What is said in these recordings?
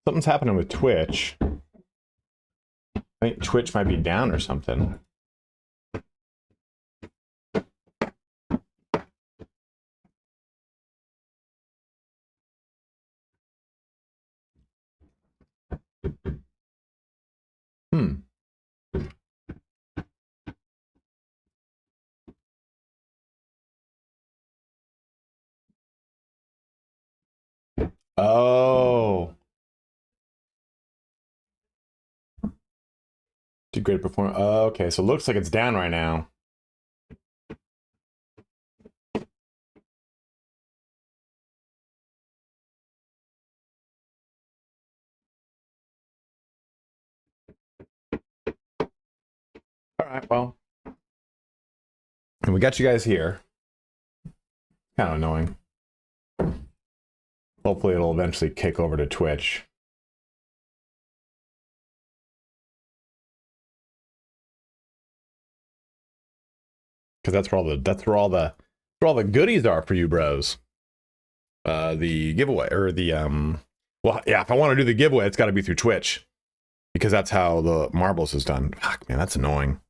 Something's happening with Twitch. I think Twitch might be down or something. Oh. Did great performance. Oh, okay, so it looks like it's down right now. All right, well. And we got you guys here. Kind of annoying. Hopefully it'll eventually kick over to Twitch. Because that's where all the goodies are for you bros. The giveaway or the well, yeah, if I want to do the giveaway, it's got to be through Twitch. Because that's how the marbles is done. Fuck, man, that's annoying.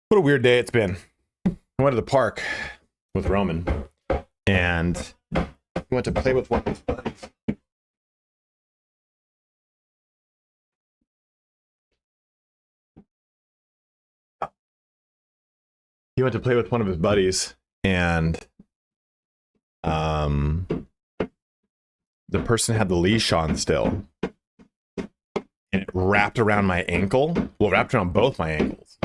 What a weird day it's been. I went to the park with Roman and went to play with one of his buddies. He went to play with one of his buddies, and the person had the leash on still, and it wrapped around my ankle. Well, wrapped around both my ankles,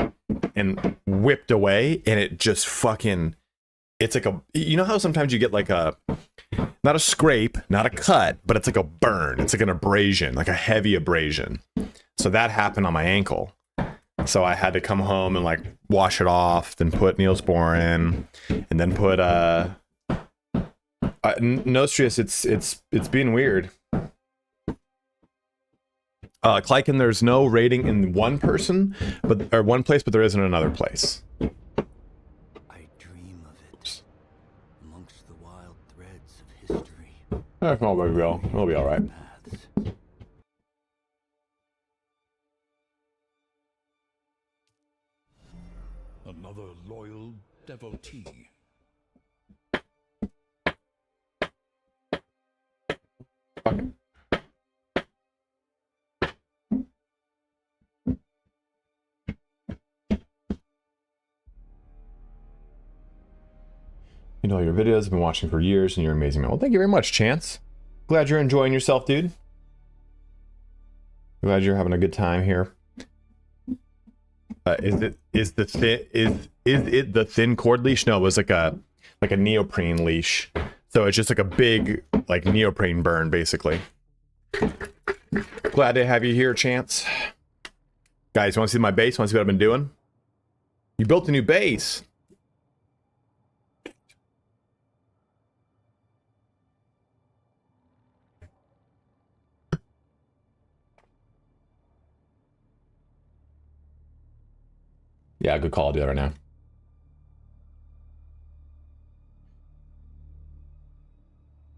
and whipped away. And it just fucking, it's like a, you know how sometimes you get like a, not a scrape, not a cut, but it's like a burn. It's like an abrasion, like a heavy abrasion. So that happened on my ankle. So I had to come home and like wash it off, then put Neosporin, and then put Nostrius. It's being weird. Klyken, there's no rating in one person, or one place, but there is in another place. I dream of it amongst the wild threads of history. That's all baby girl. It'll be all right. Another loyal devotee. Okay. You know your videos, I've been watching for years, and you're amazing. Well, thank you very much, Chance. Glad you're enjoying yourself, dude. Glad you're having a good time here. Is it the thin cord leash? No, it was like a neoprene leash. So it's just like a big like neoprene burn, basically. Glad to have you here, Chance. Guys, you want to see my base? Want to see what I've been doing? You built a new base. Yeah, good call. I'll do that right now.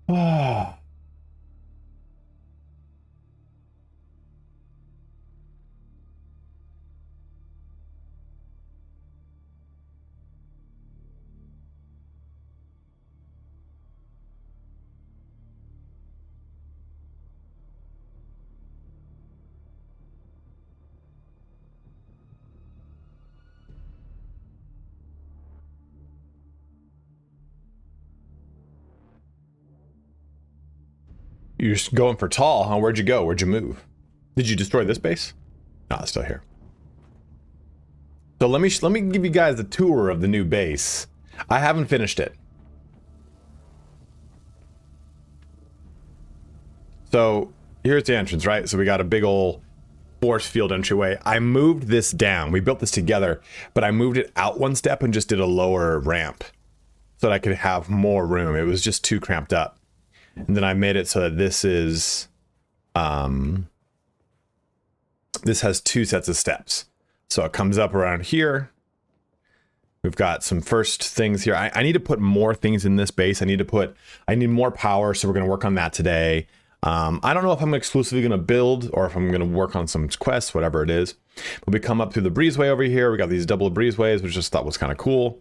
Ah. You're just going for tall, huh? Where'd you go? Where'd you move? Did you destroy this base? No, it's still here. So let me give you guys a tour of the new base. I haven't finished it. So here's the entrance, right? So we got a big old force field entryway. I moved this down. We built this together, but I moved it out one step and just did a lower ramp so that I could have more room. It was just too cramped up. And then I made it so that this is this has 2 sets of steps. So it comes up around here. We've got some first things here. I need to put more things in this base. I need more power, so we're going to work on that today. I don't know if I'm exclusively going to build or if I'm going to work on some quests, whatever it is. But we come up through the breezeway over here. We got these double breezeways, which I just thought was kind of cool.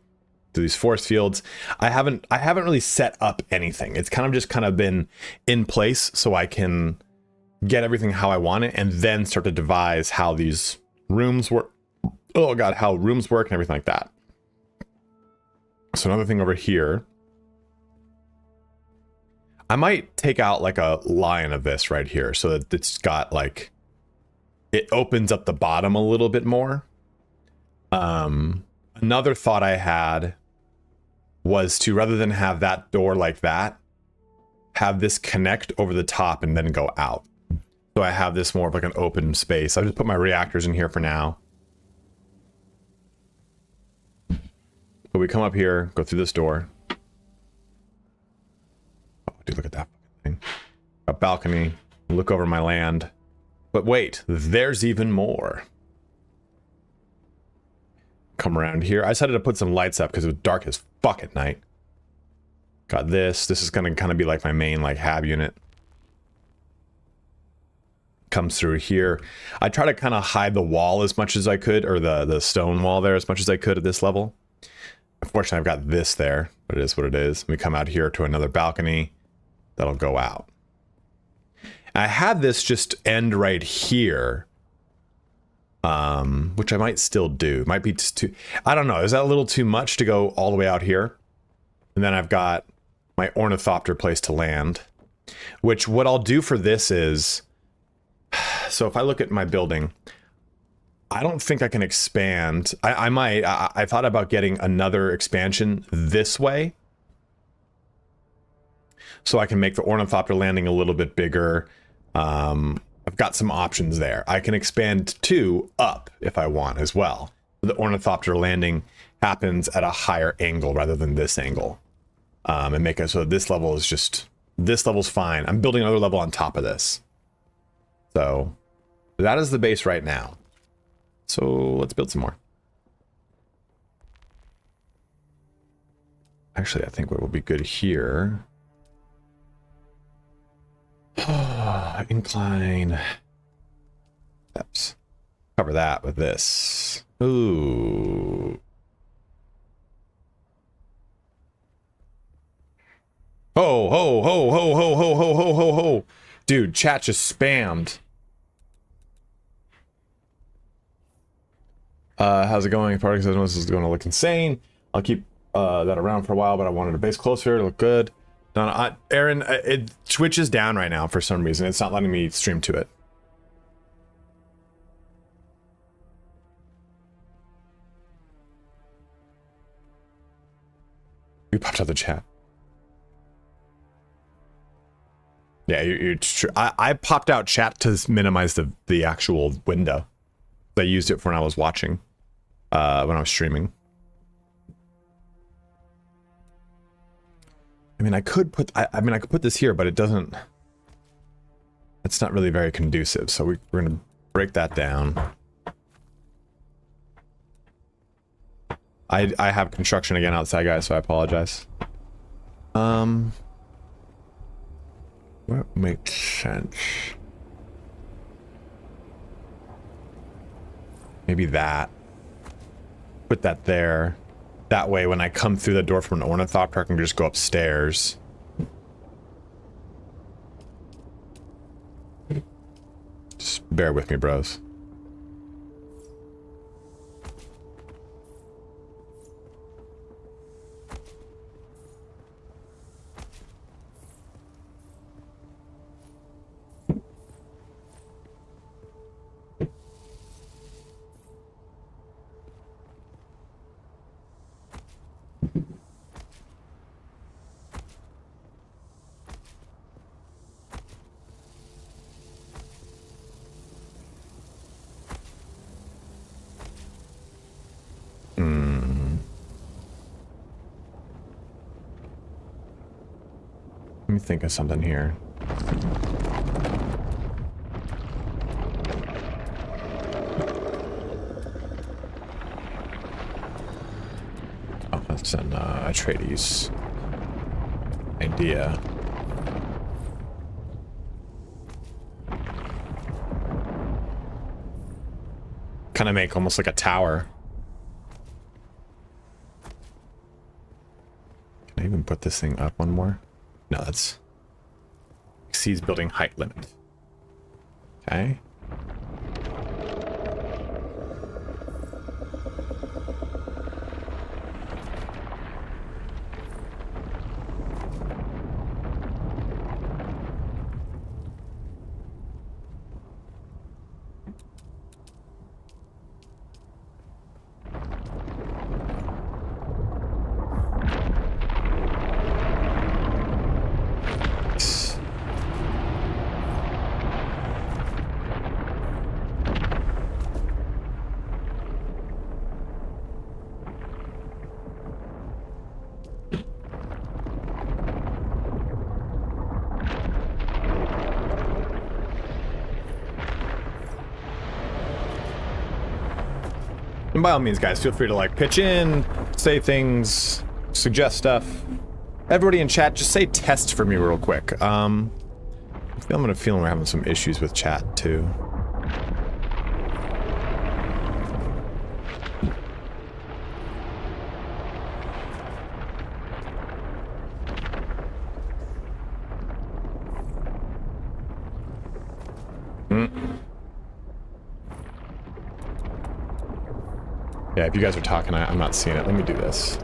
Through these force fields. I haven't really set up anything. It's kind of been in place so I can get everything how I want it and then start to devise how these rooms work. Oh God, how rooms work and everything like that. So another thing over here, I might take out like a line of this right here so that it's got like, it opens up the bottom a little bit more. Another thought I had was to, rather than have that door like that, have this connect over the top and then go out. So I have this more of like an open space. I'll just put my reactors in here for now. But we come up here, go through this door. Oh, dude, look at that thing. A balcony, look over my land. But wait, there's even more. Come around here. I decided to put some lights up because it was dark as fuck at night. Got this. This is gonna kind of be like my main like hab unit. Comes through here. I try to kind of hide the wall as much as I could, or the stone wall there as much as I could at this level. Unfortunately, I've got this there, but it is what it is. We come out here to another balcony that'll go out. I had this just end right here, which I might still do. Might be just too, I don't know. Is that a little too much to go all the way out here? And then I've got my ornithopter place to land, which what I'll do for this is, so if I look at my building, I don't think I can expand. I might. I thought about getting another expansion this way, so I can make the ornithopter landing a little bit bigger. I've got some options there. I can expand 2 up if I want as well. The ornithopter landing happens at a higher angle rather than this angle, and make it so this level is just, this level's fine. I'm building another level on top of this. So that is the base right now. So let's build some more. Actually, I think what will be good here. Incline steps. Cover that with this. Ooh. Ho, ho, ho, ho, ho, ho, ho, ho, ho, ho. Dude, chat just spammed. How's it going? Product says this is going to look insane. I'll keep that around for a while, but I wanted a base closer to look good. No, Aaron, Twitch is down right now for some reason. It's not letting me stream to it. You popped out the chat. Yeah, you're true. I popped out chat to minimize the actual window. I used it for when I was watching, when I was streaming. I mean, I could put, I mean, I could put this here, but it doesn't, it's not really very conducive. So we're going to break that down. I have construction again outside, guys, so I apologize. What makes sense? Maybe that. Put that there. That way, when I come through the door from an ornithopter, I can just go upstairs. Just bear with me, bros. Let me think of something here. It's an Atreides idea. Kind of make almost like a tower. Can I even put this thing up one more? No, that's exceeds building height limit. Okay. And by all means, guys, feel free to like pitch in, say things, suggest stuff. Everybody in chat, just say test for me real quick. I'm gonna feel we're having some issues with chat too. Yeah, if you guys are talking, I'm not seeing it. Let me do this.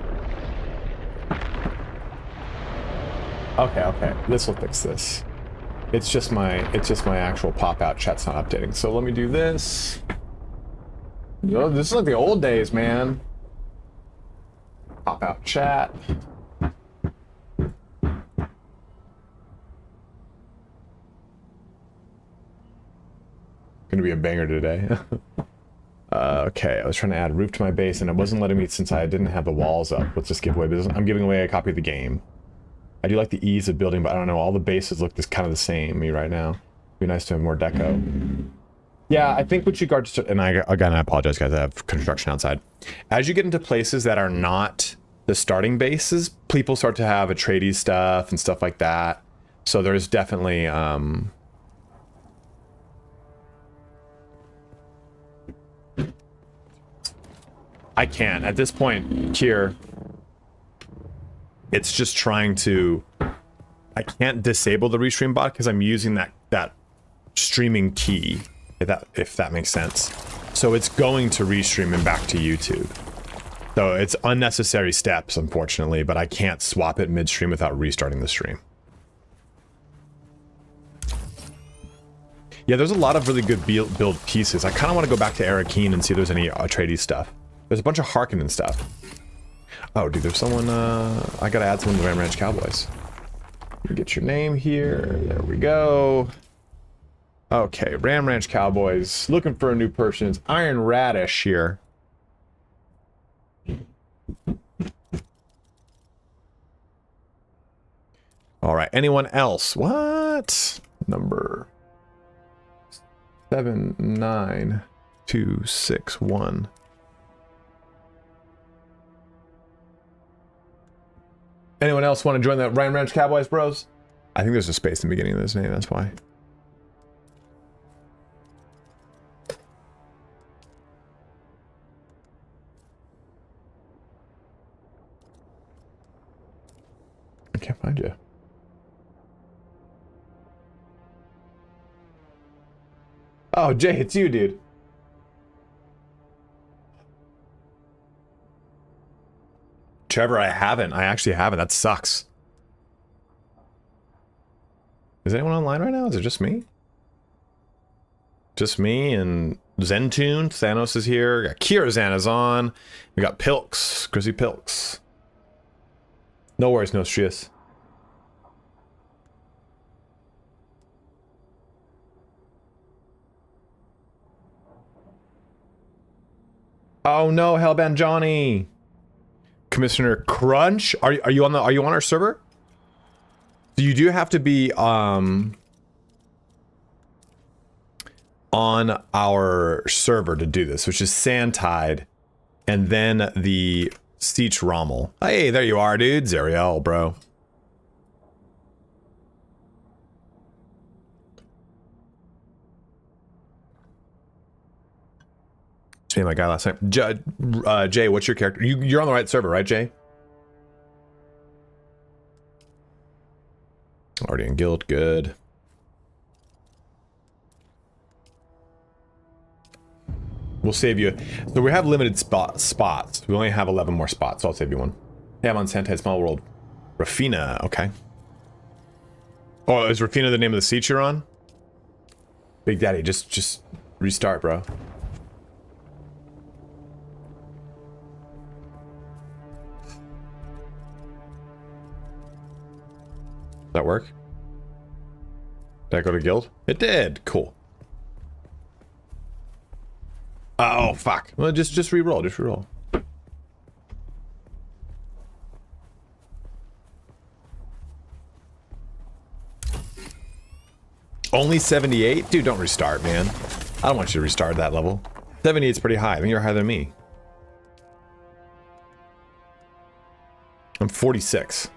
Okay. This will fix this. It's just my actual pop-out chat's not updating. So let me do this. Yo, this is like the old days, man. Pop-out chat. Gonna be a banger today. Okay, I was trying to add roof to my base and it wasn't letting me since I didn't have the walls up. Let's just give away business. I'm giving away a copy of the game. I do like the ease of building, but I don't know, all the bases look kind of the same to me right now. It'd be nice to have more deco. Yeah, I think with regards to, and I apologize guys, I have construction outside. As you get into places that are not the starting bases, people start to have Atreides stuff and stuff like that. So there's definitely, I can't. At this point, here, it's just trying to... I can't disable the restream bot because I'm using that streaming key, if that makes sense. So it's going to restream and back to YouTube. So it's unnecessary steps, unfortunately, but I can't swap it midstream without restarting the stream. Yeah, there's a lot of really good build pieces. I kind of want to go back to Arakeen and see if there's any Atreides stuff. There's a bunch of Harkonnen stuff. Oh, dude, there's someone, I gotta add someone to Ram Ranch Cowboys. Let me get your name here. There we go. Okay, Ram Ranch Cowboys. Looking for a new person. It's Iron Radish here. All right, anyone else? What? Number 79261. Anyone else want to join the Ryan Ranch Cowboys, bros? I think there's a space in the beginning of this name, that's why. I can't find you. Oh, Jay, it's you, dude. Trevor, I haven't. I actually haven't. That sucks. Is anyone online right now? Is it just me? Just me and Zentune. Thanos is here. We got Kirazan is on. We got Pilks. Grizzly Pilks. No worries, Nostrius. Oh no, Hellbound Johnny. Commissioner Crunch, are you on our server? You do have to be on our server to do this, which is Sandtide, and then the Siege Rommel. Hey, there you are, dude. Zariel, bro. It's me and my guy last night. Jay, what's your character? You're on the right server, right, Jay? Already in guild, good. We'll save you. So we have limited spots. We only have 11 more spots, so I'll save you one. Hey, I'm on Santai Small World. Rafina, okay. Oh, is Rafina the name of the seat you're on? Big Daddy, just restart, bro. Does that work? Did I go to guild? It did. Cool. Oh fuck. Well, just re-roll. Just re-roll. Only 78? Dude, don't restart, man. I don't want you to restart that level. 78 is pretty high. I think you're higher than me. I'm 46.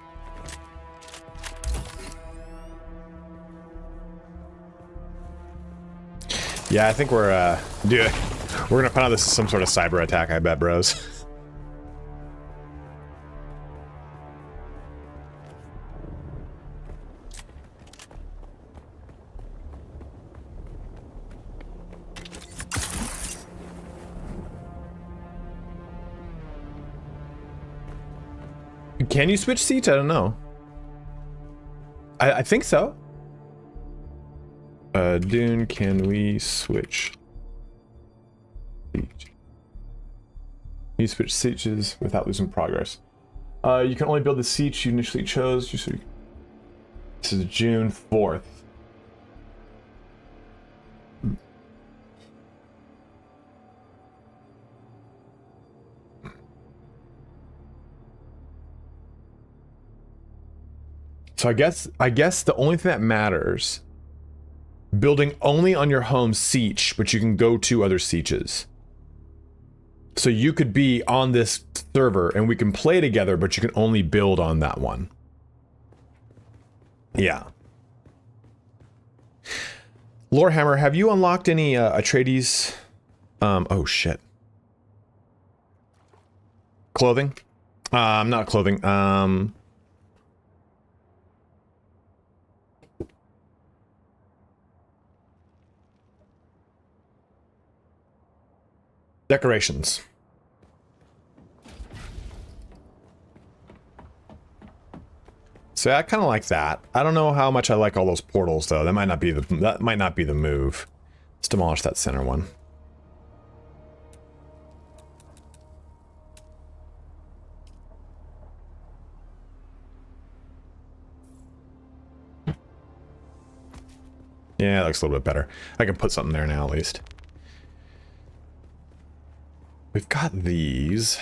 Yeah, I think we're dude, we're gonna find out this is some sort of cyber attack, I bet, bros. Can you switch seats? I don't know. I think so. Dune, can we switch? Can you switch sieges without losing progress? You can only build the siege you initially chose. This is June 4th. So I guess the only thing that matters, building only on your home siege, but you can go to other sieges. So you could be on this server and we can play together, but you can only build on that one. Yeah. Lorehammer, have you unlocked any Atreides? Oh shit. Clothing? Not clothing. Decorations. So I kind of like that. I don't know how much I like all those portals though. That might not be the move. Let's demolish that center one. Yeah, it looks a little bit better. I can put something there now at least. We've got these.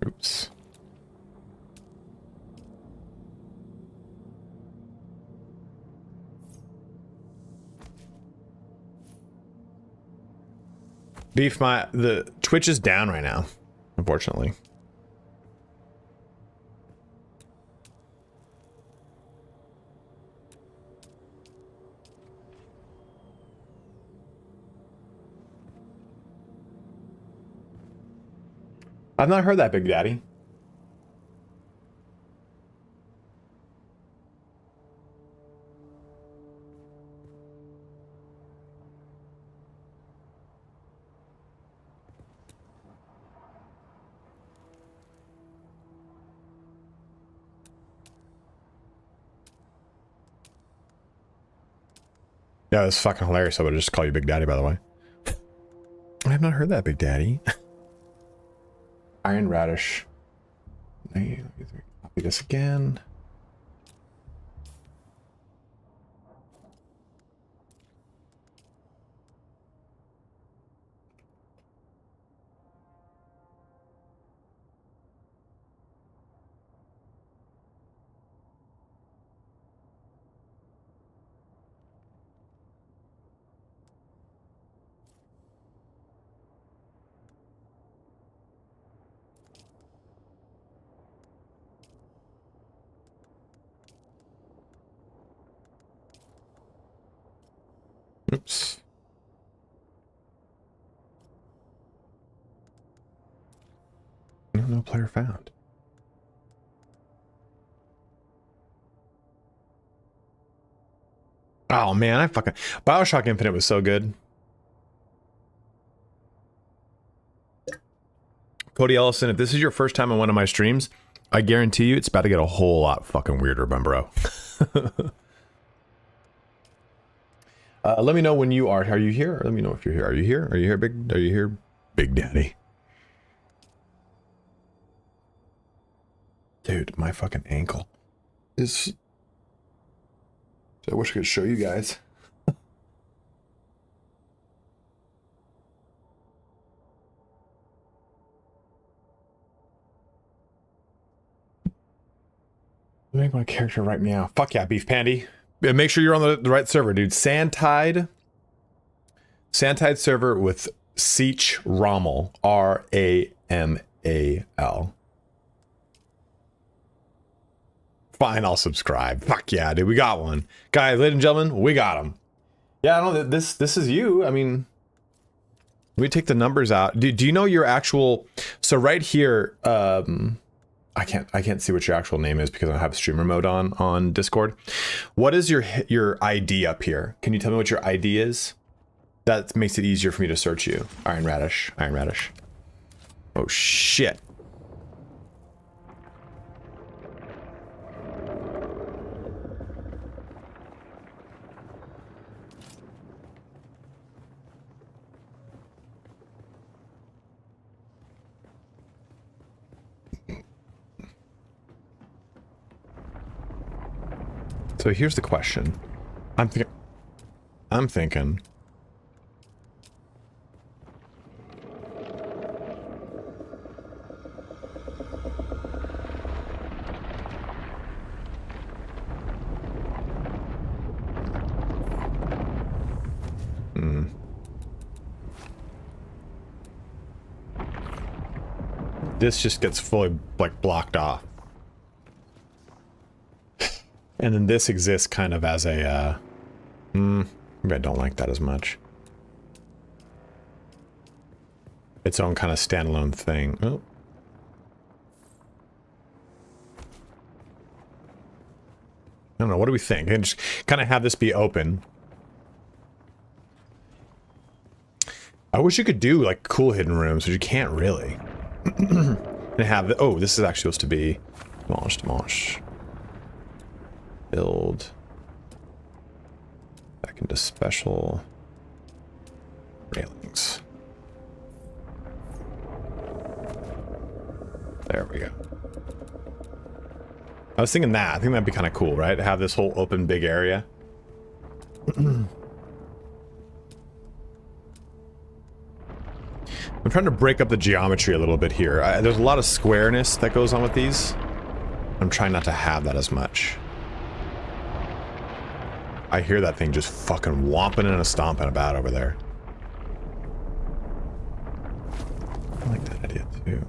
Oops. Beef, the Twitch is down right now, unfortunately. I've not heard that, Big Daddy. Yeah, that's fucking hilarious. I would just call you Big Daddy, by the way. I have not heard that, Big Daddy. Iron Radish. Copy this again. Oops. No player found. Oh man, I fucking BioShock Infinite was so good. Cody Ellison, if this is your first time on one of my streams, I guarantee you it's about to get a whole lot fucking weirder, my bro. Let me know when you are. Are you here? Let me know if you're here. Are you here? Are you here, big? Are you here, Big Daddy? Dude, my fucking ankle is. I wish I could show you guys. Make my character right meow. Fuck yeah, Beef Pandy. Yeah, make sure you're on the right server, dude. Sandtide server with Seach Rommel. R-A-M-A-L. Fine, I'll subscribe. Fuck yeah, dude. We got one. Guys, ladies and gentlemen, we got him. Yeah, I know that this is you. I mean, let me take the numbers out. Do you know your actual... So right here, I can't see what your actual name is because I don't have streamer mode on Discord. What is your ID up here? Can you tell me what your ID is? That makes it easier for me to search you. Iron Radish. Oh shit. So here's the question. I'm thinking. This just gets fully like blocked off. And then this exists kind of as a, maybe I don't like that as much. Its own kind of standalone thing. Oh. I don't know, what do we think? And just kind of have this be open. I wish you could do like cool hidden rooms, but you can't really. And have, oh, this is actually supposed to be demolished. Build back into special railings. There we go. I was thinking that. I think that'd be kind of cool, right? To have this whole open big area. I'm trying to break up the geometry a little bit here. There's a lot of squareness that goes on with these. I'm trying not to have that as much. I hear that thing just fucking whomping and a stomping about over there. I like that idea too.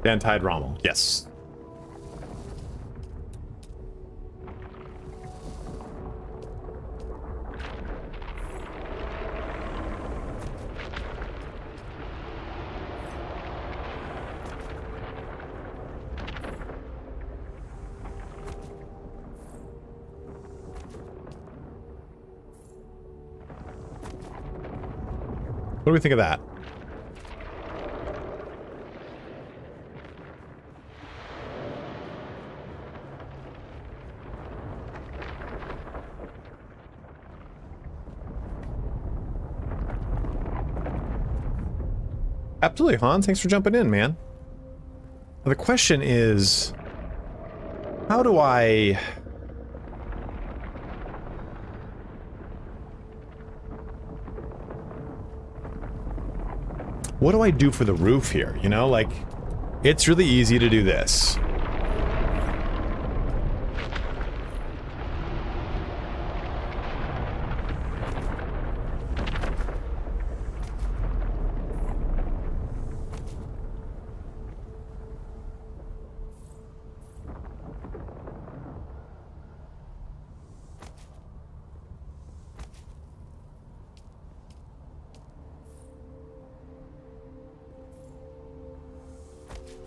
Sandtide Rommel, yes. What do we think of that? Absolutely, Hans. Thanks for jumping in, man. The question is, how do I... What do I do for the roof here? You know, like, it's really easy to do this.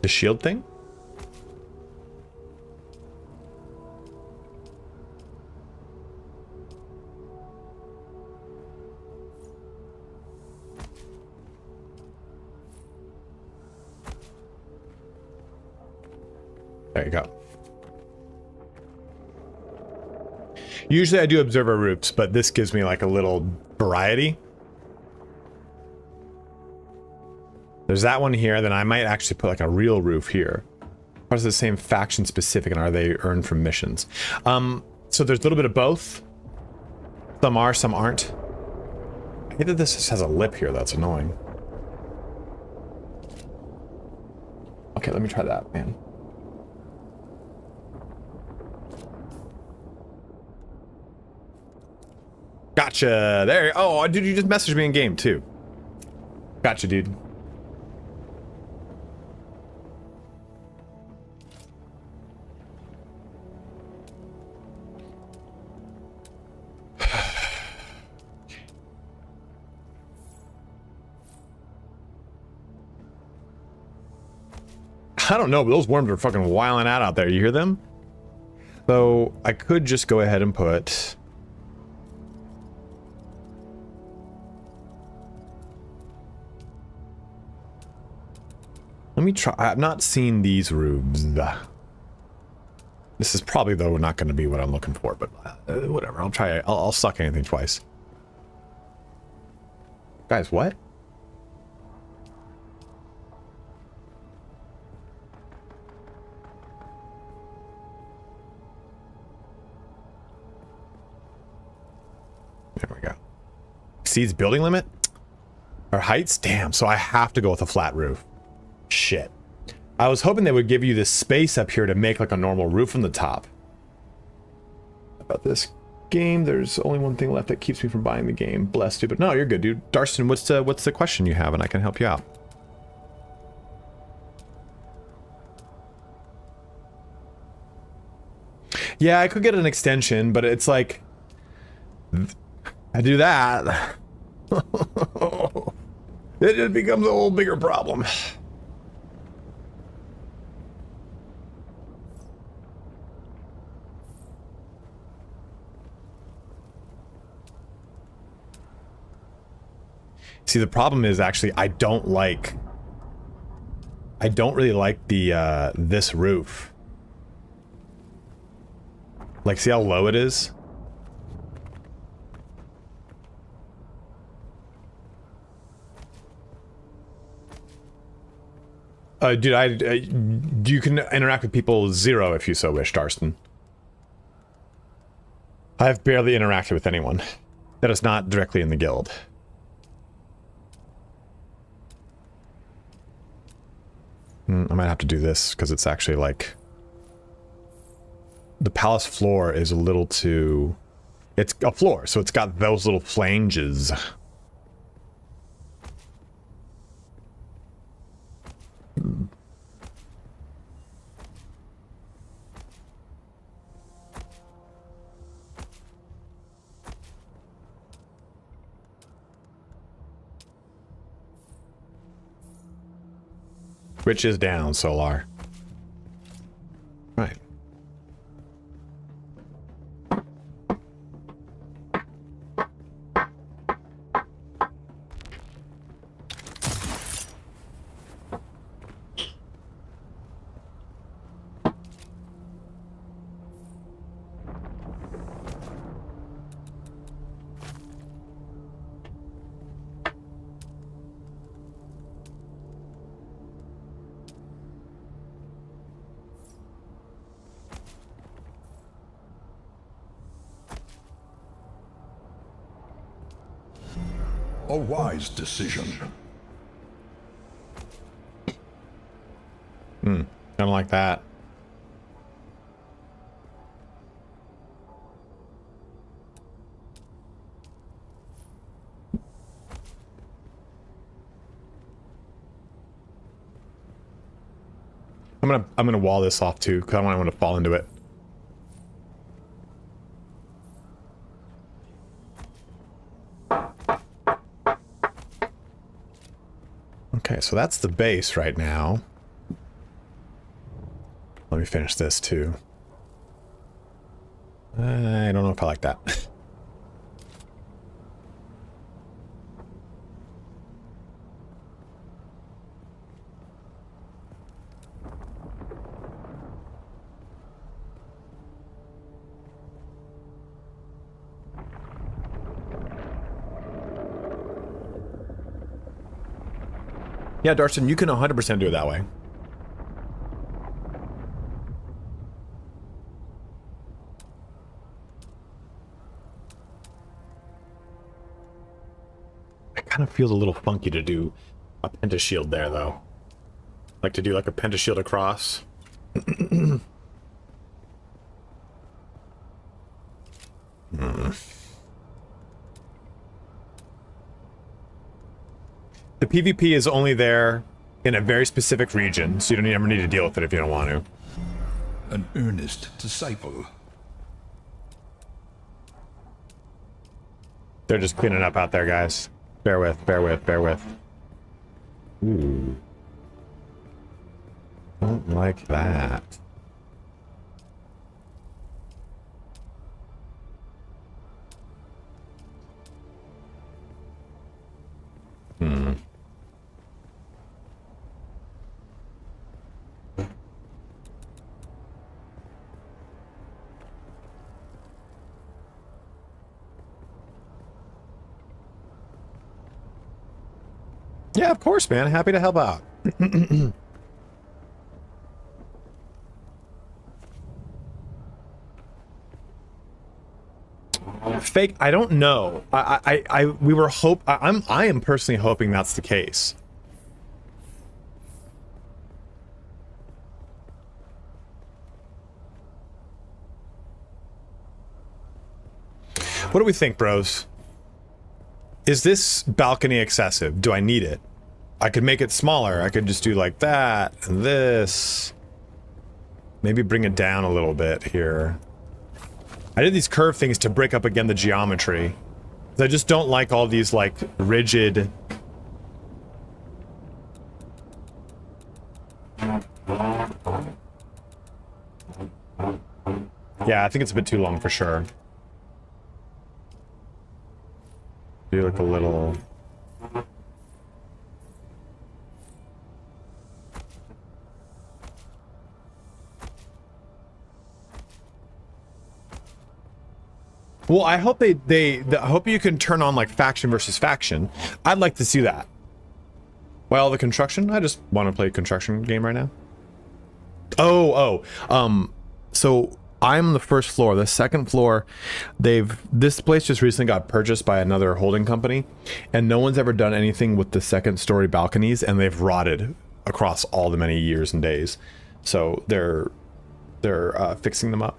The shield thing? There you go. Usually I do observer roofs, but this gives me like a little variety. There's that one here, then I might actually put like a real roof here. Or is it the same faction specific, and are they earned from missions? So there's a little bit of both. Some are, some aren't. I hate that this just has a lip here, that's annoying. Okay, let me try that, man. Gotcha. There. Oh, dude, you just messaged me in game too. Gotcha, dude. I don't know, but those worms are fucking wilding out there. You hear them? So I could just go ahead and put... Let me try. I've not seen these roofs. This is probably, though, not going to be what I'm looking for, but whatever. I'll try it. I'll suck anything twice. Guys, what? There we go. Exceeds building limit? Or heights? Damn, so I have to go with a flat roof. Shit. I was hoping they would give you this space up here to make like a normal roof on the top. About this game, there's only one thing left that keeps me from buying the game. Bless, stupid. No, you're good, dude. Darston, what's the question you have, and I can help you out. Yeah, I could get an extension, but it's like... I do that. It just becomes a whole bigger problem. See, the problem is actually I don't really like the this roof. Like, see how low it is? Dude, you can interact with people 0 if you so wish, Darston. I've barely interacted with anyone that is not directly in the guild. I might have to do this because it's actually like the palace floor is a little too... It's a floor, so it's got those little flanges. Which is down, Solar. Right. A wise decision. Don't like that. I'm gonna wall this off too, because I don't want to fall into it. Okay, so that's the base right now. me finish this too. I don't know if I like that. Yeah, Darston, you can 100% do it that way. It kind of feels a little funky to do a pentashield there, though. Like to do like a pentashield across. The PvP is only there in a very specific region, so you don't ever need to deal with it if you don't want to. An earnest disciple. They're just cleaning up out there, guys. Bear with, bear with, bear with. Ooh. Don't like that. Hmm. Yeah, of course, man. Happy to help out. Fake, I don't know. I am personally hoping that's the case. What do we think, bros? Is this balcony excessive? Do I need it? I could make it smaller. I could just do like that and this. Maybe bring it down a little bit here. I did these curve things to break up again the geometry. I just don't like all these like rigid. Yeah, I think it's a bit too long for sure. Do like a little. Well, I hope I hope you can turn on like faction versus faction. I'd like to see that. Well, the construction. I just want to play a construction game right now. So I'm on the first floor. The second floor, this place just recently got purchased by another holding company, and no one's ever done anything with the second story balconies, and they've rotted across all the many years and days. So they're fixing them up.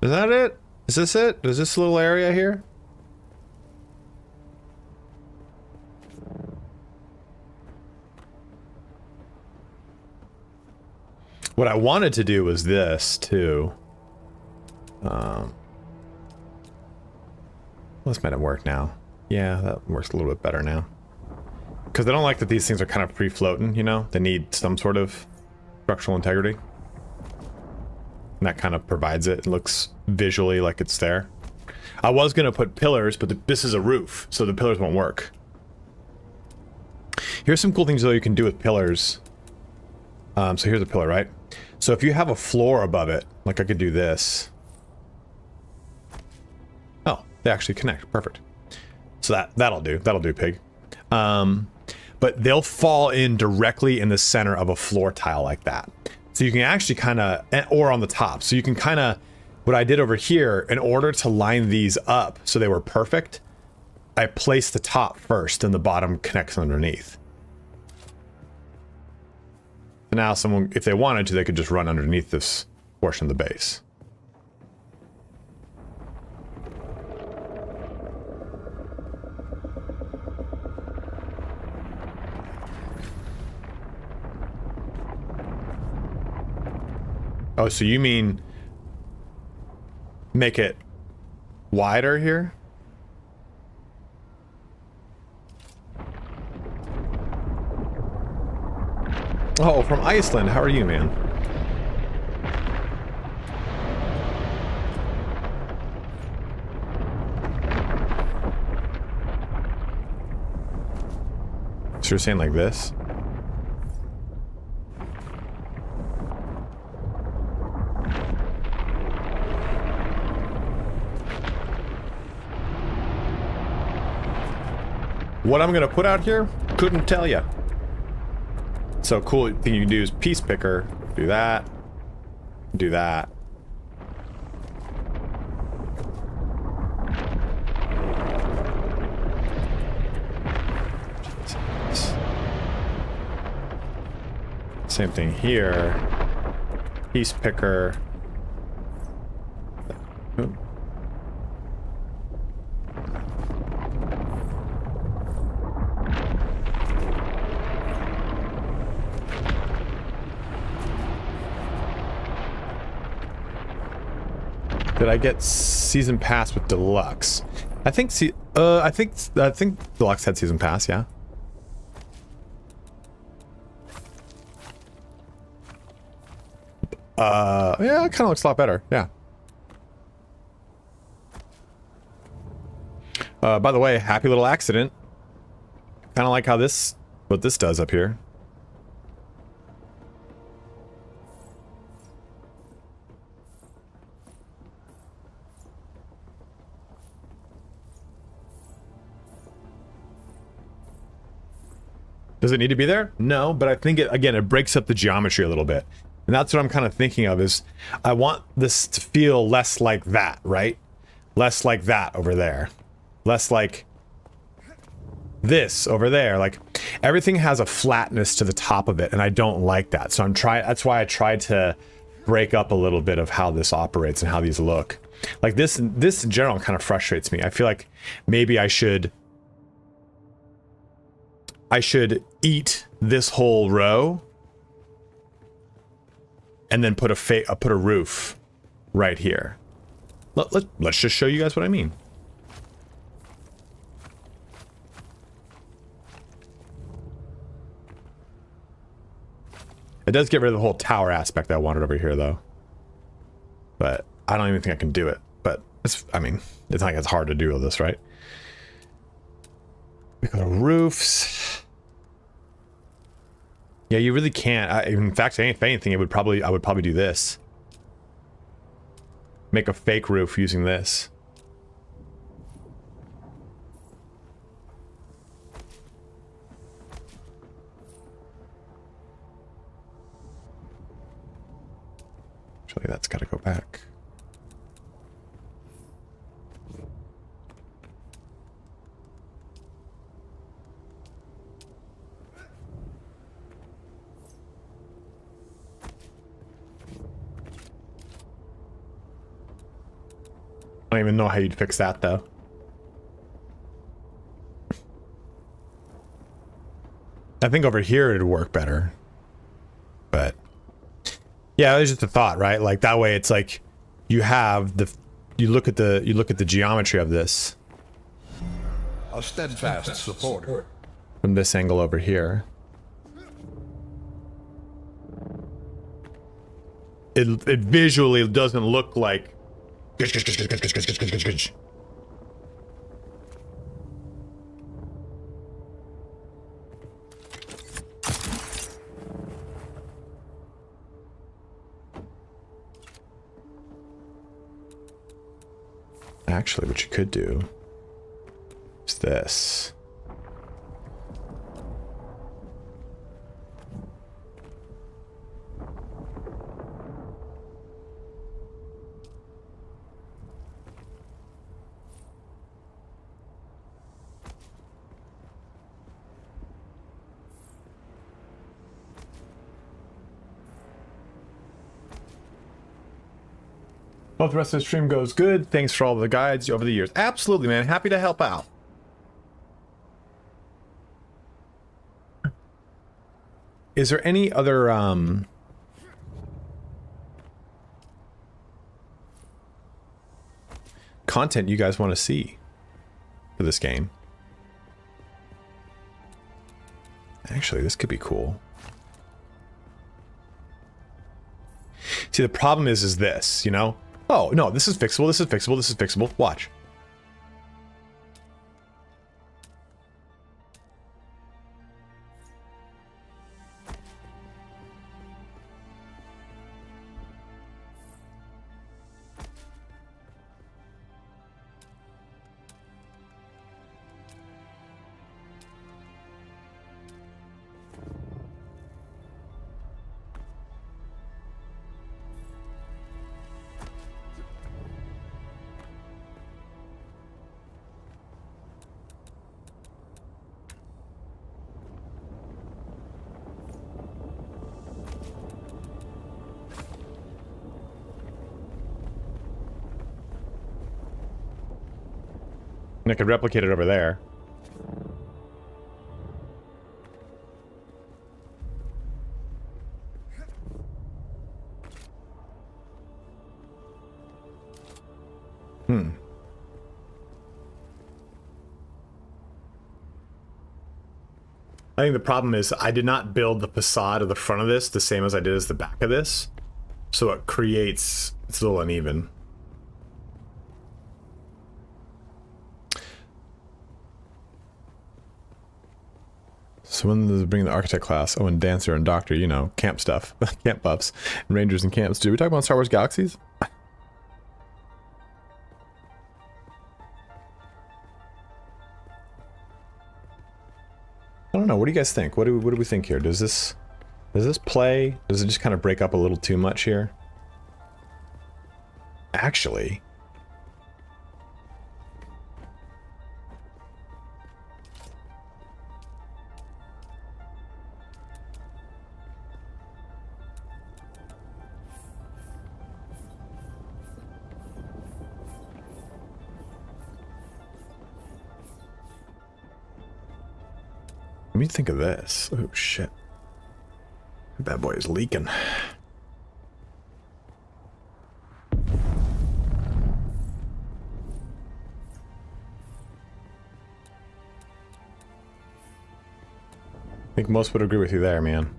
Is that it? Is this it? Is this little area here? What I wanted to do was this too. This might work now. Yeah, that works a little bit better now. Because I don't like that these things are kind of free-floating, you know? They need some sort of structural integrity. And that kind of provides it. It looks visually like it's there. I was going to put pillars, but this is a roof, so the pillars won't work. Here's some cool things, though, you can do with pillars. So here's a pillar, right? So if you have a floor above it, like I could do this. Oh, they actually connect. Perfect. So that'll do. That'll do, pig. But they'll fall in directly in the center of a floor tile like that. So you can actually kind of, or on the top. So you can kind of, what I did over here, in order to line these up so they were perfect, I placed the top first and the bottom connects underneath. So now someone, if they wanted to, they could just run underneath this portion of the base. Oh, so you mean make it wider here? Oh, from Iceland. How are you, man? So you're saying like this? What I'm gonna put out here? Couldn't tell you. So cool thing you can do is piece picker. Do that. Do that. Same thing here. Piece picker. Ooh. Did I get season pass with deluxe? I think I think deluxe had season pass, yeah. Yeah, it kind of looks a lot better, yeah. By the way, happy little accident. Kind of like how what this does up here. Does it need to be there? No, but I think it breaks up the geometry a little bit. And that's what I'm kind of thinking of is I want this to feel less like that, right? Less like that over there. Less like this over there. Like everything has a flatness to the top of it and I don't like that. So that's why I tried to break up a little bit of how this operates and how these look. Like this in general kind of frustrates me. I feel like maybe I should eat this whole row and then put a roof right here. Let's just show you guys what I mean. It does get rid of the whole tower aspect that I wanted over here though. But I don't even think I can do it. But I mean, it's not like it's hard to do all this, right? We got roofs. Yeah, you really can't. In fact, if anything, I would probably do this. Make a fake roof using this. Actually, that's got to go back. I don't even know how you'd fix that though. I think over here it'd work better. But yeah, it was just a thought, right? Like that way it's like you look at the geometry of this. A steadfast supporter. From this angle over here. It visually doesn't look like actually, what you could do is this. Hope the rest of the stream goes good. Thanks for all the guides over the years. Absolutely, man. Happy to help out. Is there any other content you guys want to see for this game. Actually, this could be cool. See, the problem is this, you know? Oh, no, this is fixable, this is fixable, this is fixable. Watch. And I could replicate it over there. I think the problem is I did not build the facade of the front of this the same as I did as the back of this. So it creates, it's a little uneven. So when does it bring the architect class? Oh, and dancer and doctor, you know, camp stuff. Camp buffs. And rangers and camps. Did we talk about Star Wars Galaxies? I don't know. What do you guys think? What do we think here? Does this play? Does it just kind of break up a little too much here? Actually, let me think of this. Oh shit. That bad boy is leaking. I think most would agree with you there, man.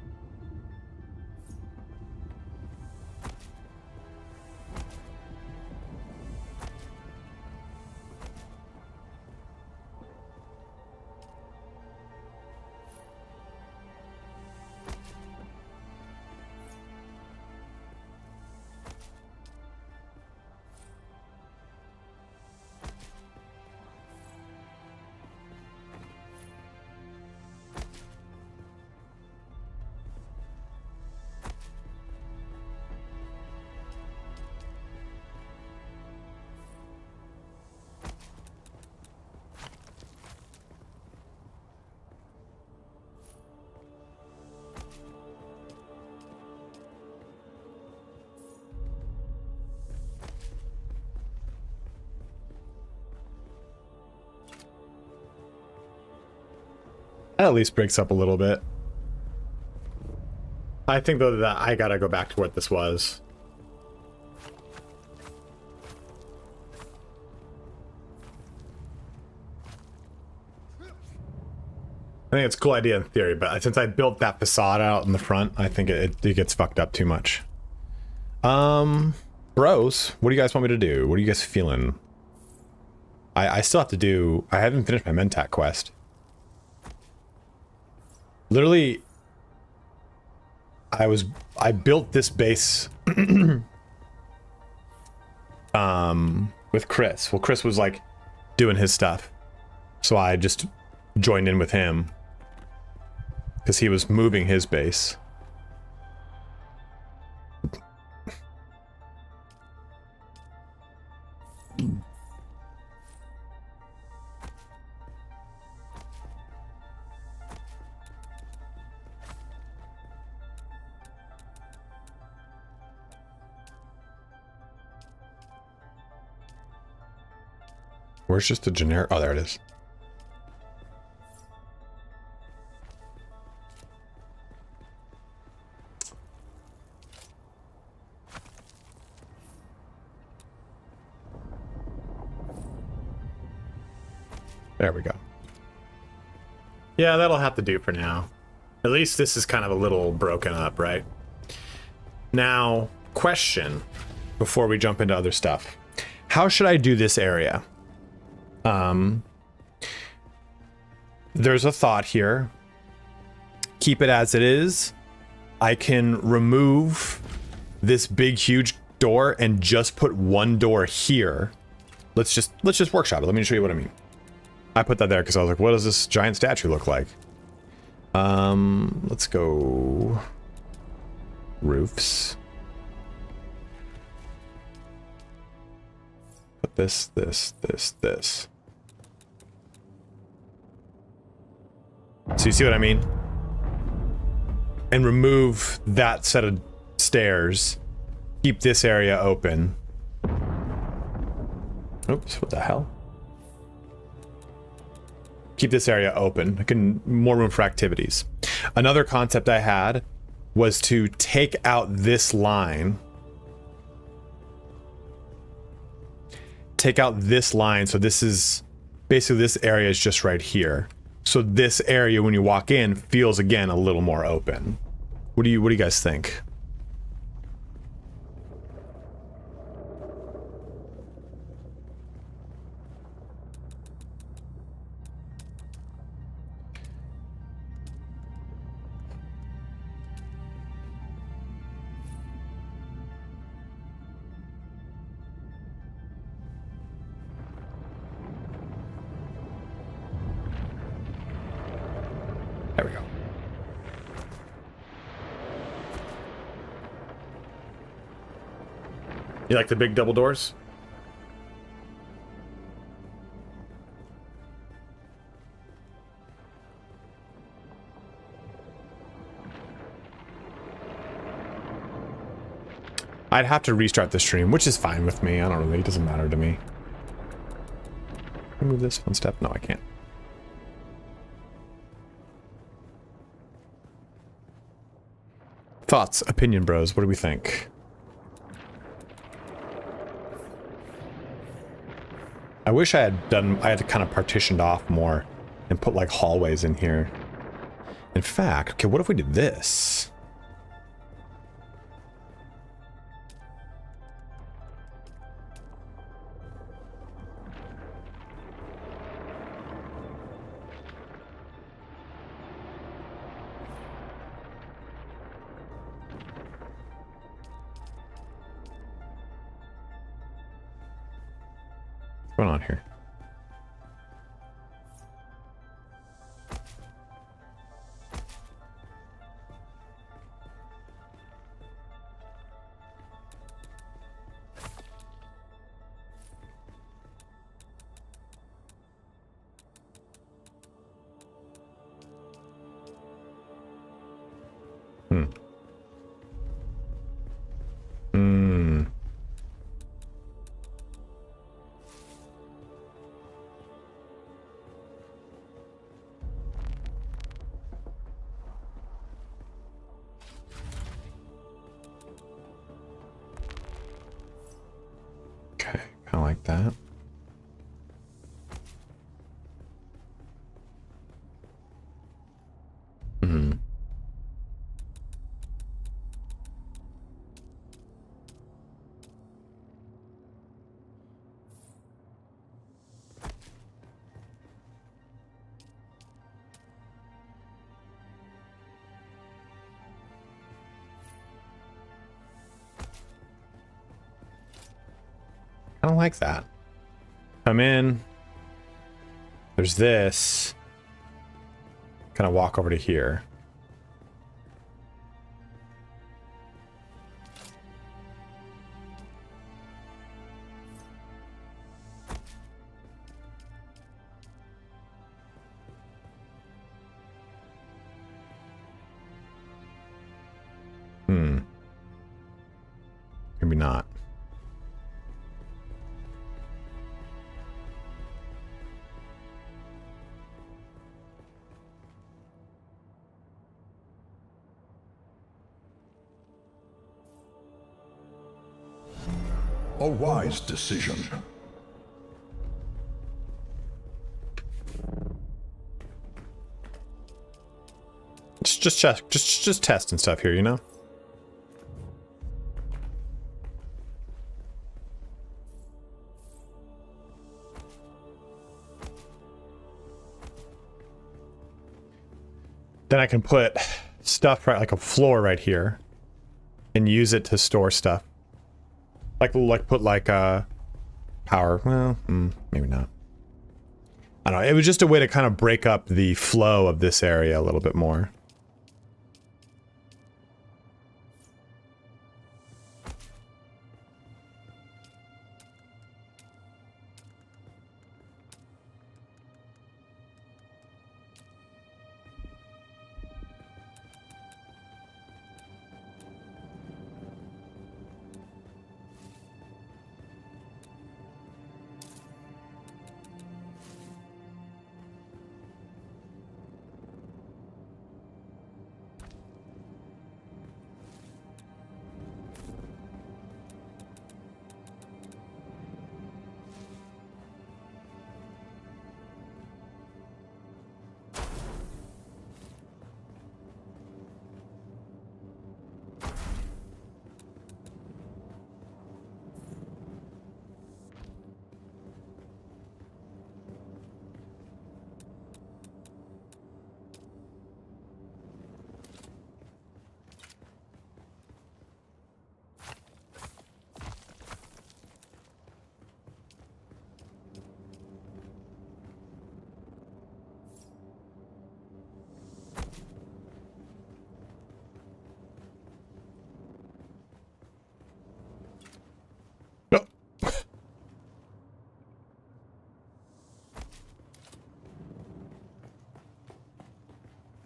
That at least breaks up a little bit. I think though that I gotta go back to what this was. I think it's a cool idea in theory, but since I built that facade out in the front, I think it gets fucked up too much. Bros, what do you guys want me to do? What are you guys feeling? I still have to do, I haven't finished my Mentat quest. Literally, I built this base with Chris. Well, Chris was like doing his stuff, so I just joined in with him because he was moving his base. Where's just a generic? Oh, there it is. There we go. Yeah, that'll have to do for now. At least this is kind of a little broken up, right? Now, question before we jump into other stuff. How should I do this area? There's a thought here. Keep it as it is. I can remove this big, huge door and just put one door here. Let's just workshop it. Let me show you what I mean. I put that there because I was like, what does this giant statue look like? Let's go roofs. Put this. So you see what I mean? And remove that set of stairs. Keep this area open. Oops, what the hell? Keep this area open. I can more room for activities. Another concept I had was to take out this line. Take out this line, so this is basically this area is just right here. So this area, when you walk in, feels again a little more open. What do you guys think? There we go. You like the big double doors? I'd have to restart the stream, which is fine with me. I don't really, it doesn't matter to me. Can I move this one step? No, I can't. Thoughts, opinion bros, what do we think? I wish I had kind of partitioned off more and put like hallways in here. In fact, okay, what if we did this? What's going on here? Okay, kind of like that. I don't like that. Come in. There's this. Kind of walk over to here. Maybe not. A wise decision. just check, just testing stuff here, you know. Then I can put stuff right, like a floor right here, and use it to store stuff. Like put like power. Well, maybe not. I don't know. It was just a way to kind of break up the flow of this area a little bit more.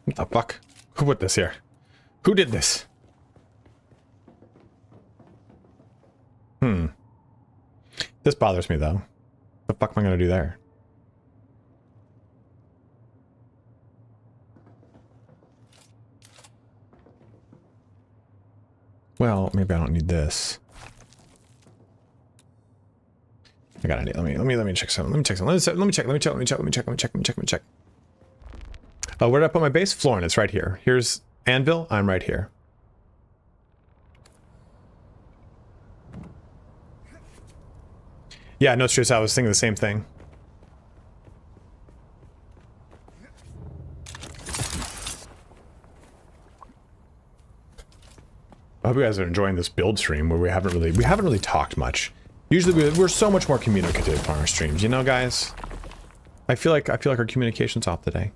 What the fuck? Who put this here? Who did this? This bothers me though. What the fuck am I gonna do there? Well, maybe I don't need this. I got an idea. Let me check something. Let me check. Oh, where did I put my base? Floor, and it's right here. Here's anvil. I'm right here. Yeah, no stress. I was thinking the same thing. I hope you guys are enjoying this build stream where we haven't really talked much. Usually we're so much more communicative on our streams, you know, guys. I feel like our communication's off today.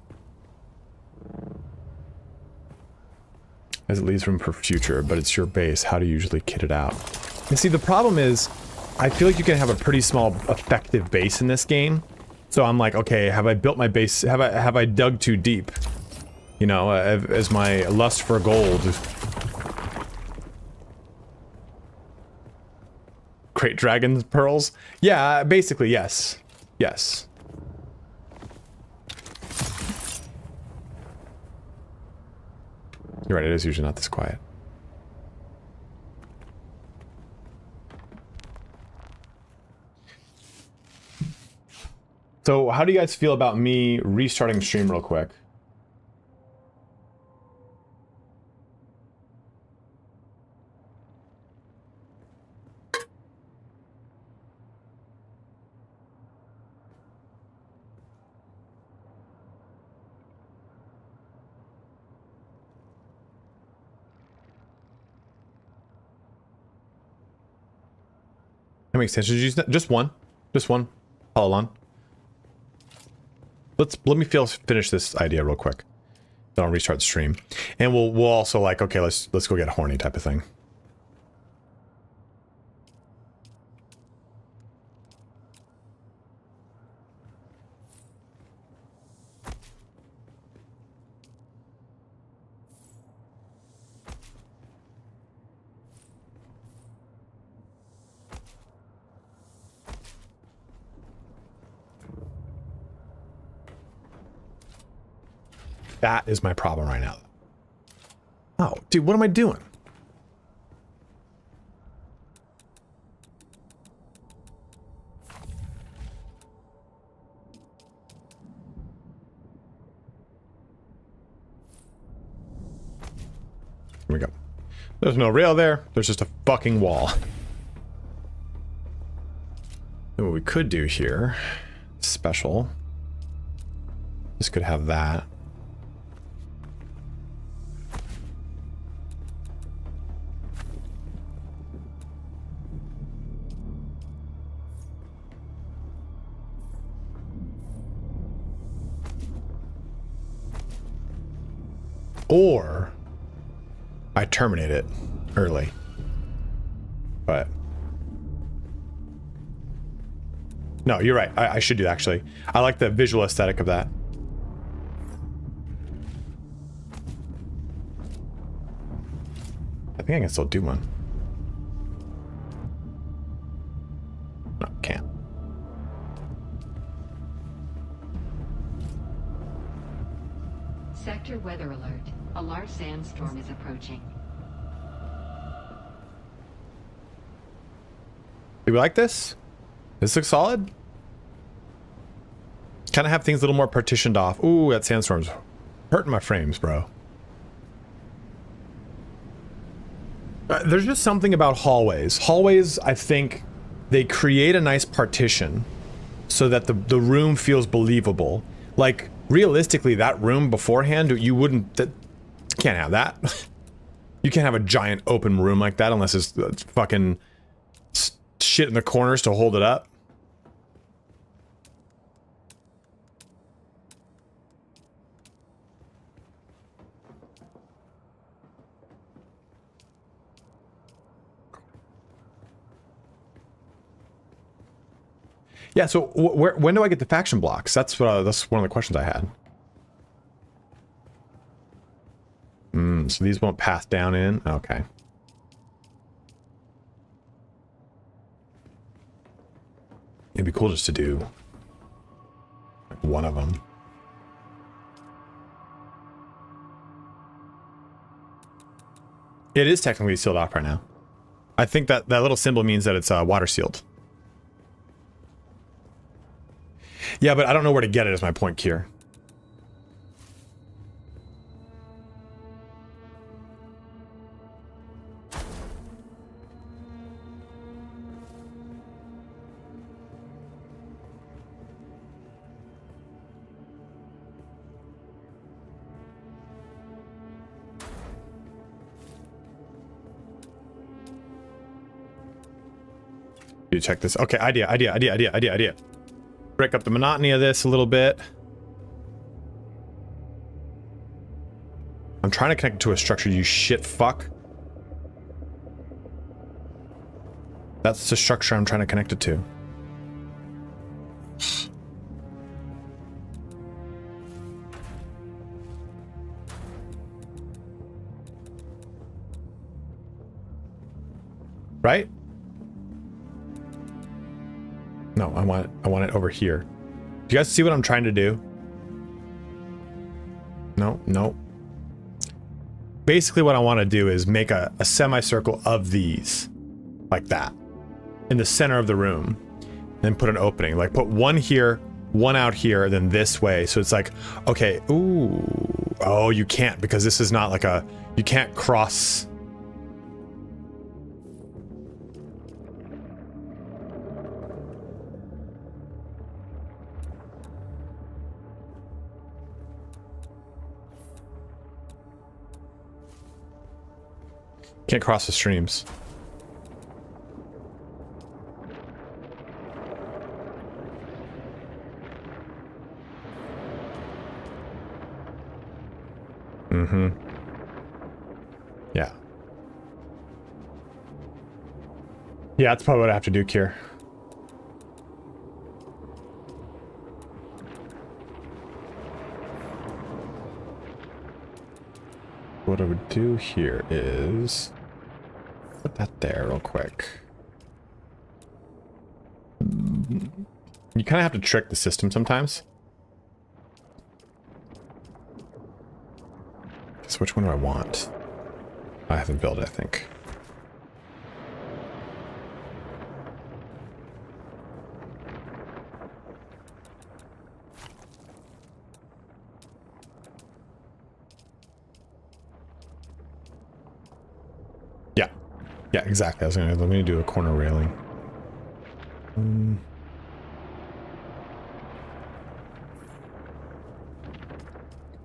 As it leaves room for future, but it's your base. How do you usually kit it out? And see, the problem is, I feel like you can have a pretty small effective base in this game. So I'm like, okay, have I built my base? Have I dug too deep? You know, as my lust for gold. Great dragon pearls? Yeah, basically, yes. Yes. You're right, it is usually not this quiet. So, how do you guys feel about me restarting the stream real quick? How many extensions did you use? Just one. Just one. Polygon. Let me finish this idea real quick. Then I'll restart the stream. And we'll also like, okay, let's go get horny type of thing. That is my problem right now. Oh, dude, what am I doing? we go. There's no rail there. There's just a fucking wall. And what we could do here, special. This could have that. Or I terminate it early. But no, you're right. I should do that, actually. I like the visual aesthetic of that. I think I can still do one. No, can't. Sector weather alert. A large sandstorm is approaching. Do we like this? This looks solid. Kind of have things a little more partitioned off. Ooh, that sandstorm's hurting my frames, bro. There's just something about hallways. Hallways, I think, they create a nice partition so that the room feels believable. Like, realistically, that room beforehand, you wouldn't... can't have that. You can't have a giant open room like that unless it's fucking shit in the corners to hold it up. Yeah, so when do I get the faction blocks? That's one of the questions I had. So these won't pass down in? Okay. It'd be cool just to do like one of them. It is technically sealed off right now. I think that little symbol means that it's water sealed. Yeah, but I don't know where to get it is my point here. You check this. Okay, idea. Break up the monotony of this a little bit. I'm trying to connect to a structure, you shit fuck. That's the structure I'm trying to connect it to. Right? No, I want it over here. Do you guys see what I'm trying to do? No. Basically what I want to do is make a semicircle of these. Like that. In the center of the room. Then put an opening. Like put one here, one out here, then this way. So it's like, okay, ooh. Oh, you can't because this is not like a... You can't cross... Can't cross the streams. Yeah. Yeah, that's probably what I have to do, Kier. What I would do here is put that there real quick. You kind of have to trick the system sometimes. So which one do I want? I haven't built it, I think. Yeah, exactly. Let me do a corner railing.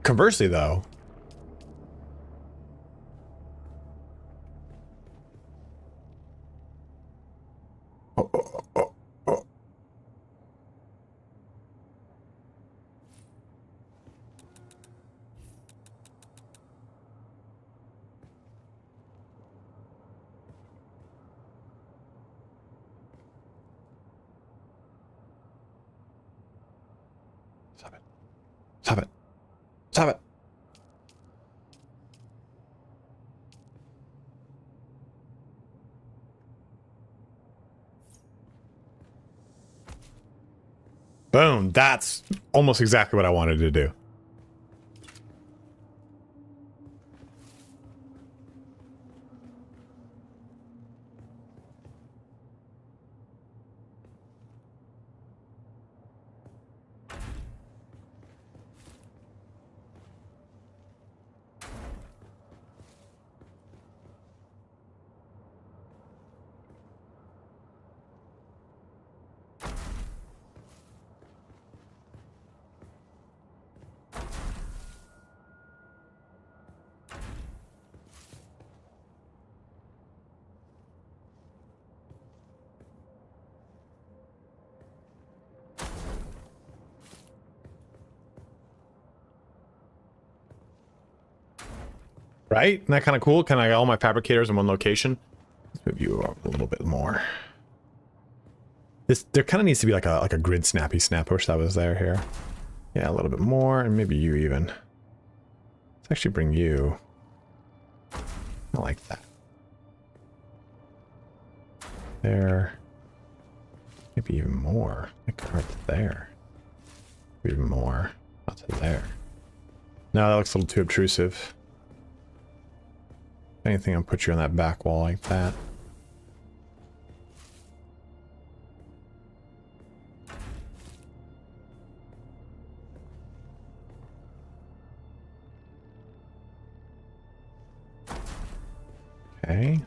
Conversely, though, stop it. Stop it. Stop it. Boom. That's almost exactly what I wanted to do. Right? Isn't that kind of cool? Kind of got all my fabricators in one location. Let's move you up a little bit more. There kind of needs to be like a grid snappy snap. I wish that was there here. Yeah, a little bit more, and maybe you even. Let's actually bring you. I like that. There. Maybe even more. Like right there. Even more. Not to there. No, that looks a little too obtrusive. If anything, I'll put you on that back wall like that. Okay.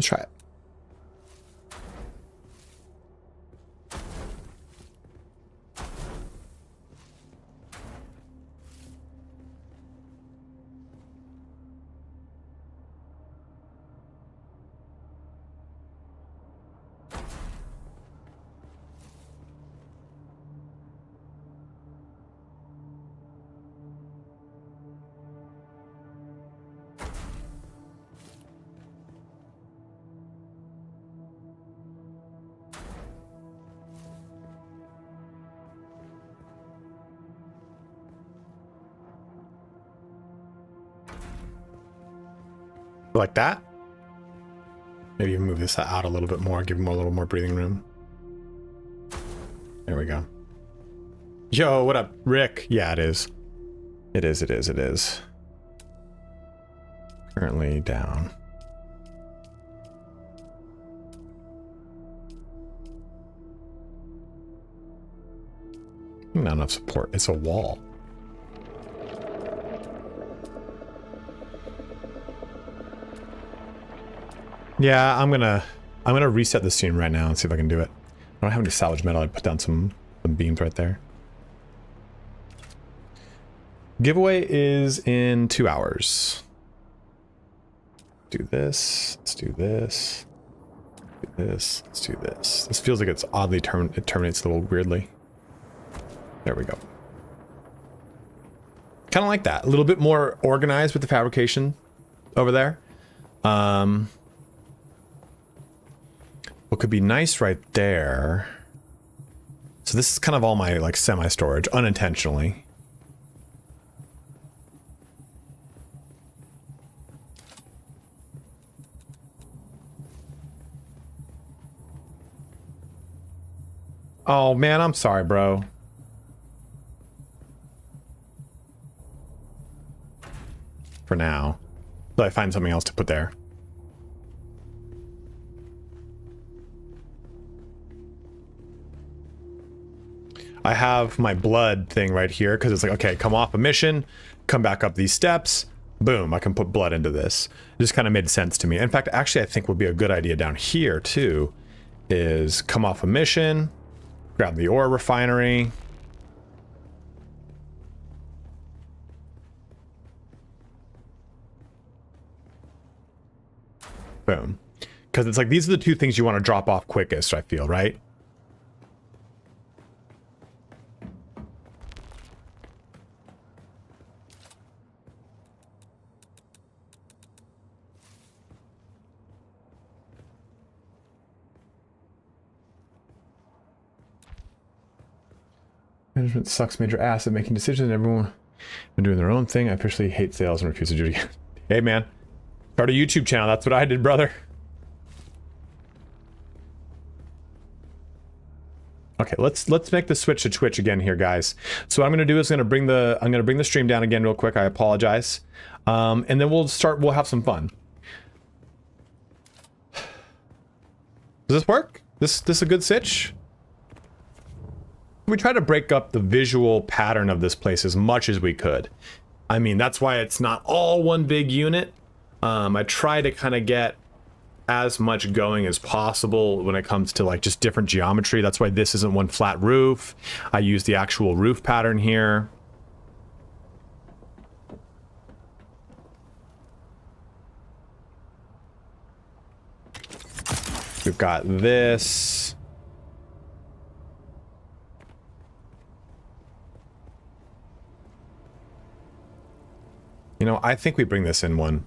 Let's try it. Like that. Maybe move this out a little bit more, give him a little more breathing room. There we go. Yo, what up, Rick? Yeah, it is. It is. Currently down. Not enough support. It's a wall. Yeah, I'm gonna reset the scene right now and see if I can do it. I don't have any salvage metal. I'd put down some beams right there. Giveaway is in 2 hours. Do this. Let's do this. Do this. Let's do this. This feels like it's oddly it terminates a little weirdly. There we go. Kind of like that. A little bit more organized with the fabrication over there. We'll could be nice right there. So this is kind of all my like semi-storage, unintentionally. Oh man, I'm sorry, bro. For now. Till I find something else to put there. I have my blood thing right here because it's like, okay, come off a mission, come back up these steps, boom, I can put blood into this. It just kind of made sense to me. In fact, actually, I think would be a good idea down here too, is come off a mission, grab the ore refinery. Boom. Because it's like, these are the two things you want to drop off quickest, I feel, right? Management sucks major ass at making decisions and everyone been doing their own thing. I officially hate sales and refuse to do it again. Hey man, start a YouTube channel. That's what I did, brother. Okay, let's make the switch to Twitch again here, guys. So what I'm gonna do is I'm gonna bring the stream down again real quick. I apologize. And then we'll have some fun. Does this work? This a good sitch? We try to break up the visual pattern of this place as much as we could. I mean, that's why it's not all one big unit. I try to kind of get as much going as possible when it comes to like just different geometry. That's why this isn't one flat roof. I use the actual roof pattern here. We've got this. You know, I think we bring this in one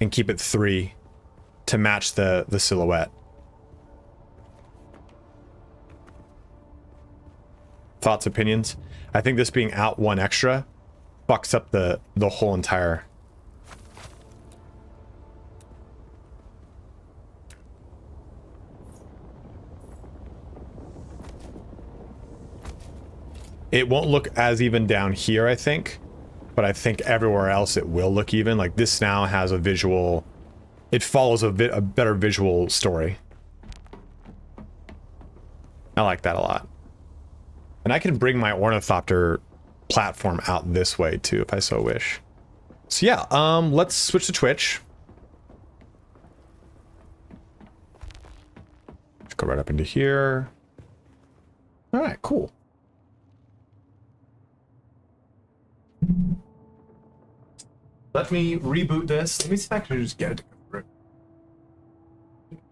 and keep it 3 to match the silhouette. Thoughts, opinions? I think this being out 1 extra fucks up the whole entire. It won't look as even down here, I think. But I think everywhere else it will look even. Like this now has a visual, it follows a better visual story. I like that a lot. And I can bring my ornithopter platform out this way too, if I so wish. So yeah, let's switch to Twitch. Let's go right up into here. All right, cool. Let me reboot this. Let me see if I can just get it.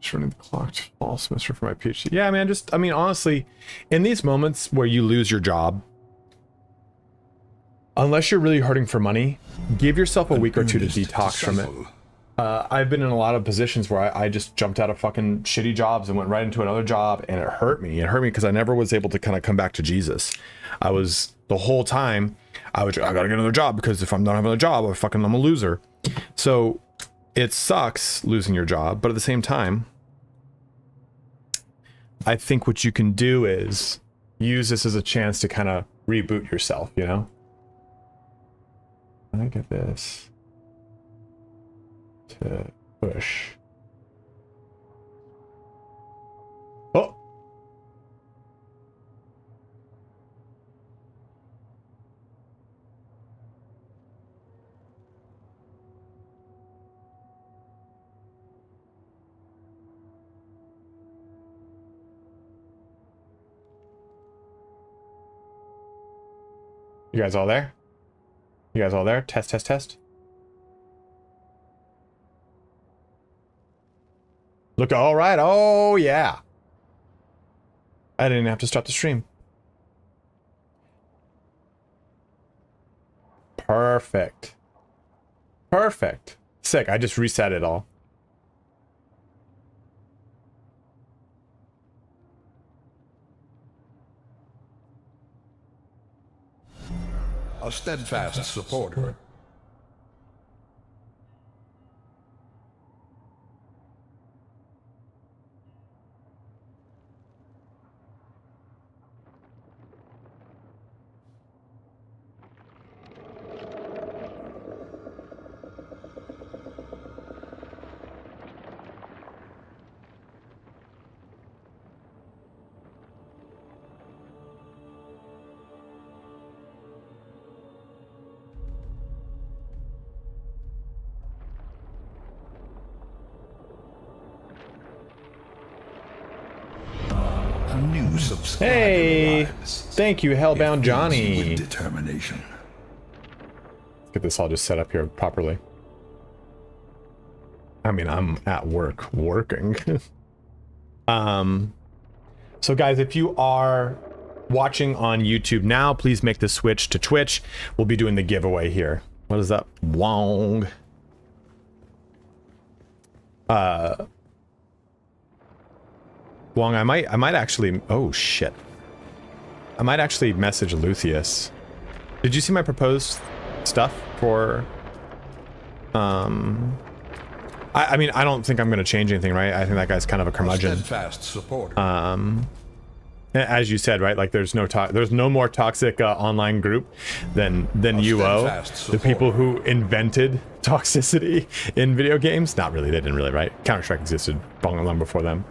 Just running the clock fall semester for my PhD. Yeah, man, I mean, honestly, in these moments where you lose your job, unless you're really hurting for money, give yourself a week or two to detox from it. I've been in a lot of positions where I just jumped out of fucking shitty jobs and went right into another job, and it hurt me. It hurt me because I never was able to kind of come back to Jesus. I was, the whole time, I gotta get another job because if I'm not having a job, I'm a loser. So it sucks losing your job, but at the same time, I think what you can do is use this as a chance to kind of reboot yourself, you know? I get this to push. Oh! You guys all there? You guys all there? Test, test, test. Look, all right. Oh, yeah. I didn't have to start the stream. Perfect. Perfect. Sick. I just reset it all. A steadfast supporter. A new subscriber Hey, arrives. thank you, Hellbound With Johnny. determination. Let's get this all just set up here properly. I mean, I'm at work working. So guys, if you are watching on YouTube now, please make the switch to Twitch. We'll be doing the giveaway here. What is up? Wong. Wong, I might actually, oh shit. I might actually message Luthieus. Did you see my proposed stuff for, I mean, I don't think I'm going to change anything, right? I think that guy's kind of a A curmudgeon. steadfast supporter. As you said, right? Like, there's no more toxic online group than UO. steadfast The people who invented toxicity in video games. Not really. They didn't really, right? Counter-Strike existed long before them.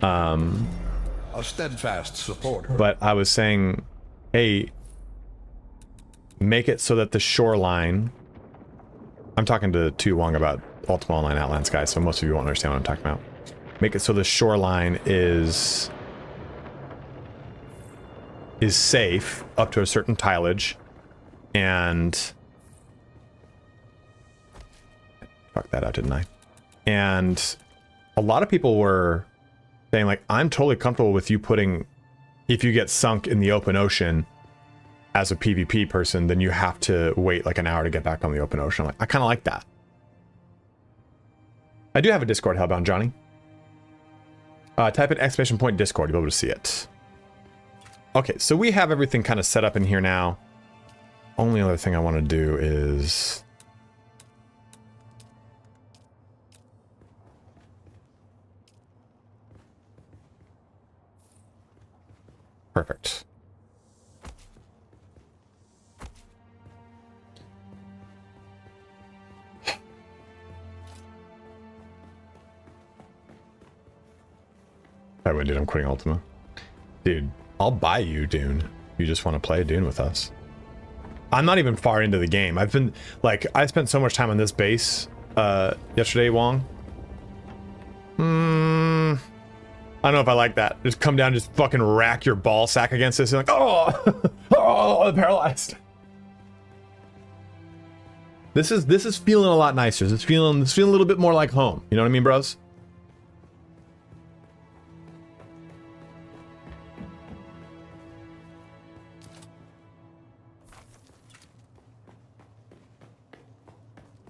A steadfast supporter. But I was saying, hey, make it so that the shoreline. I'm talking to Wong about Ultima Online Outlands, guys, so most of you won't understand what I'm talking about. Make it so the shoreline is safe up to a certain tileage, and fuck that out, didn't I? And a lot of people were saying, like, I'm totally comfortable with you putting, if you get sunk in the open ocean as a PvP person, then you have to wait like an hour to get back on the open ocean. I'm like, I kind of like that. I do have a Discord, Hellbound Johnny. Type in exclamation point Discord, you'll be able to see it. Okay, so we have everything kind of set up in here now. Only other thing I want to do is... Perfect. I win, dude. I'm quitting Ultima. Dude, I'll buy you Dune. You just want to play Dune with us. I'm not even far into the game. I've been, like, I spent so much time on this base yesterday, Wong. I don't know if I like that. Just come down, just fucking rack your ball sack against this. And like, oh, oh, I'm paralyzed. This is feeling a lot nicer. It's feeling a little bit more like home. You know what I mean, bros?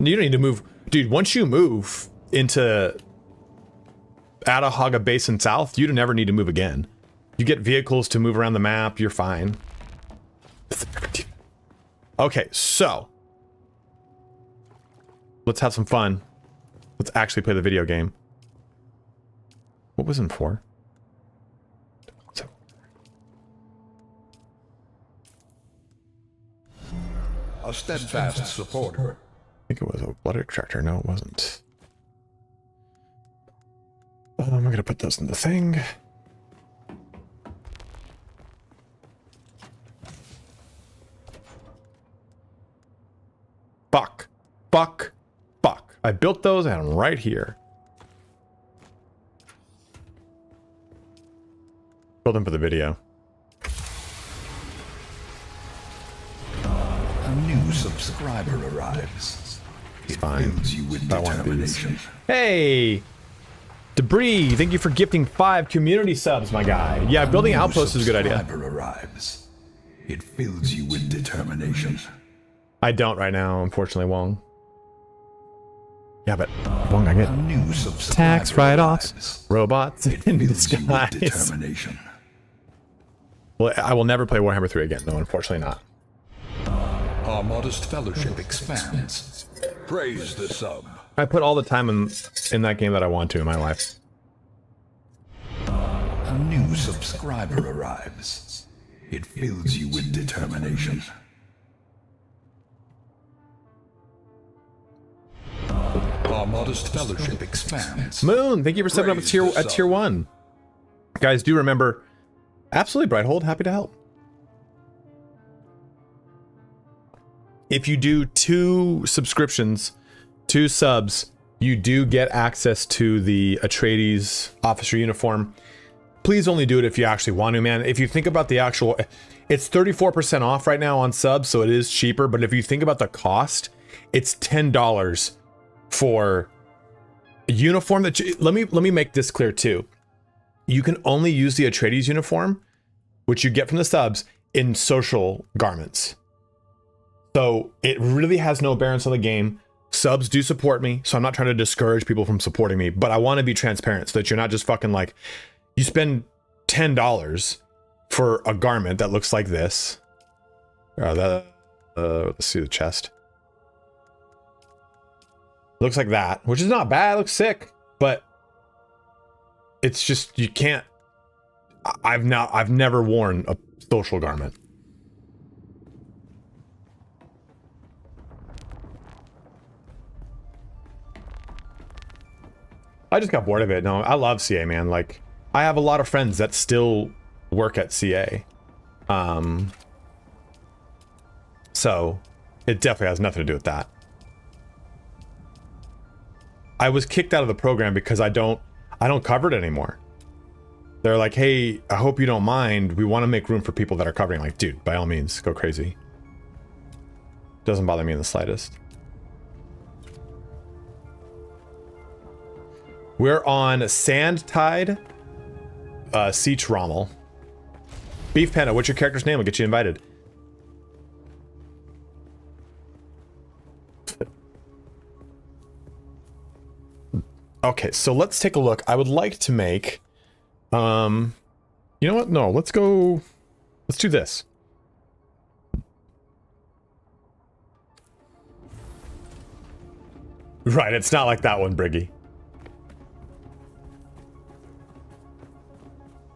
You don't need to move, dude. Once you move into Atahaga Basin South, you don't ever need to move again. You get vehicles to move around the map, you're fine. Okay, so let's have some fun. Let's actually play the video game. What was in 4? A steadfast supporter. I think it was a blood extractor. No, it wasn't. I'm gonna put those in the thing. Fuck. Fuck. Fuck. I built those and I'm right here. Build them for the video. A new subscriber arrives. It's fine. Fills you with I want these. determination. Hey! Debris, thank you for gifting 5 community subs, my guy. Yeah, building New outposts is a good idea. subscriber arrives. It fills you with determination. I don't right now, unfortunately, Wong. Yeah, but Wong, I get A new subscriber tax write-offs, arrives. robots It in fills you with disguise. determination. Well, I will never play Warhammer 3 again. No, unfortunately not. Our modest fellowship expands. Praise the sub. I put all the time in that game that I want to in my life. A new subscriber arrives. It fills you with determination. Our modest fellowship expands. Moon, thank you for stepping up at tier 1. Guys, do remember, absolutely, Brighthold, happy to help. If you do 2 subscriptions, 2 subs, you do get access to the Atreides officer uniform. Please only do it if you actually want to, man. If you think about the actual, it's 34% off right now on subs, so it is cheaper. But if you think about the cost, it's $10 for a uniform that let me make this clear too. You can only use the Atreides uniform, which you get from the subs, in social garments. So it really has no bearance on the game. Subs do support me, so I'm not trying to discourage people from supporting me, but I want to be transparent so that you're not just fucking like, you spend $10 for a garment that looks like this. Let's see the chest. Looks like that, which is not bad, it looks sick, but it's just, you can't, I've never worn a social garment. I just got bored of it. No, I love CA, man. Like, I have a lot of friends that still work at CA. So it definitely has nothing to do with that. I was kicked out of the program because I don't cover it anymore. They're like, hey, I hope you don't mind. We want to make room for people that are covering. Like, dude, by all means, go crazy. Doesn't bother me in the slightest. We're on Sand Tide, Siege Rommel. Beef Panda, what's your character's name? I'll get you invited. Okay, so let's take a look. I would like to make, you know what? No, let's do this. Right, it's not like that one, Briggy.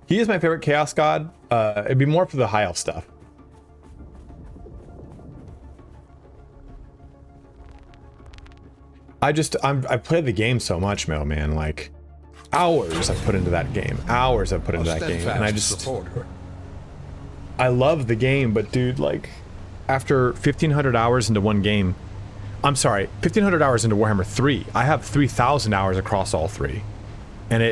He is my favorite Chaos God. It'd be more for the high elf stuff. I played the game so much, man. Like, hours I put into that game. Hours I put into that game. And I love the game, but dude, like, after 1,500 hours into one game, I'm sorry, 1,500 hours into Warhammer 3, I have 3,000 hours across all 3. And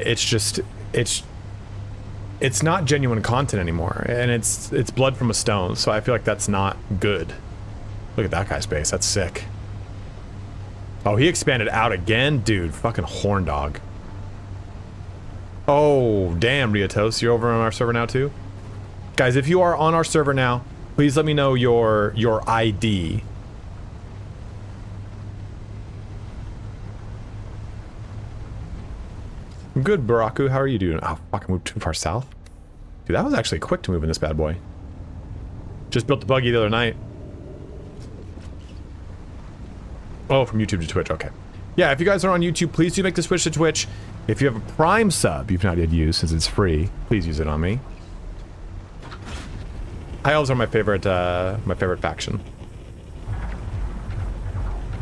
it's not genuine content anymore, and it's blood from a stone, so I feel like that's not good. Look at that guy's base, that's sick. Oh, he expanded out again? Dude, fucking horn dog. Oh, damn, Riotos, you're over on our server now too? Guys, if you are on our server now, please let me know your ID. I'm good, Baraku. How are you doing? Oh, fuck, I moved too far south. Dude, that was actually quick to move in this bad boy. Just built the buggy the other night. Oh, from YouTube to Twitch. Okay. Yeah, if you guys are on YouTube, please do make the switch to Twitch. If you have a Prime sub you've not yet used, since it's free, please use it on me. High Elves are my favorite faction.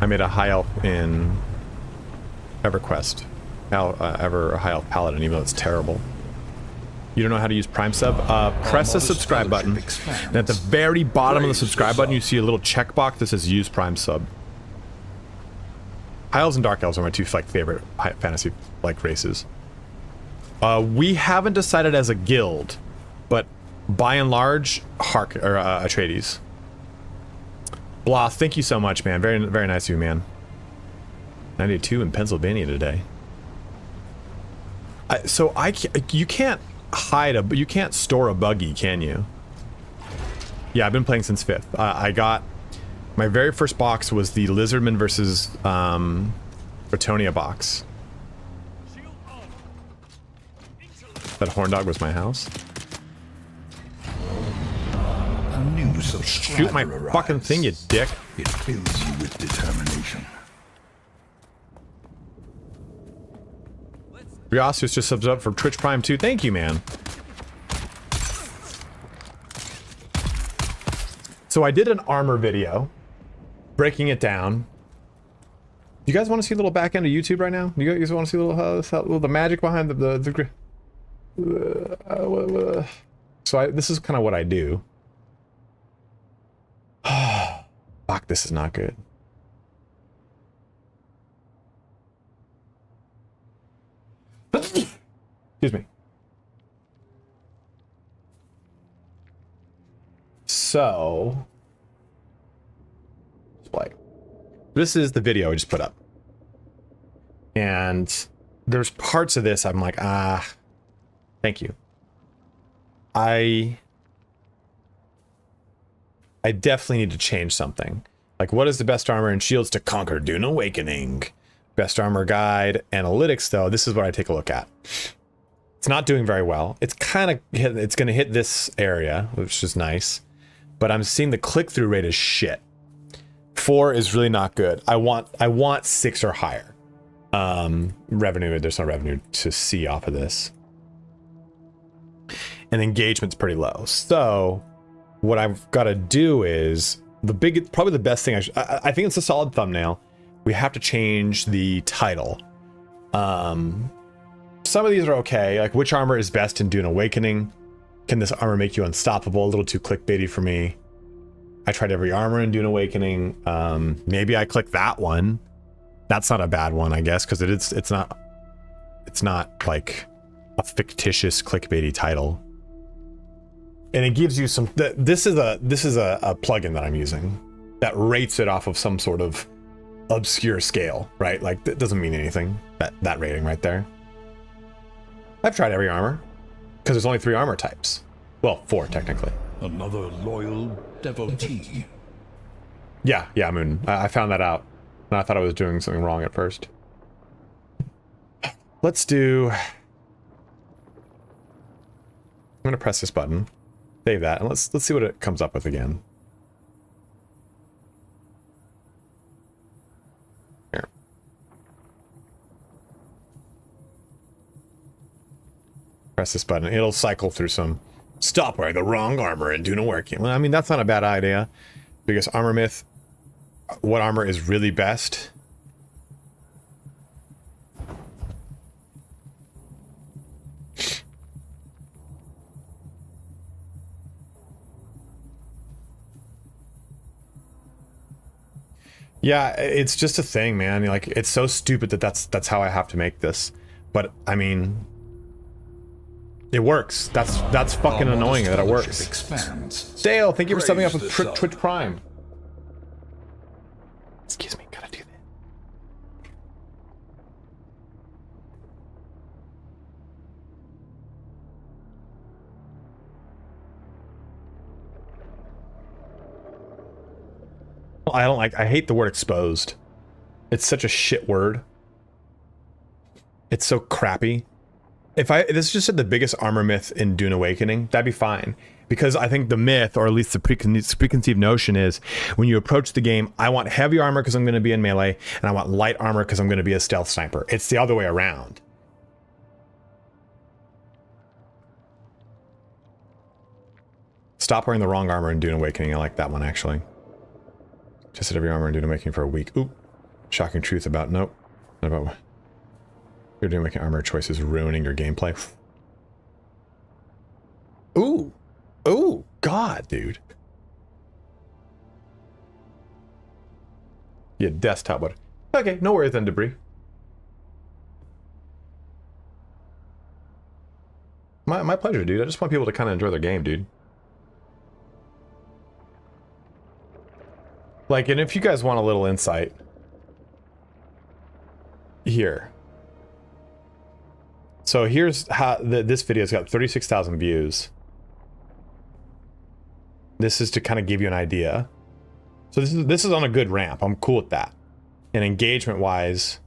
I made a High Elf in EverQuest. Ever a High Elf Paladin, even though it's terrible. You don't know how to use Prime Sub? Press the subscribe button, and at the very bottom of the subscribe button, you see a little checkbox that says Use Prime Sub. High Elves and Dark Elves are my two favorite fantasy races. We haven't decided as a guild, but by and large, Atreides. Blah, thank you so much, man. Very, very nice of you, man. 92 in Pennsylvania today. You can't you can't store a buggy, can you? Yeah, I've been playing since 5th. I got my very first box was the Lizardman versus Bretonia box. That horn dog was my house. A new Shoot my subscriber fucking arrives. thing, you dick. It fills you with determination. Asus just subs up for Twitch Prime 2. Thank you, man. So I did an armor video, breaking it down. You guys want to see a little back end of YouTube right now? You guys want to see a little the magic behind this is kind of what I do. Fuck, this is not good. Excuse me. So, like, this is the video I just put up. And there's parts of this I'm like, thank you. I definitely need to change something. Like, what is the best armor and shields to conquer Dune Awakening? Best armor guide, analytics, though, this is what I take a look at. It's not doing very well. It's kind of it's going to hit this area, which is nice. But I'm seeing the click-through rate is shit. 4 is really not good. I want 6 or higher. Revenue, there's no revenue to see off of this. And engagement's pretty low. So what I've got to do is probably the best thing I think it's a solid thumbnail. We have to change the title. Some of these are okay, like which armor is best in Dune Awakening? Can this armor make you unstoppable? A little too clickbaity for me. I tried every armor in Dune Awakening. Maybe I click that one. That's not a bad one, I guess, because it's not like a fictitious clickbaity title. And it gives you some. This is a plugin that I'm using that rates it off of some sort of obscure scale, right? Like that doesn't mean anything. That rating right there. I've tried every armor because there's only 3 armor types. Well, 4 technically. Another loyal devotee. Yeah, Moon. I found that out, and I thought I was doing something wrong at first. Let's do. I'm gonna press this button, save that, and let's see what it comes up with again. Here. Press this button. It'll cycle through some. Stop wearing the wrong armor and Dune Awakening. Well, I mean, that's not a bad idea. Biggest armor myth. What armor is really best? Yeah, it's just a thing, man. Like, it's so stupid that that's how I have to make this. But I mean, it works. That's fucking annoying that it works. Expands. Dale, thank you for subbing up with Praise the sun. Twitch Prime. Excuse me, gotta do that. I hate the word exposed. It's such a shit word. It's so crappy. If this just said the biggest armor myth in Dune Awakening, that'd be fine. Because I think the myth, or at least the preconceived notion is, when you approach the game, I want heavy armor because I'm going to be in melee, and I want light armor because I'm going to be a stealth sniper. It's the other way around. Stop wearing the wrong armor in Dune Awakening. I like that one, actually. Just said every armor in Dune Awakening for a week. Ooh. Shocking truth about... Nope. Not about... Your Dune Awakening armor choice is ruining your gameplay. Ooh. Ooh. God, dude. Yeah, desktop button. Okay, no worries then, Debris. My pleasure, dude. I just want people to kind of enjoy their game, dude. Like, and if you guys want a little insight, here. So here's how this video's got 36,000 views. This is to kind of give you an idea. So this is on a good ramp. I'm cool with that. And engagement wise,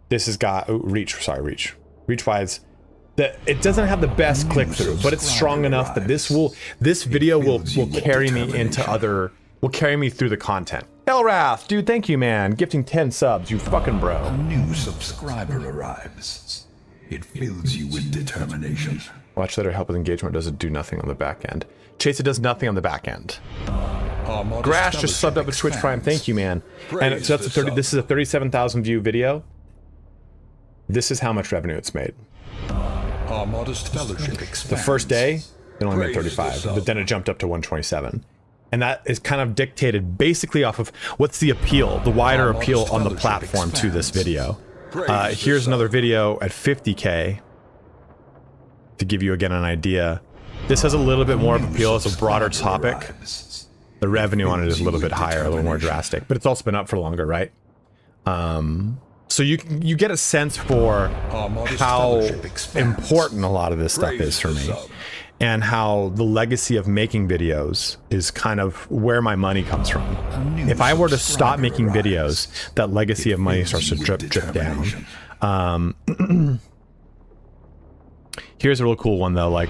this has got reach wise, that it doesn't have the best click through, but it's strong enough that this video will carry me into other, will carry me through the content. Elrath, dude, thank you, man. Gifting 10 subs, you fucking bro. A new subscriber arrives. It fills you with determination. Watch later help with engagement, does it do nothing on the back end? Chase, it does nothing on the back end. Grash just subbed up with Twitch Prime, thank you, man. And so that's a 30, this is a 37,000 view video. This is how much revenue it's made. Our modest fellowship expands. The first day, it only made 35, but then it jumped up to 127. And that is kind of dictated basically off of what's the appeal, the wider appeal on the platform to this video. Here's another video at 50K to give you again an idea. This has a little bit more of appeal as a broader topic. The revenue on it is a little bit higher, a little more drastic, but it's also been up for longer, right? So you get a sense for how important a lot of this stuff is for me, and how the legacy of making videos is kind of where my money comes from. If I were to stop making videos, that legacy of money starts to drip down. Here's a real cool one though, like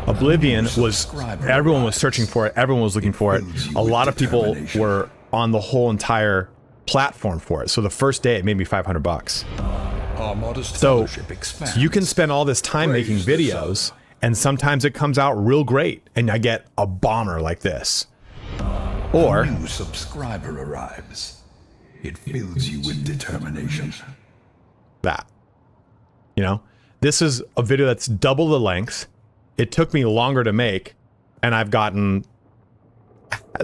Oblivion was, everyone was searching for it, everyone was looking for it. A lot of people were on the whole entire platform for it. So the first day it made me $500. So you can spend all this time making videos, and sometimes it comes out real great and I get a bomber like this. Or A new subscriber arrives. It fills you with determination. that. You know, this is a video that's double the length. It took me longer to make, and I've gotten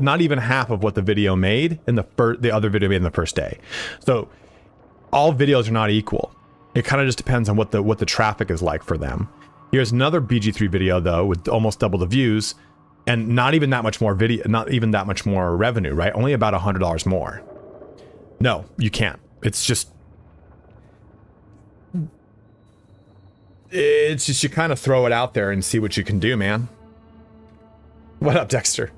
not even half of what the video made in the other video made in the first day. So all videos are not equal. It kind of just depends on what the traffic is like for them. Here's another BG3 video though with almost double the views, and not even that much more video, not even that much more revenue, right? Only about $100 more. No, you can't. It's just you kind of throw it out there and see what you can do, man. What up, Dexter?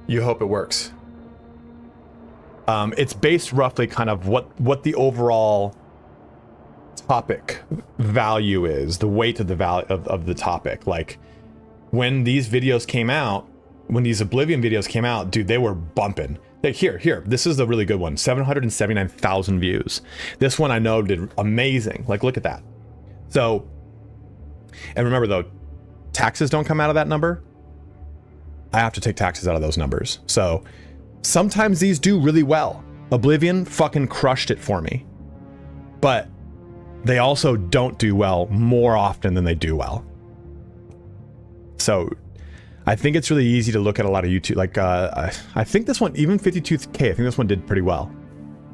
You hope it works. It's based roughly kind of what the overall topic value is, the weight of the value of the topic. Like when these videos came out, when these Oblivion videos came out, dude, they were bumping. Like here, this is a really good one. 779,000 views. This one I know did amazing. Like, look at that. So, and remember though, taxes don't come out of that number. I have to take taxes out of those numbers. So sometimes these do really well. Oblivion fucking crushed it for me. But they also don't do well more often than they do well. So I think it's really easy to look at a lot of YouTube. Like, I think this one, even 52K, I think this one did pretty well.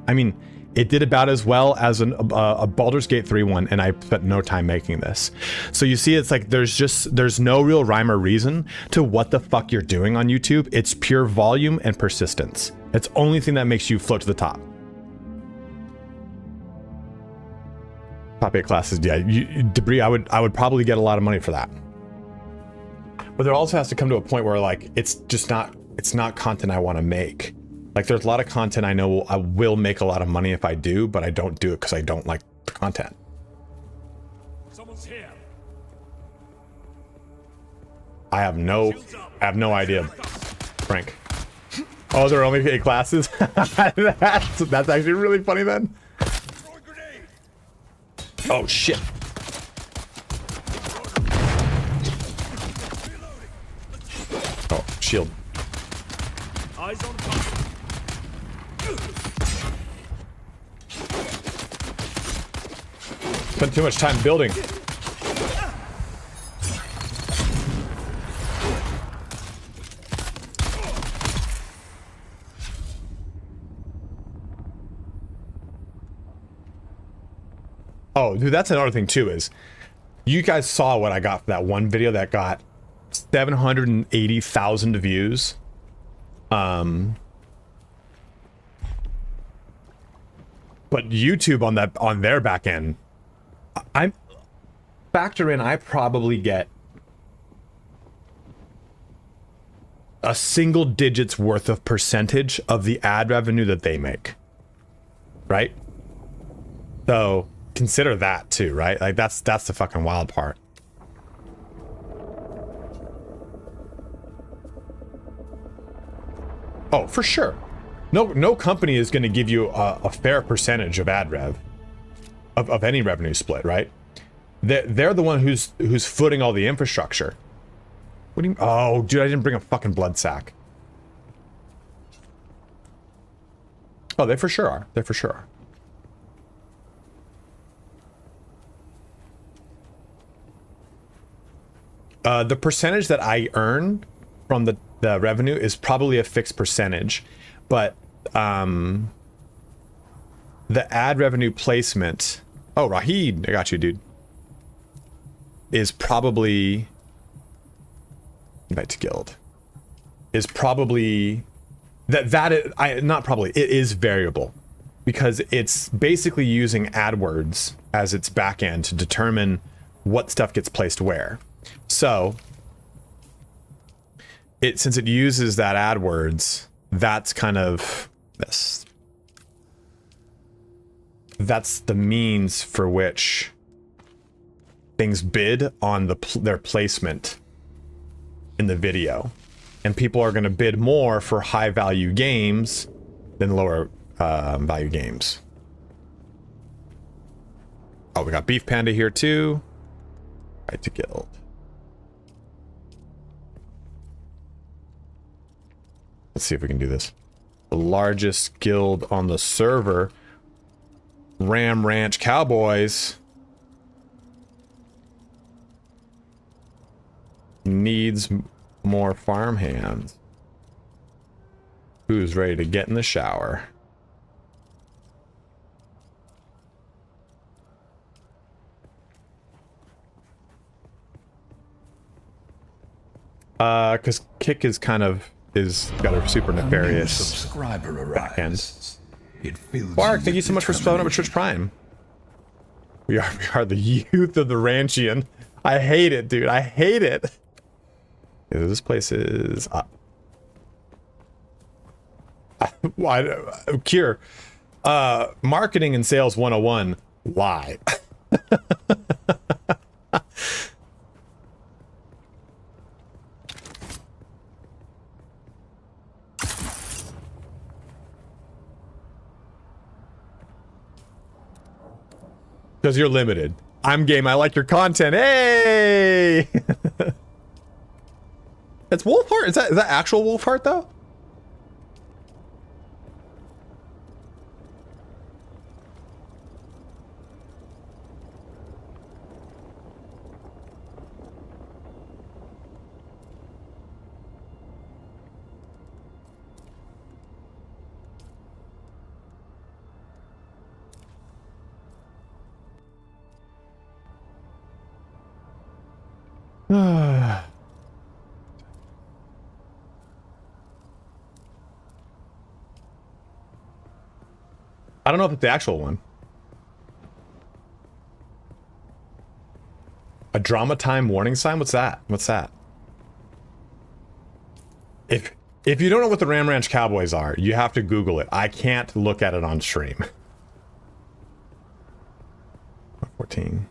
I mean, it did about as well as a Baldur's Gate 3 one, and I spent no time making this. So you see, it's like there's no real rhyme or reason to what the fuck you're doing on YouTube. It's pure volume and persistence. It's the only thing that makes you float to the top. Top 8 classes, yeah. Debris, I would probably get a lot of money for that. But there also has to come to a point where like it's not content I want to make. Like there's a lot of content I know I will make a lot of money if I do, but I don't do it because I don't like the content. Someone's here. I have no idea, Frank. Oh, there are only 8 classes? that's actually really funny then. Oh shit. Oh, shield. Eyes on target. Spent too much time building. Oh, dude, that's another thing too, is you guys saw what I got for that one video that got 780,000 views. But YouTube on their back end, I probably get a single digits worth of percentage of the ad revenue that they make. Right? So consider that too, right? Like that's the fucking wild part. Oh, for sure. No company is going to give you a fair percentage of ad rev, of any revenue split, right? They're the one who's footing all the infrastructure. What do you? Oh, dude, I didn't bring a fucking blood sack. Oh, they for sure are. They for sure are. The percentage that I earn from the revenue is probably a fixed percentage, but the ad revenue placement. Oh, Rahid, I got you, dude. Is probably invite to guild. Is probably not probably, it is variable because it's basically using AdWords as its backend to determine what stuff gets placed where. So since it uses that AdWords, that's kind of this. That's the means for which things bid on their placement in the video. And people are going to bid more for high value games than lower value games. Oh, we got Beef Panda here too. Right to guild. Let's see if we can do this. The largest guild on the server, Ram Ranch Cowboys, needs more farm hands. Who's ready to get in the shower? Because Kick is got a super nefarious subscriber arrives. It fills Bark, you thank you with so much for spelling up with Twitch Prime. We are the youth of the Ranchian. I hate it, dude. I hate it. Yeah, this place is up. Kier, marketing and sales 101. Lie. Because you're limited. I'm game. I like your content. Hey! It's Wolfheart? Is that actual Wolfheart though? I don't know if it's the actual one. A drama time warning sign? What's that? What's that? If you don't know what the Ram Ranch Cowboys are, you have to Google it. I can't look at it on stream. 14.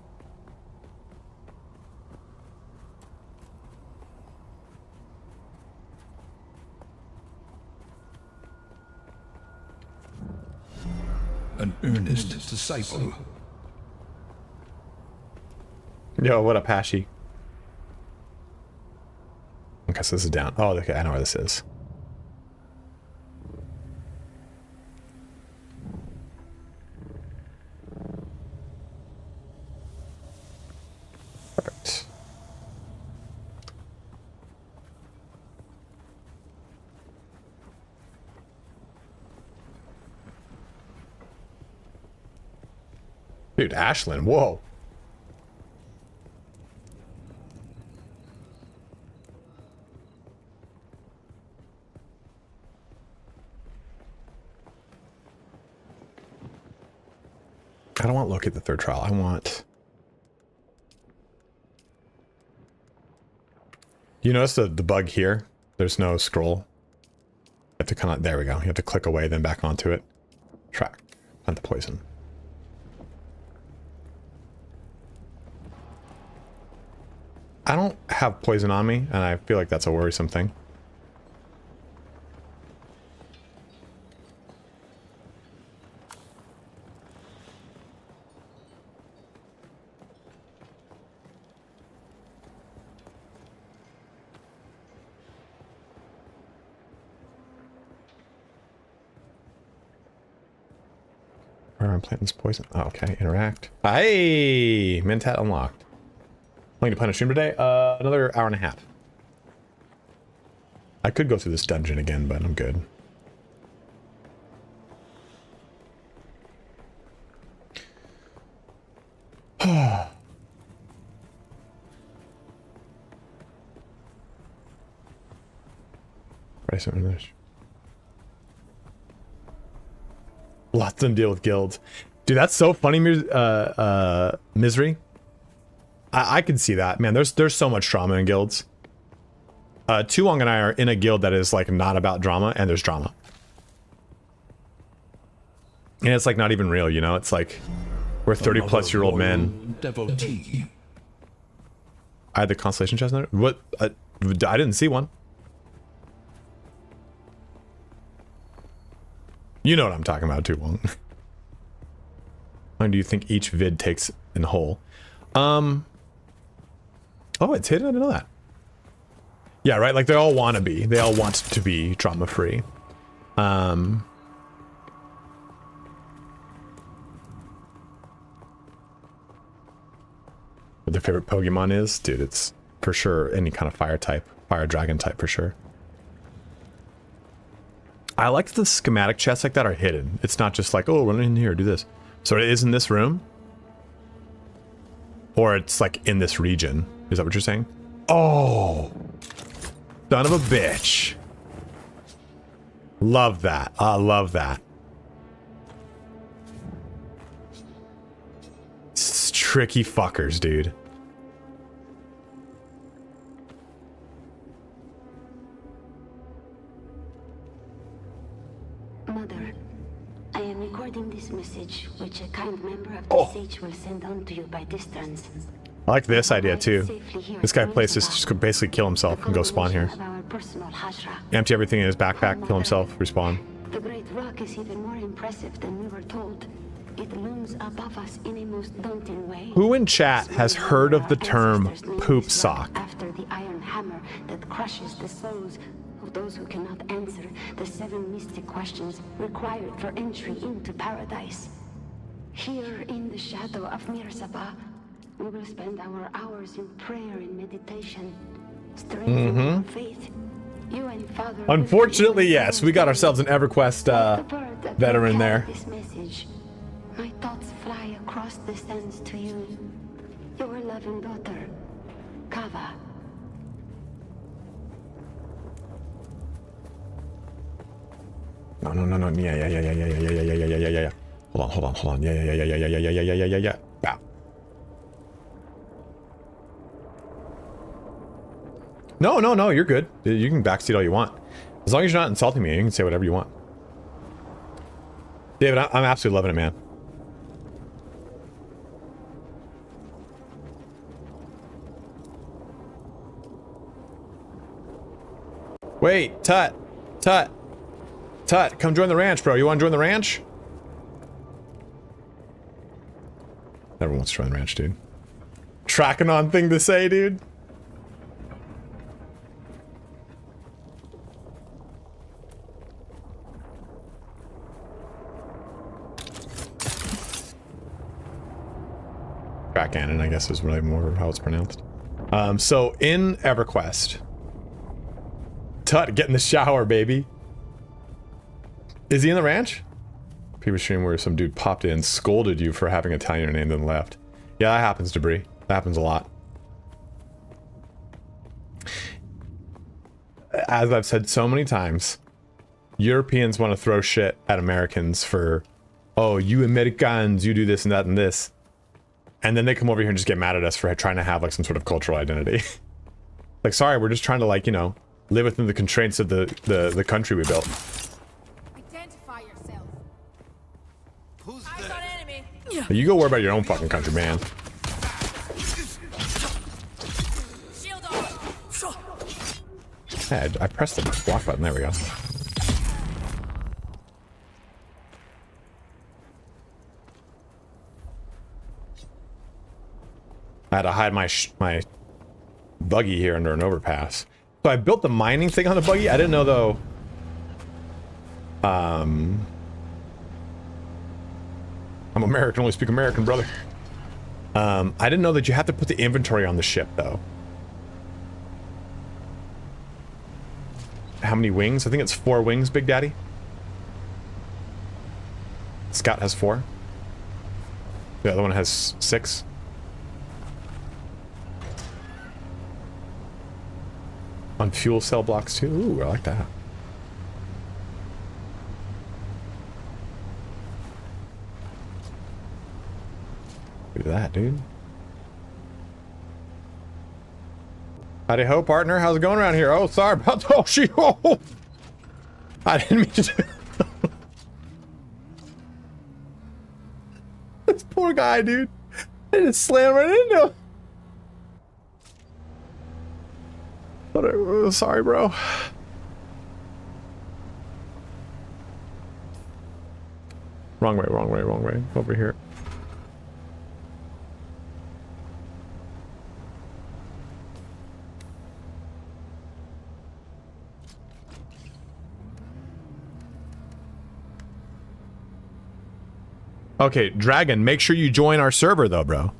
An earnest disciple. Yo, what up, Hashi? Okay, so this is down. Oh, okay, I know where this is. Perfect. Dude, Ashlyn, whoa. I don't want to look at the third trial. I want... You notice the bug here? There's no scroll. You have to kind of... There we go. You have to click away, then back onto it. Track. Plant the poison. I don't have poison on me, and I feel like that's a worrisome thing. Where I'm planting this poison. Oh, okay, interact. Hey, Mentat unlocked. Planning to plan a stream today? Another hour and a half. I could go through this dungeon again, but I'm good. Price of English. Lots of deal with guilds. Dude, that's so funny, Misery. I can see that. Man, there's so much drama in guilds. Tuong and I are in a guild that is like not about drama, and there's drama. And it's like not even real, you know? It's like we're 30-plus-year-old men. Devotee. I had the constellation chest there? What? I didn't see one. You know what I'm talking about, Tuong. How long do you think each vid takes in whole? Oh, it's hidden? I didn't know that. Yeah, right? Like, they all want to be. They all want to be drama-free. What their favorite Pokemon is? Dude, it's for sure any kind of fire type. Fire dragon type, for sure. I like the schematic chests like that are hidden. It's not just like, oh, run in here, do this. So it is in this room? Or it's like in this region. Is that what you're saying? Oh, son of a bitch. Love that. I love that. It's tricky fuckers, dude. Mother, I am recording this message, which a kind member of the Sage will send on to you by distance. I like this idea too. This guy plays this just could basically kill himself and go spawn here. Empty everything in his backpack, kill himself, respawn. The great rock is even more impressive than we were told. It looms above us in a most daunting way. Who in chat has heard of the term poop sock? After the iron hammer that crushes the souls of those who cannot answer the 7 mystic questions required for entry into paradise. Here in the shadow of Mirzaba, we will spend our hours in prayer and meditation, strengthening our faith. You and Father. Unfortunately, yes, we got ourselves an EverQuest veteran there. This message. My thoughts fly across the sands to you, your loving daughter, Kava. No. Yeah. Hold on. Yeah. Bow. No, you're good. You can backseat all you want. As long as you're not insulting me, you can say whatever you want. David, I'm absolutely loving it, man. Wait, Tut, come join the ranch, bro. You want to join the ranch? Everyone wants to join the ranch, dude. Tracking on thing to say, dude. Backgammon, I guess, is really more how it's pronounced. So in EverQuest, Tut, get in the shower, baby. Is he in the ranch? Previous stream where some dude popped in, scolded you for having Italian name, then left. Yeah, that happens, Debris. That happens a lot. As I've said so many times, Europeans want to throw shit at Americans for, oh, you Americans, you do this and that and this. And then they come over here and just get mad at us for trying to have like some sort of cultural identity. Like, sorry, we're just trying to like, you know, live within the constraints of the country we built. Identify yourself. Who's Eyes there? on enemy. You go worry about your own fucking country, man. Shield Yeah, I pressed the block button. There we go. I had to hide my buggy here under an overpass. So I built the mining thing on the buggy. I didn't know though. I'm American, only speak American, brother. I didn't know that you have to put the inventory on the ship though. How many wings? I think it's 4 wings, Big Daddy. Scout has 4. The other one has 6. On fuel cell blocks too. Ooh, I like that. Look at that, dude. Howdy ho, partner. How's it going around here? Oh, sorry about the... Oh, she... Oh! I didn't mean to... This poor guy, dude. I just slammed right into him. Sorry, bro. Wrong way, wrong way, wrong way. Over here. Okay, Dragon, make sure you join our server though, bro.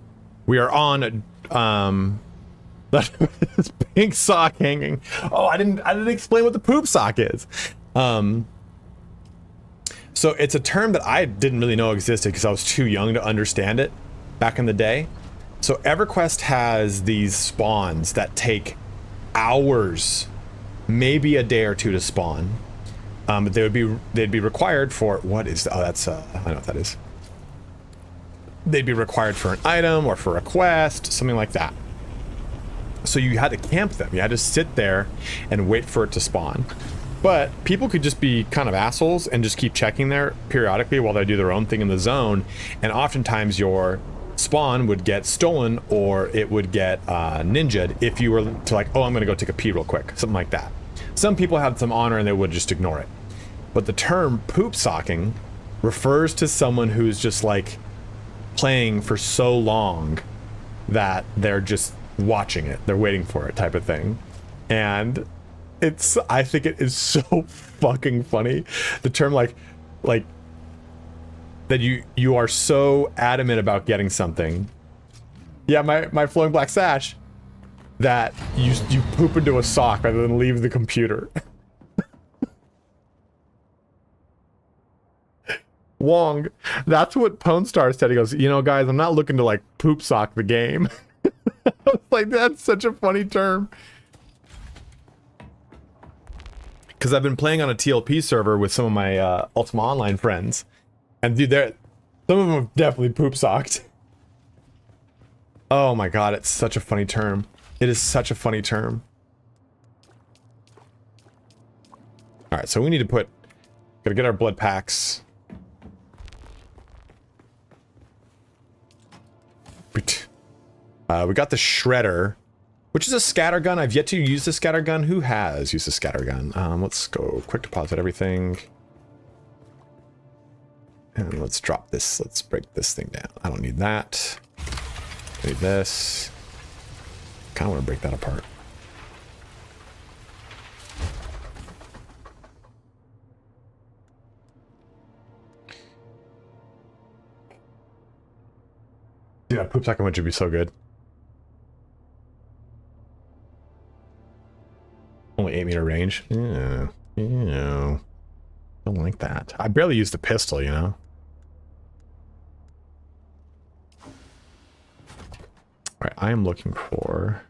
We are on this pink sock hanging. Oh, I didn't explain what the poop sock is. So it's a term that I didn't really know existed because I was too young to understand it back in the day. So EverQuest has these spawns that take hours, maybe a day or two to spawn. But they'd be required for what is I know what that is. They'd be required for an item or for a quest, something like that. So you had to camp them. You had to sit there and wait for it to spawn. But people could just be kind of assholes and just keep checking there periodically while they do their own thing in the zone. And oftentimes your spawn would get stolen or it would get ninja'd if you were to like, oh, I'm going to go take a pee real quick. Something like that. Some people had some honor and they would just ignore it. But the term poop socking refers to someone who's just like playing for so long that they're just watching it, they're waiting for it type of thing. And I think it is so fucking funny, the term like that you are so adamant about getting something, yeah, my flowing black sash, that you poop into a sock rather than leave the computer. Wong, that's what Pone Star said. He goes, you know, guys, I'm not looking to like poop sock the game. I was like, that's such a funny term. Because I've been playing on a TLP server with some of my Ultima Online friends, and dude, some of them have definitely poop socked. Oh my god, it's such a funny term. It is such a funny term. All right, so we need to gotta get our blood packs. We got the shredder, which is a scatter gun. I've yet to use the scatter gun. Who has used the scatter gun? Let's go quick deposit everything. And let's drop this. Let's break this thing down. I don't need that. I need this. Kind of want to break that apart. Dude, that poop sack would be so good. Only 8-meter range. Yeah. Don't like that. I barely use the pistol, you know? Alright, I am looking for...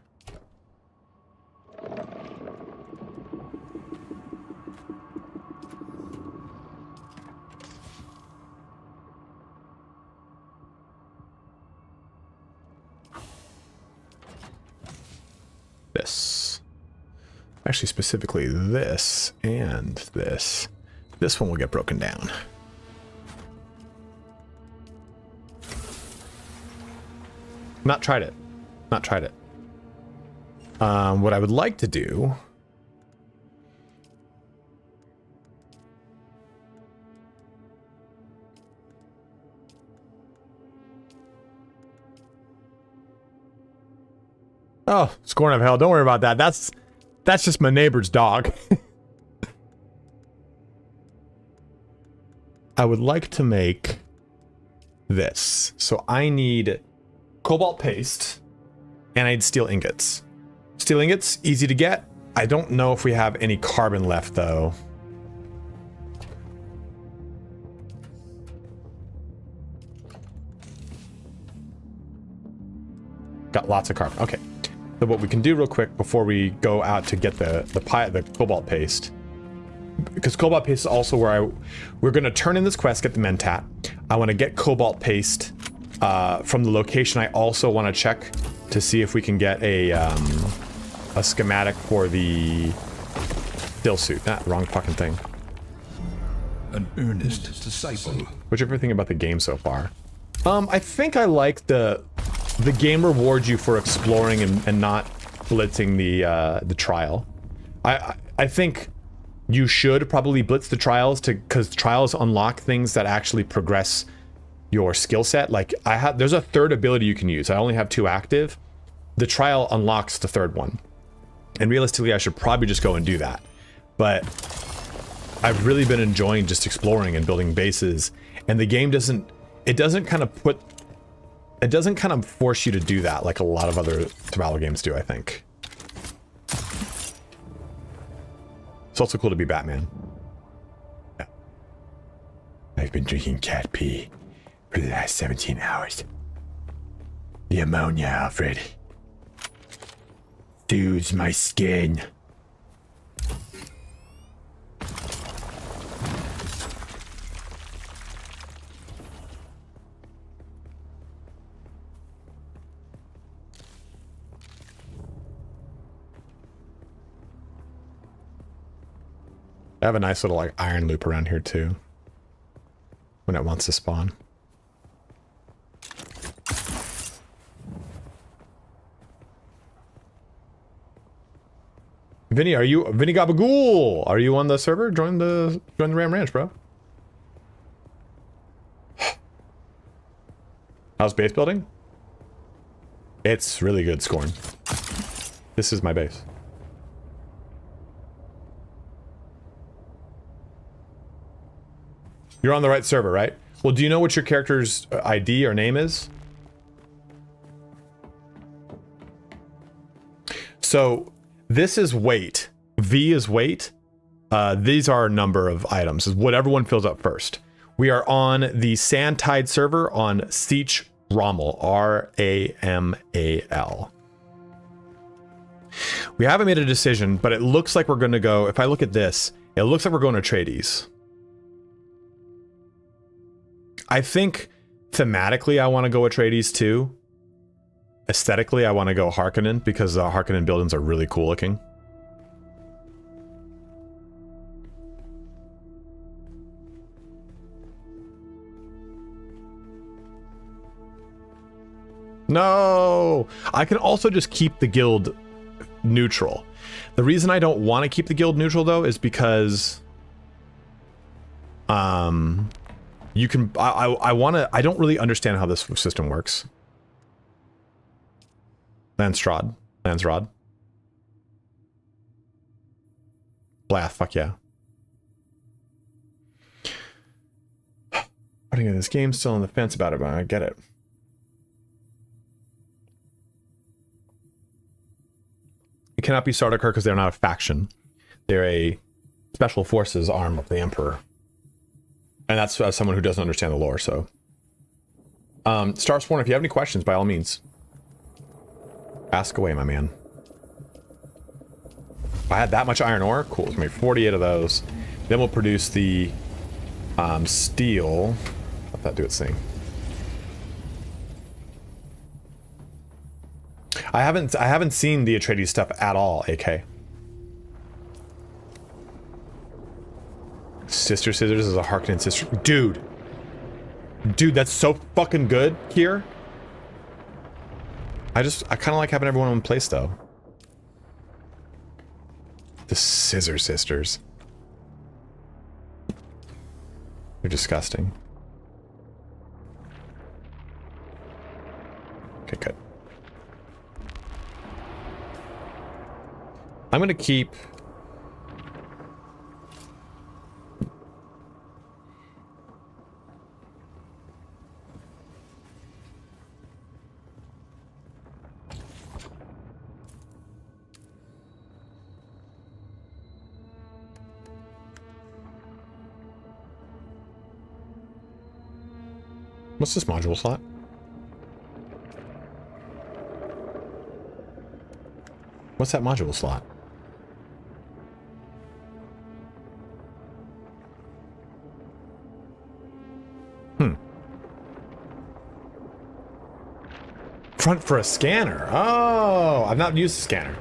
this. Actually, specifically this and this. This one will get broken down. Not tried it. Not tried it. What I would like to do Oh, scorn of hell. Don't worry about that. That's just my neighbor's dog. I would like to make this. So I need cobalt paste and I need steel ingots. Steel ingots, easy to get. I don't know if we have any carbon left though. Got lots of carbon. Okay. So what we can do real quick before we go out to get the cobalt paste, because cobalt paste is also where we're going to turn in this quest, get the mentat. I want to get cobalt paste from the location. I also want to check to see if we can get a schematic for the still suit. Wrong fucking thing. An earnest disciple. What's your favorite thing about the game so far? I think I like the game rewards you for exploring and not blitzing the trial. I think you should probably blitz the trials because trials unlock things that actually progress your skill set. Like there's a third ability you can use. I only have 2 active. The trial unlocks the third one. And realistically, I should probably just go and do that. But I've really been enjoying just exploring and building bases. And the game doesn't kind of force you to do that like a lot of other survival games do, I think. It's also cool to be Batman. Yeah. I've been drinking cat pee for the last 17 hours. The ammonia, Alfred. Soothes my skin. I have a nice little like iron loop around here too when it wants to spawn. Vinny, Vinny Gabagool? Are you on the server? Join the Ram Ranch, bro. How's base building? It's really good, Scorn. This is my base. You're on the right server, right? Well, do you know what your character's ID or name is? So this is weight. V is weight. These are a number of items. Is what everyone fills up first. We are on the Sandtide server on Siege Rommel. R-A-M-A-L. We haven't made a decision, but it looks like we're going to go. If I look at this, it looks like we're going to Atreides. I think thematically I want to go Atreides too. Aesthetically, I want to go Harkonnen because the Harkonnen buildings are really cool looking. No! I can also just keep the guild neutral. The reason I don't want to keep the guild neutral though is because you can I don't really understand how this system works. Landsrod. Blath, fuck yeah. Putting in this game, still on the fence about it, but I get it. It cannot be Sardaukar because they're not a faction. They're a special forces arm of the Emperor. And that's someone who doesn't understand the lore, so. Starsworn, if you have any questions, by all means. Ask away, my man. If I had that much iron ore, cool. Let's make 48 of those. Then we'll produce the steel. Let that do its thing. I haven't seen the Atreides stuff at all, AK. Sister Scissors is a Harkonnen sister. Dude, that's so fucking good here. I kind of like having everyone in one place though. The Scissor Sisters. They're disgusting. Okay, good. I'm gonna keep. What's this module slot? What's that module slot? Front for a scanner. Oh, I've not used the scanner.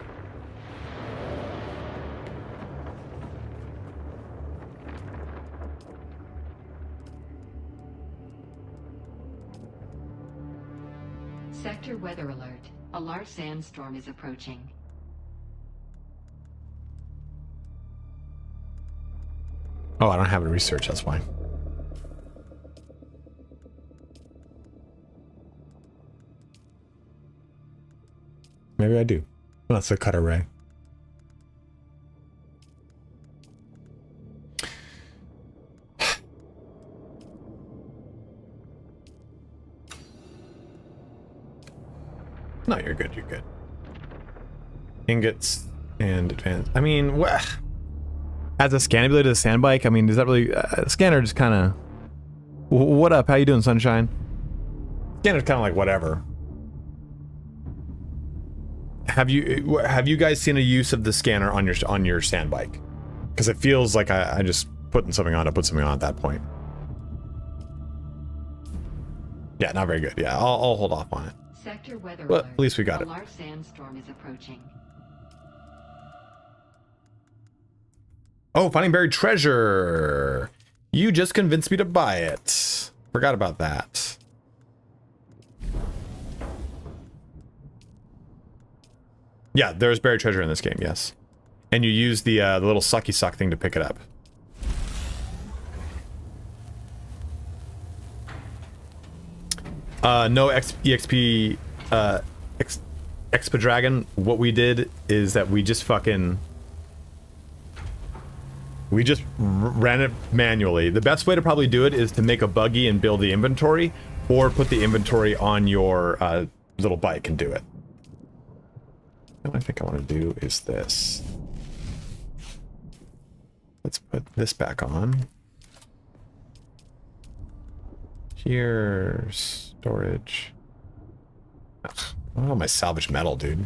Sector weather alert. A large sandstorm is approaching. Oh, I don't have it research, that's why. Maybe I do. Well, that's a cutter ray. No, you're good, you're good. Ingots and advanced. I mean, what? Adds a scannability to the sand bike? I mean, is that really... scanner just kind of... What up? How you doing, Sunshine? Scanner's kind of like whatever. Have you guys seen a use of the scanner on your sand bike? Because it feels like I just putting something on to put something on at that point. Yeah, not very good. Yeah, I'll hold off on it. Sector weather Well, alert. at least we got a it. large sandstorm is approaching. Oh, finding buried treasure. You just convinced me to buy it. Forgot about that. Yeah, there's buried treasure in this game, yes. And you use the little sucky suck thing to pick it up. No EXP Expa Dragon. What we did is that we just ran it manually. The best way to probably do it is to make a buggy and build the inventory, or put the inventory on your little bike and do it. What I think I want to do is this. Let's put this back on. Here, storage. Ugh, oh, my salvage metal, dude.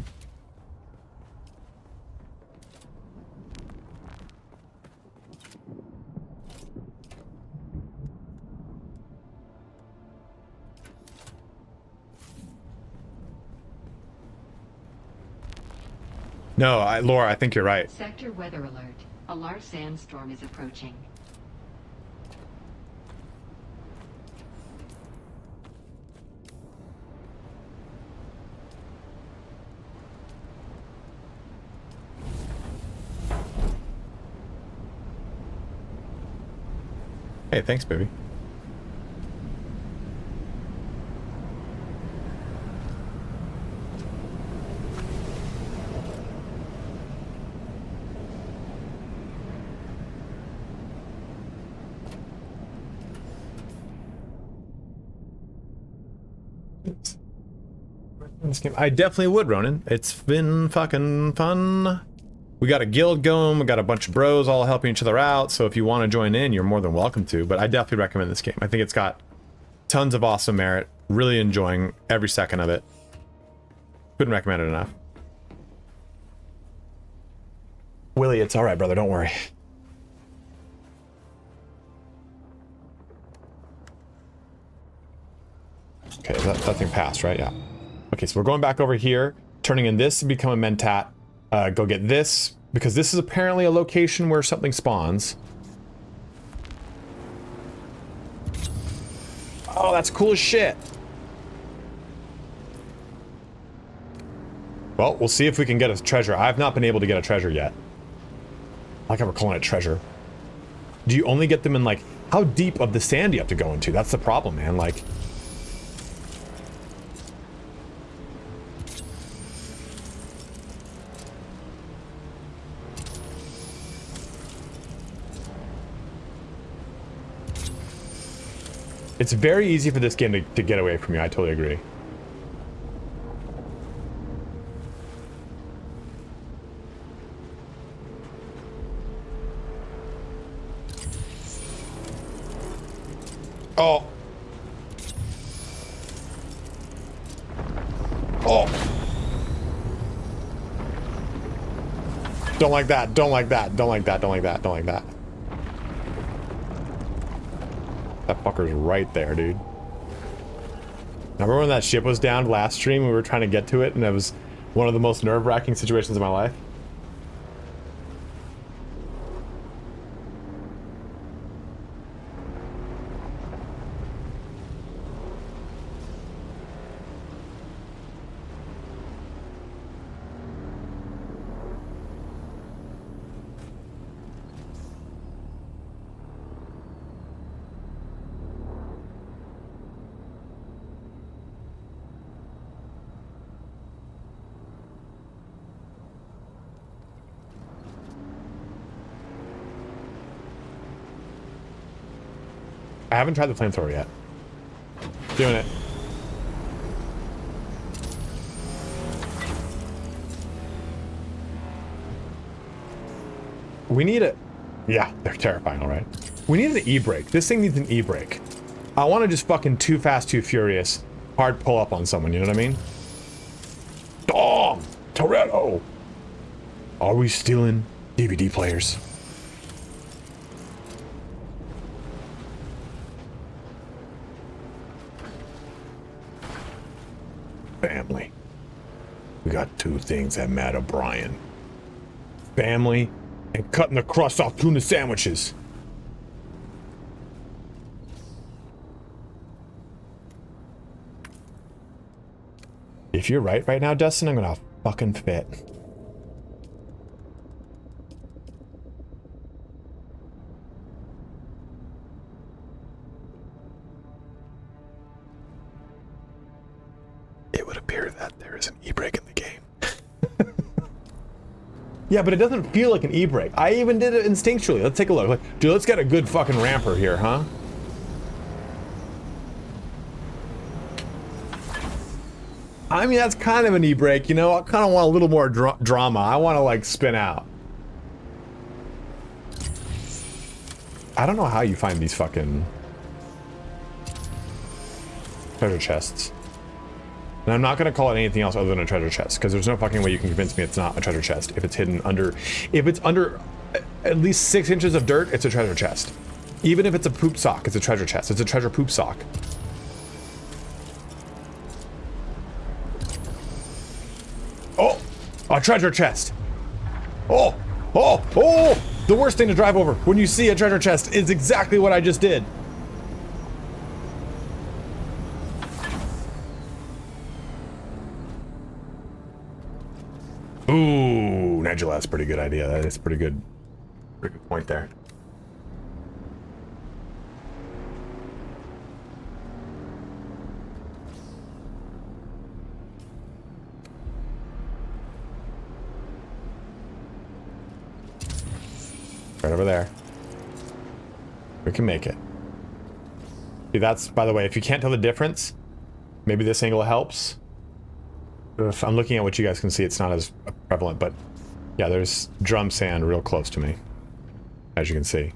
No, Laura, I think you're right. Sector weather alert. A large sandstorm is approaching. Hey, thanks, baby. This game, I definitely would, Ronan. It's been fucking fun. We got a guild going, we got a bunch of bros all helping each other out, so if you want to join in, you're more than welcome to, but I definitely recommend this game. I think it's got tons of awesome merit. Really enjoying every second of it. Couldn't recommend it enough. Willie, it's alright, brother, don't worry. Okay, that thing passed, right? Yeah. Okay, so we're going back over here, turning in this to become a mentat. Go get this, because this is apparently a location where something spawns. Oh, that's cool as shit. Well, we'll see if we can get a treasure. I've not been able to get a treasure yet. I like how we're calling it treasure. Do you only get them in, like, how deep of the sand do you have to go into? That's the problem, man. Like... It's very easy for this game to get away from you. I totally agree. Oh. Oh. Don't like that. Don't like that. Don't like that. Don't like that. Don't like that. That fucker's right there, dude. Remember when that ship was down last stream? We were trying to get to it, and it was one of the most nerve-wracking situations of my life. I haven't tried the flamethrower yet. Doing it. We need a... Yeah, they're terrifying, all right. We need an e-brake. This thing needs an e-brake. I want to just fucking too fast, too furious. Hard pull up on someone, you know what I mean? Dom! Toretto! Are we stealing DVD players? Family. We got two things that matter, Brian. Family and cutting the crust off tuna sandwiches. If you're right now, Dustin, I'm gonna fucking fit. It would appear that there is an e-brake in the game. Yeah, but it doesn't feel like an e-brake. I even did it instinctually. Let's take a look. Like, dude, let's get a good fucking ramper here, huh? I mean, that's kind of an e-brake, you know? I kind of want a little more drama. I want to, like, spin out. I don't know how you find these fucking treasure chests. And I'm not going to call it anything else other than a treasure chest, because there's no fucking way you can convince me it's not a treasure chest if it's hidden under... If it's under at least 6 inches of dirt, it's a treasure chest. Even if it's a poop sock, it's a treasure chest. It's a treasure poop sock. Oh! A treasure chest! Oh! Oh! Oh! The worst thing to drive over when you see a treasure chest is exactly what I just did. Ooh, Nigel, that's a pretty good idea. That is pretty good point there. Right over there. We can make it. See, that's, by the way, if you can't tell the difference, maybe this angle helps. If I'm looking at what you guys can see, it's not as prevalent, but yeah, there's drum sand real close to me, as you can see.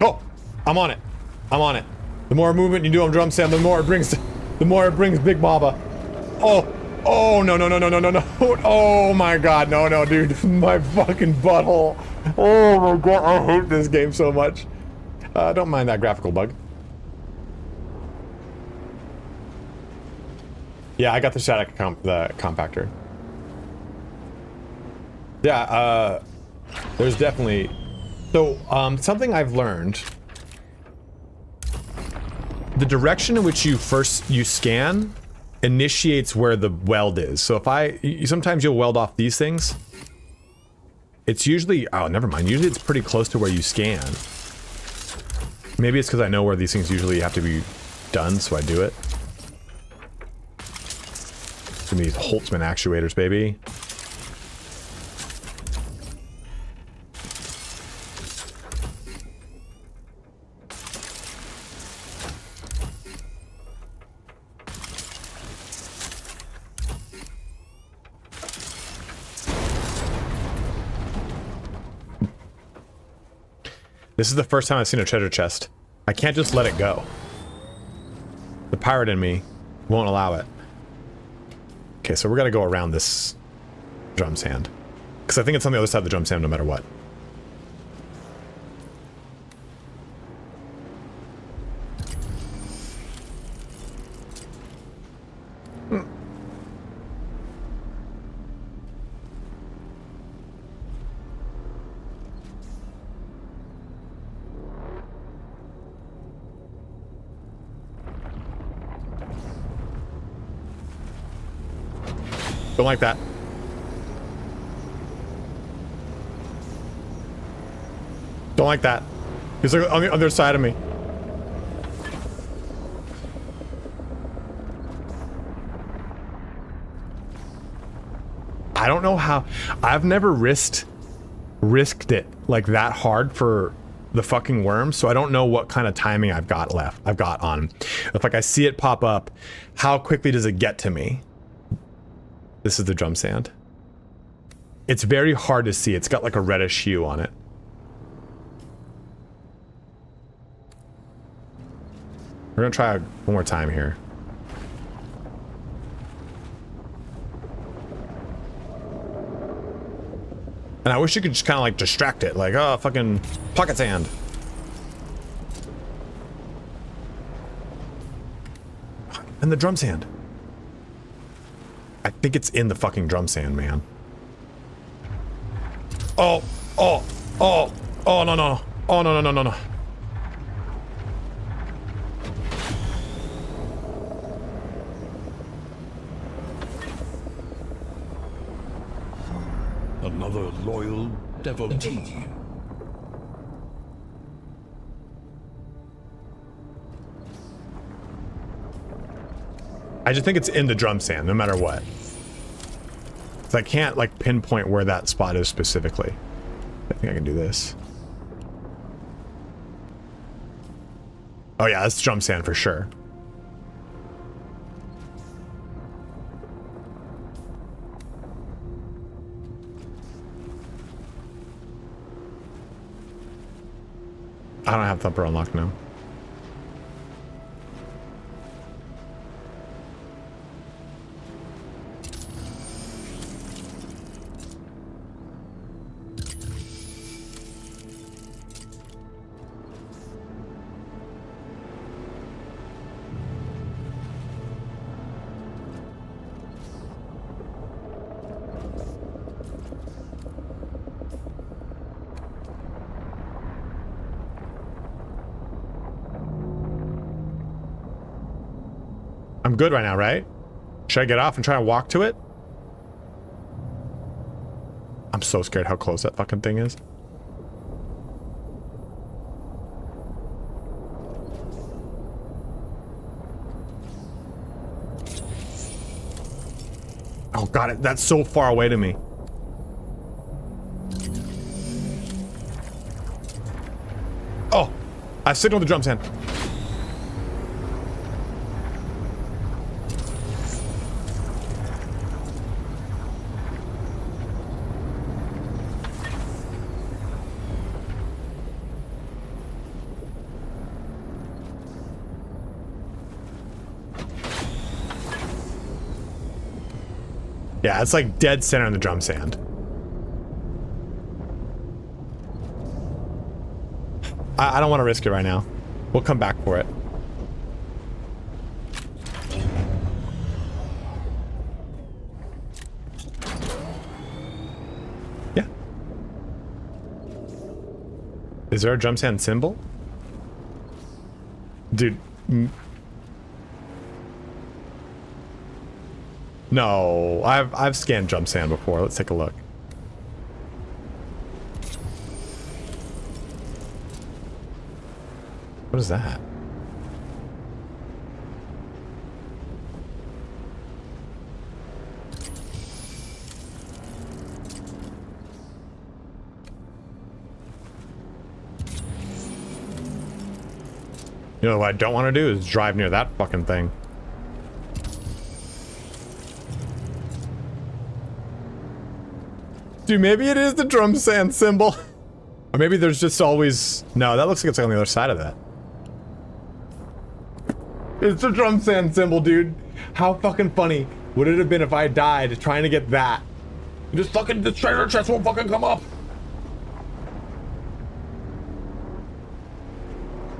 Oh, I'm on it. I'm on it. The more movement you do on drum sand, the more it brings Big Baba. Oh, oh no, no, no, no, no, no, no. Oh my God, no, no, dude, my fucking butthole. Oh my God, I hate this game so much. Don't mind that graphical bug. Yeah, I got the static the compactor. Yeah, there's definitely... So, something I've learned... The direction in which you scan initiates where the weld is. So if sometimes you'll weld off these things. It's usually... Oh, never mind. Usually it's pretty close to where you scan. Maybe it's because I know where these things usually have to be done, so I do it. Give me these Holtzman actuators, baby. This is the first time I've seen a treasure chest. I can't just let it go. The pirate in me won't allow it. Okay, so we're gonna go around this drum sand. Because I think it's on the other side of the drum sand no matter what. Don't like that. Don't like that. He's like on the other side of me. I don't know how. I've never risked it like that hard for the fucking worm, so I don't know what kind of timing I've got on. If like I see it pop up, how quickly does it get to me? This is the drum sand. It's very hard to see. It's got like a reddish hue on it. We're gonna try one more time here. And I wish you could just kind of like distract it, like, oh, fucking pocket sand. And the drum sand. I think it's in the fucking drum sand, man. Oh, oh, oh, oh, no, no. Oh, no, no, no, no, no. Another loyal devotee. I just think it's in the drum sand, no matter what. So I can't like pinpoint where that spot is specifically. I think I can do this. Oh yeah, that's drum sand for sure. I don't have Thumper unlocked now. I'm good right now, right? Should I get off and try to walk to it? I'm so scared how close that fucking thing is. Oh god, that's so far away to me. Oh, I signaled the drum sand. Yeah, it's like dead center in the drum sand. I don't want to risk it right now. We'll come back for it. Yeah. Is there a drum sand symbol? Dude. No, I've scanned drum sand before. Let's take a look. What is that? You know what I don't want to do is drive near that fucking thing. Dude, maybe it is the drum sand symbol. Or maybe there's just always... No, that looks like it's on the other side of that. It's a drum sand symbol, dude. How fucking funny would it have been if I died trying to get that? Just fucking, the treasure chest won't fucking come up.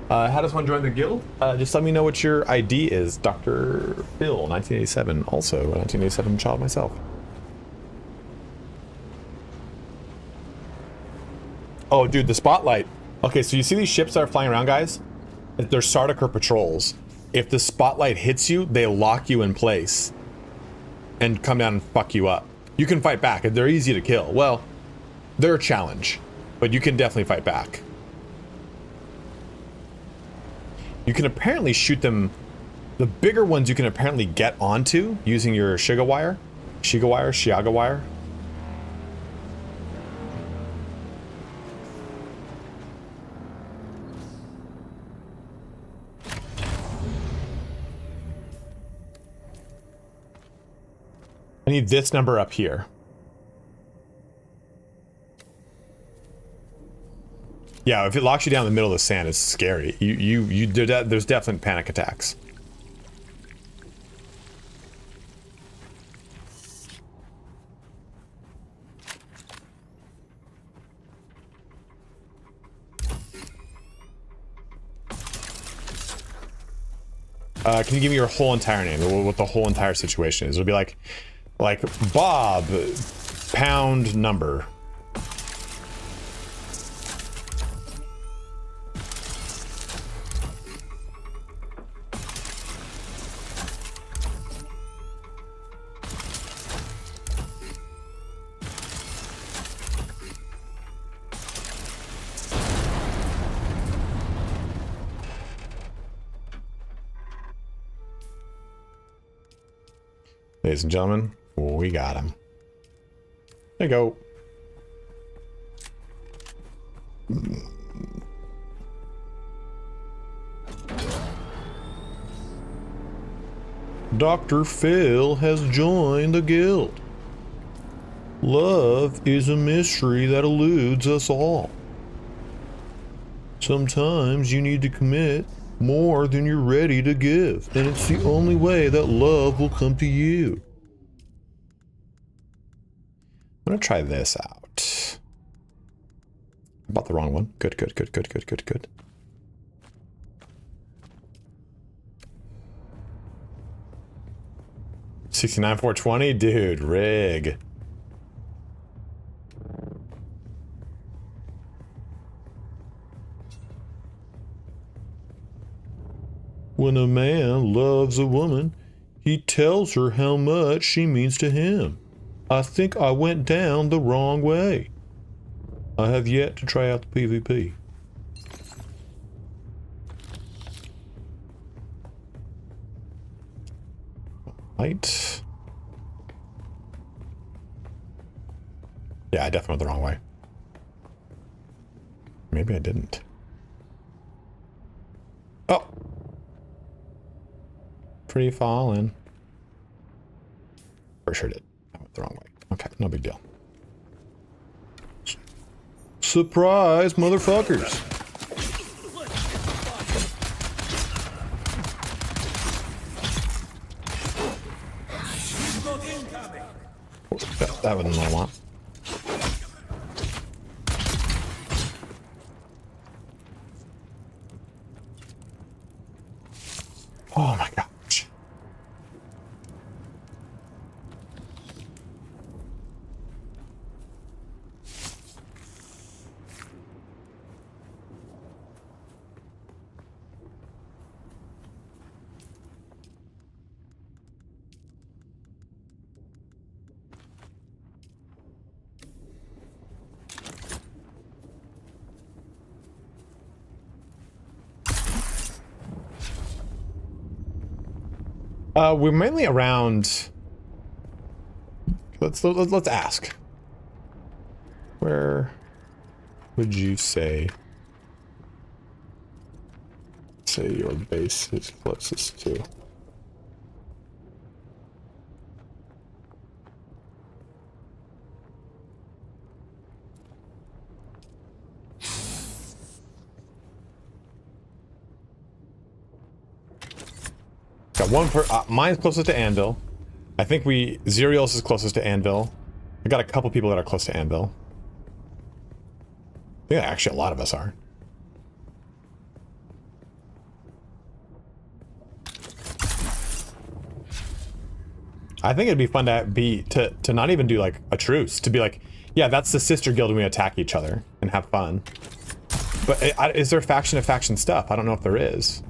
How does one join the guild? Just let me know what your ID is. Dr. Phil, 1987. Also a 1987 child myself. Oh, dude, the spotlight. Okay, so you see these ships that are flying around, guys? They're Sardaukar patrols. If the spotlight hits you, they lock you in place and come down and fuck you up. You can fight back. They're easy to kill. Well, they're a challenge, but you can definitely fight back. You can apparently shoot them. The bigger ones you can apparently get onto using your Shiga wire. Shiaga wire. I need this number up here. Yeah, if it locks you down in the middle of the sand, it's scary. There's definitely panic attacks. Can you give me your whole entire name? What the whole entire situation is? It'll be like Bob, pound number. Ladies and gentlemen, we got him. There you go. Dr. Phil has joined the guild. Love is a mystery that eludes us all. Sometimes you need to commit more than you're ready to give, and it's the only way that love will come to you. I'm gonna try this out. I bought the wrong one. Good. 69,420? Dude, rig. When a man loves a woman, he tells her how much she means to him. I think I went down the wrong way. I have yet to try out the PvP. Right. Yeah, I definitely went the wrong way. Maybe I didn't. Oh! Free falling. For sure did. I went the wrong way. Okay, no big deal. Surprise, motherfuckers! That wasn't what I want. Oh my gosh. We're mainly around. Let's ask. Where would you say your base is closest to? Got one per. Mine's closest to Anvil. I think Zerial's is closest to Anvil. I got a couple people that are close to Anvil. I think actually a lot of us are. I think it'd be fun to not even do like a truce, to be like, yeah, that's the sister guild and we attack each other and have fun. But is there faction to faction stuff? I don't know if there is.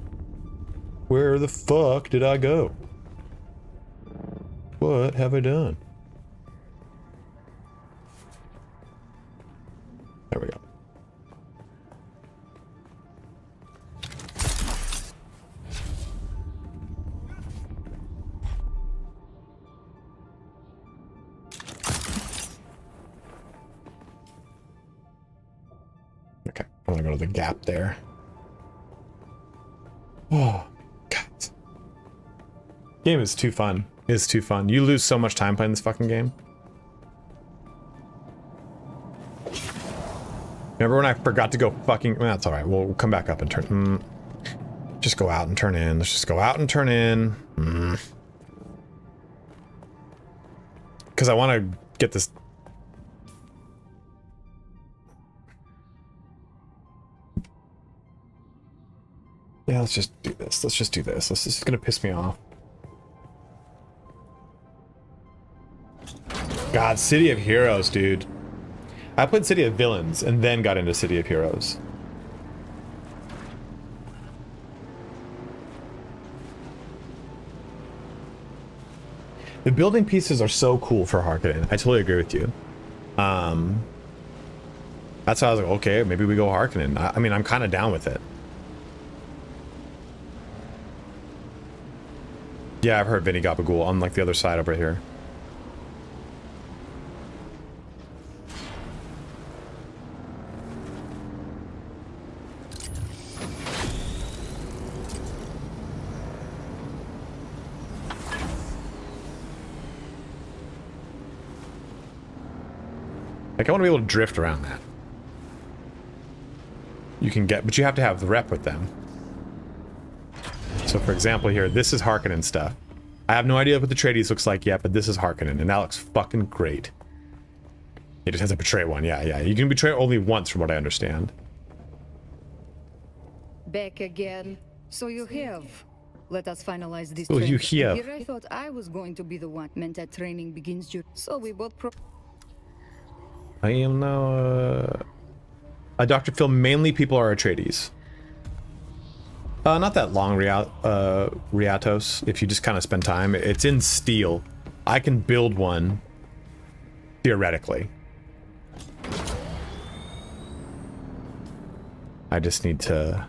Where the fuck did I go? What have I done? There we go. Okay, I'm gonna go to the gap there. Oh, God. Game is too fun. It's too fun. You lose so much time playing this fucking game. Remember when I forgot to go fucking... Well, that's alright. We'll come back up and turn... Just go out and turn in. Let's just go out and turn in. Because I want to get this... Yeah, let's just do this. Let's just do this. This is going to piss me off. God, City of Heroes, dude. I played City of Villains and then got into City of Heroes. The building pieces are so cool for Harkonnen. I totally agree with you. That's why I was like, okay, maybe we go Harkonnen. I mean, I'm kind of down with it. Yeah, I've heard Vinny Gabagool on like the other side over here. Like, I want to be able to drift around that. You can get, but you have to have the rep with them. So, for example, here, this is Harkonnen stuff. I have no idea what the Trades looks like yet, but this is Harkonnen, and that looks fucking great. It just has a betray one, yeah. You can betray only once, from what I understand. Back again. So you have. Let us finalize this. Oh, you have. Here I thought I was going to be the one. Meant that training begins. So we both. I am now a Dr. Phil. Mainly people are Atreides. Not that long, Riatos, if you just kind of spend time. It's in steel. I can build one, theoretically. I just need to...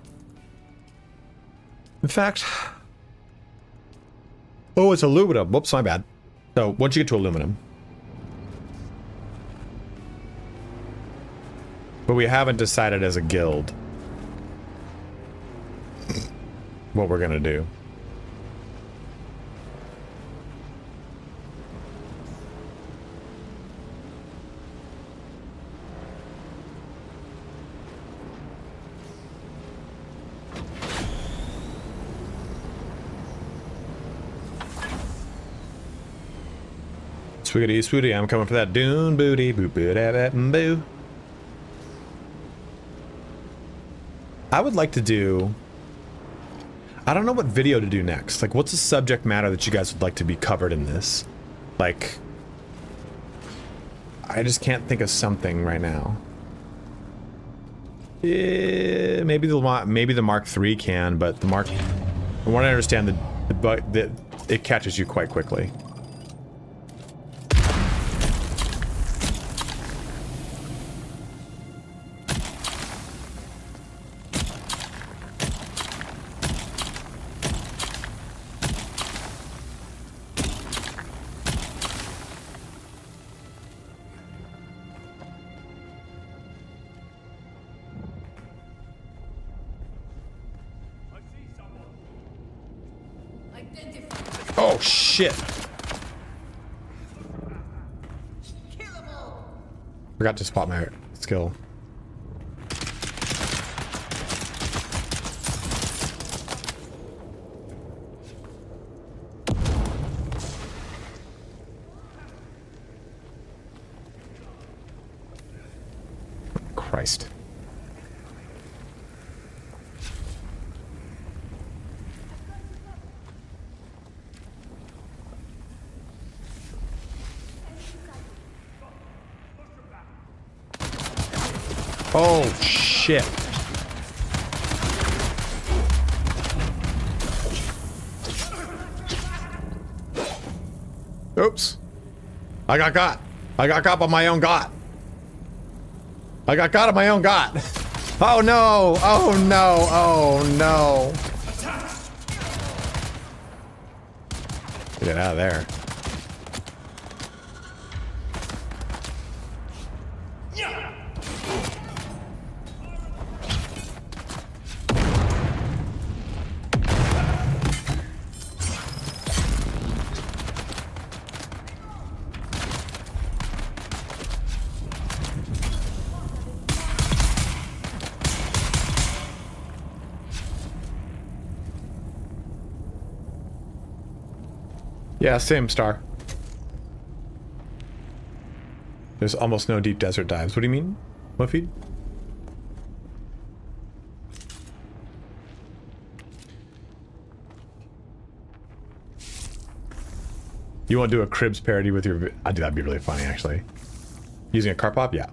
In fact... Oh, it's aluminum. Whoops, my bad. So, once you get to aluminum... But we haven't decided as a guild what we're gonna do. Swoogity swooty, I'm coming for that Dune booty, boo boo da da boo. I would like to do... I don't know what video to do next. Like, what's the subject matter that you guys would like to be covered in this? Like... I just can't think of something right now. Maybe the Mark III can, but the Mark... From what I understand, it catches you quite quickly. Oh shit! Forgot to spot my skill. Christ. Oh, shit. Oops. I got got. I got got by my own got. I got got of my own got. Oh no. Oh no. Oh no. Get out of there. Yeah, same star. There's almost no deep desert dives. What do you mean? What feed? You want to do a Cribs parody with your... I do, that'd be really funny, actually. Using a car pop? Yeah.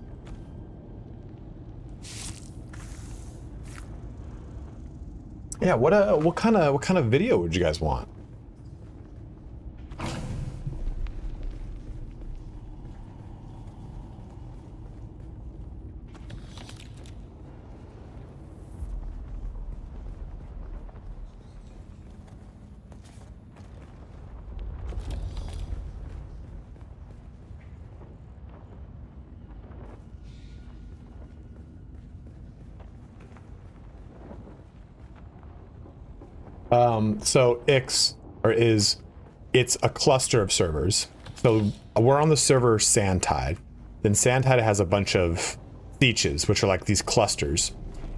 Yeah, what kind of video would you guys want? So it's a cluster of servers. So we're on the server Sandtide. Then Sandtide has a bunch of sietches, which are like these clusters.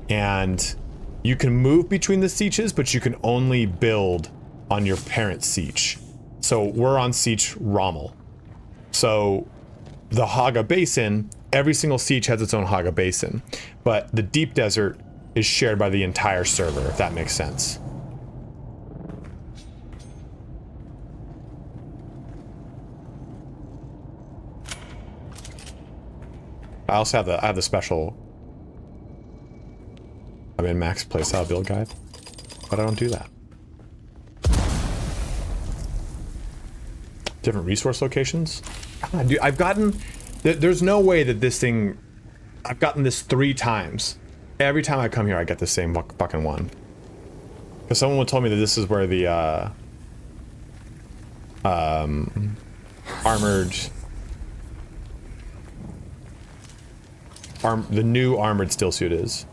And you can move between the sietches, but you can only build on your parent sietch. So we're on sietch Rommel. So the Haga Basin, every single sietch has its own Haga Basin. But the deep desert is shared by the entire server, if that makes sense. I also have the special max playstyle build guide, but I don't do that. Different resource locations. Dude, I've gotten. There's no way that this thing. I've gotten this 3 times. Every time I come here, I get the same fucking one. Because someone told me that this is where the the new armored stillsuit is.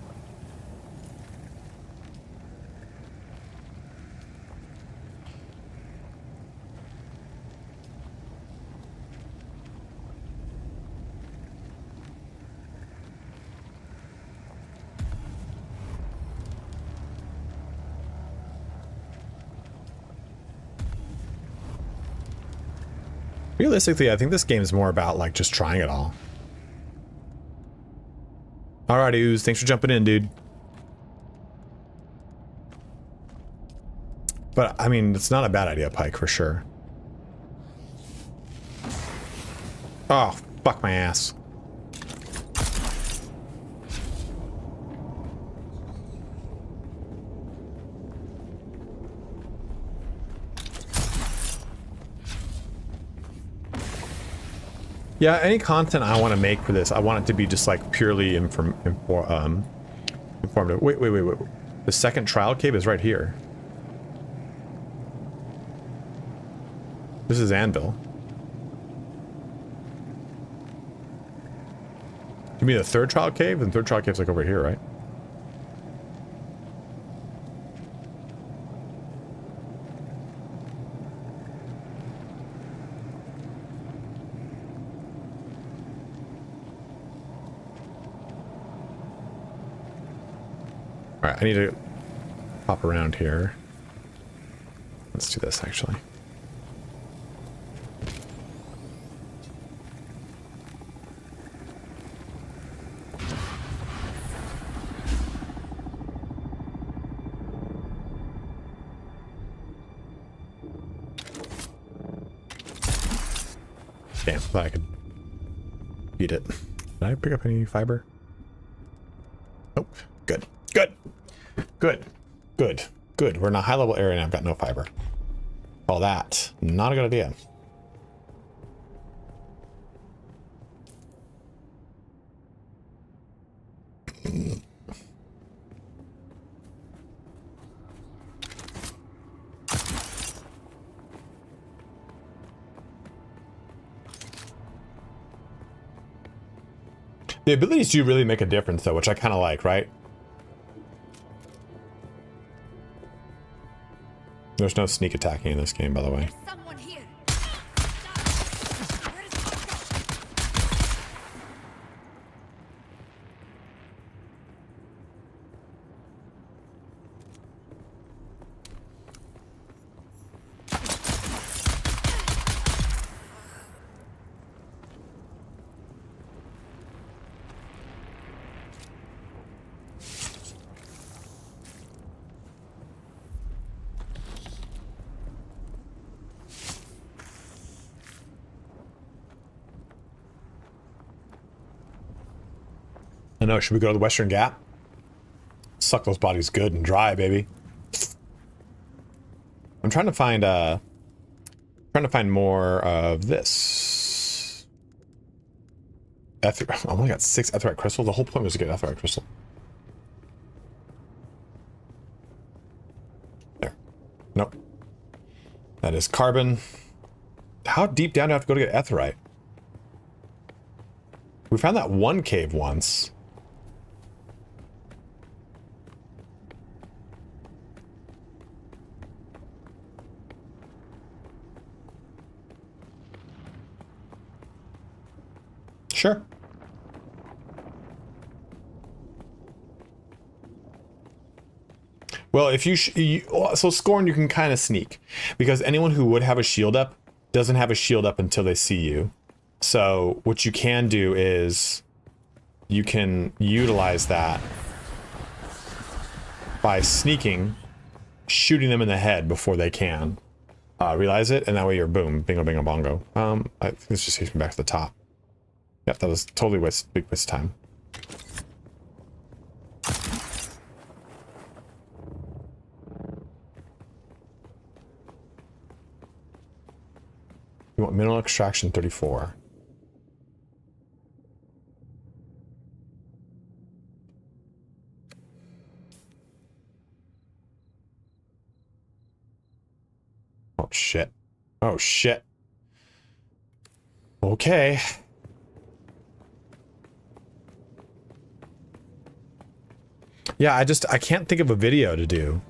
Realistically, I think this game is more about like just trying it all. Alright, Ooze, thanks for jumping in, dude. But, I mean, it's not a bad idea, Pike, for sure. Oh, fuck my ass. Yeah, any content I want to make for this, I want it to be just like purely informative. Wait. The second trial cave is right here. This is Anvil. You mean the third trial cave? And the third trial cave's like over here, right? Alright, I need to pop around here. Let's do this, actually. Damn, thought I could beat it. Did I pick up any fiber? Nope. Good. Good. Good. Good. Good. We're in a high level area and I've got no fiber. All that. Not a good idea. The abilities do really make a difference though, which I kind of like, right? There's no sneak attacking in this game, by the way. Someone here. I know, should we go to the Western Gap? Suck those bodies good and dry, baby. I'm trying to find more of this. I only got 6 etherite crystals. The whole point was to get etherite crystal. There. Nope. That is carbon. How deep down do I have to go to get etherite? We found that one cave once. Sure. Well, if so Scorn, you can kind of sneak because anyone who would have a shield up doesn't have a shield up until they see you. So what you can do is you can utilize that by sneaking, shooting them in the head before they can realize it, and that way you're boom, bingo, bingo, bongo. I think this just takes me back to the top. Yep, that was totally big waste of time. You want mineral extraction 34. Oh shit. Oh shit. Okay. Yeah, I can't think of a video to do.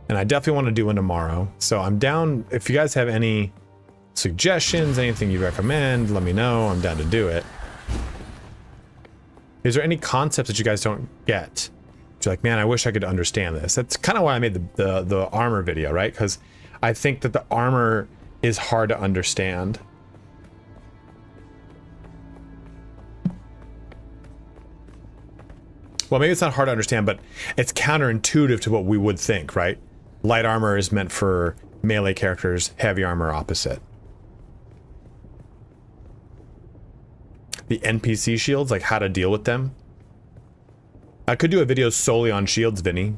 And I definitely want to do one tomorrow. So I'm down, if you guys have any suggestions, anything you recommend, let me know. I'm down to do it. Is there any concepts that you guys don't get? You're like, man, I wish I could understand this. That's kind of why I made the armor video, right? Because I think that the armor is hard to understand. Well, maybe it's not hard to understand, but it's counterintuitive to what we would think, right? Light armor is meant for melee characters, heavy armor opposite. The NPC shields, like how to deal with them. I could do a video solely on shields, Vinny.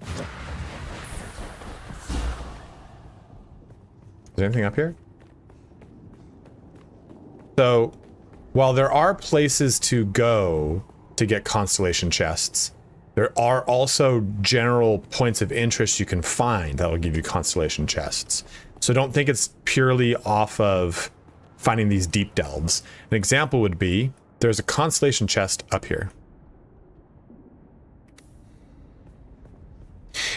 Is there anything up here? So, while there are places to go to get constellation chests, there are also general points of interest you can find that will give you constellation chests. So don't think it's purely off of finding these deep delves. An example would be, there's a constellation chest up here.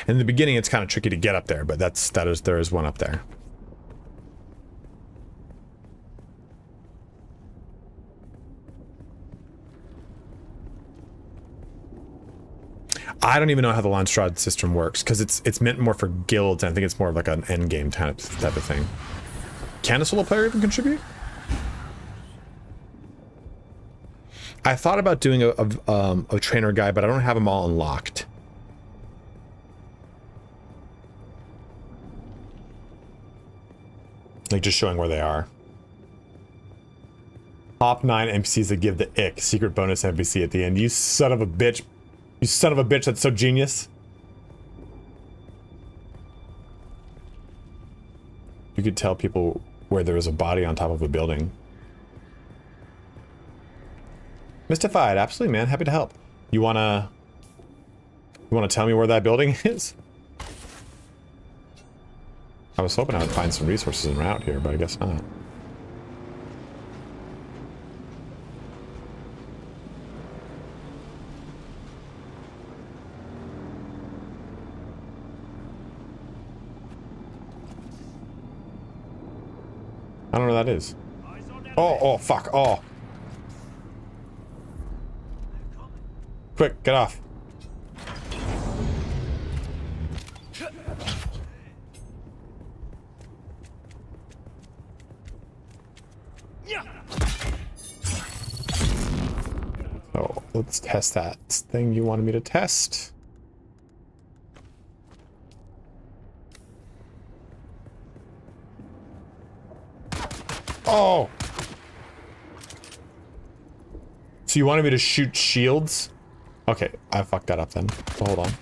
In the beginning, it's kind of tricky to get up there, but there is one up there. I don't even know how the launch rod system works because it's meant more for guilds, and I think it's more of like an end game type of thing. Can a solo player even contribute? I thought about doing a trainer guide, but I don't have them all unlocked. Like, just showing where they are. Top 9 NPCs that give the ick. Secret bonus NPC at the end. You son of a bitch. You son of a bitch, that's so genius. You could tell people where there was a body on top of a building. Mystified, absolutely, man. Happy to help. You wanna tell me where that building is? I was hoping I would find some resources en route here, but I guess not. I don't know where that is. Oh, fuck. Oh. Quick, get off. So, let's test that thing you wanted me to test. Oh! So you wanted me to shoot shields? Okay, I fucked that up then. So hold on.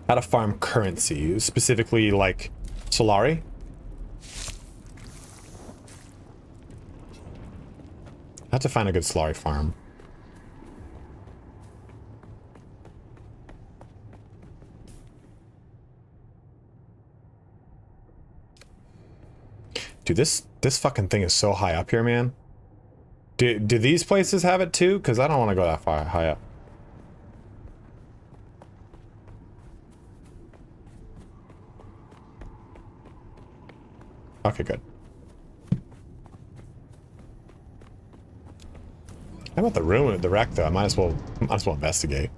How to farm currency, specifically like Solari. I have to find a good Solari farm. Dude, this fucking thing is so high up here, man. Do these places have it too? Because I don't want to go that far high up. Okay, good. How about the room, the wreck though? I might as well investigate.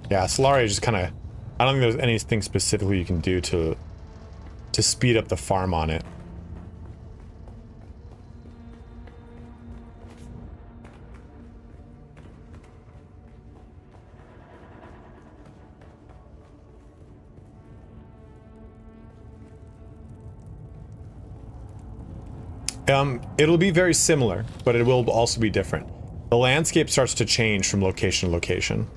Yeah, Solari just kind of... I don't think there's anything specifically you can do to speed up the farm on it. It'll be very similar, but it will also be different. The landscape starts to change from location to location.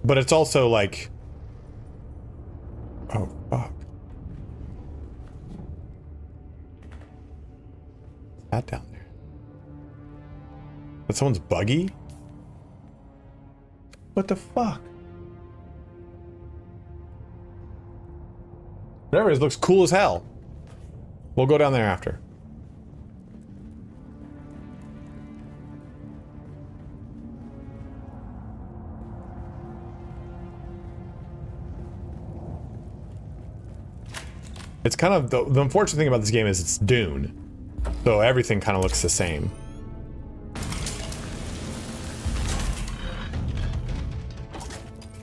But it's also like... Oh, fuck. What's that down there? That's someone's buggy? What the fuck? Whatever it is, looks cool as hell. We'll go down there after. It's kind of the unfortunate thing about this game is it's Dune, so everything kind of looks the same.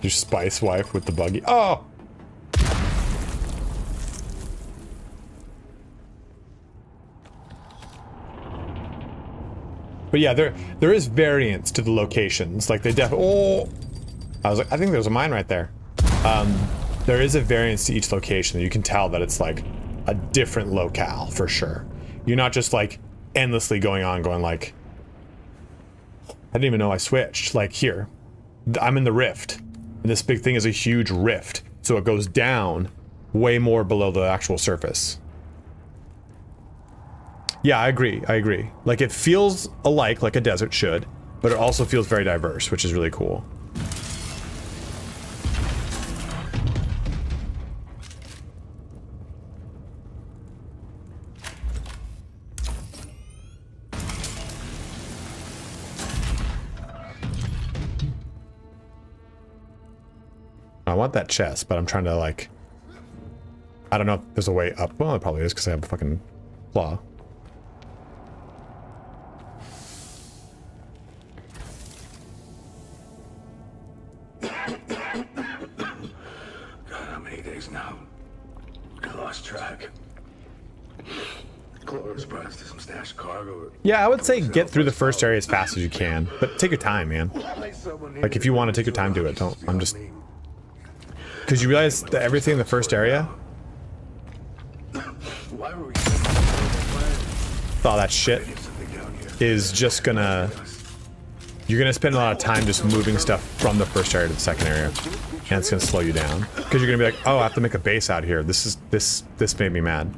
Your spice wife with the buggy. Oh! But yeah, there is variance to the locations. Like they oh! I was like, I think there's a mine right there. There is a variance to each location that you can tell that it's like a different locale for sure. You're not just like endlessly going like, I didn't even know I switched. Like here, I'm in the rift, and this big thing is a huge rift, so it goes down way more below the actual surface. Yeah, I agree. Like it feels alike, like a desert should, but it also feels very diverse, which is really cool. I want that chest, but I'm trying to like... I don't know if there's a way up. Well, it probably is because I have a fucking claw. God, how many days now? I lost track. Clover's surprised to some stashed cargo. Yeah, I would say get through the first area as fast as you can, but take your time, man. Like, if you want to take your time, do it. Don't. I'm just. Because you realize that everything in the first area. All that shit is just gonna. You're gonna spend a lot of time just moving stuff from the first area to the second area, and it's gonna slow you down. Because you're gonna be like, oh, I have to make a base out here. This made me mad.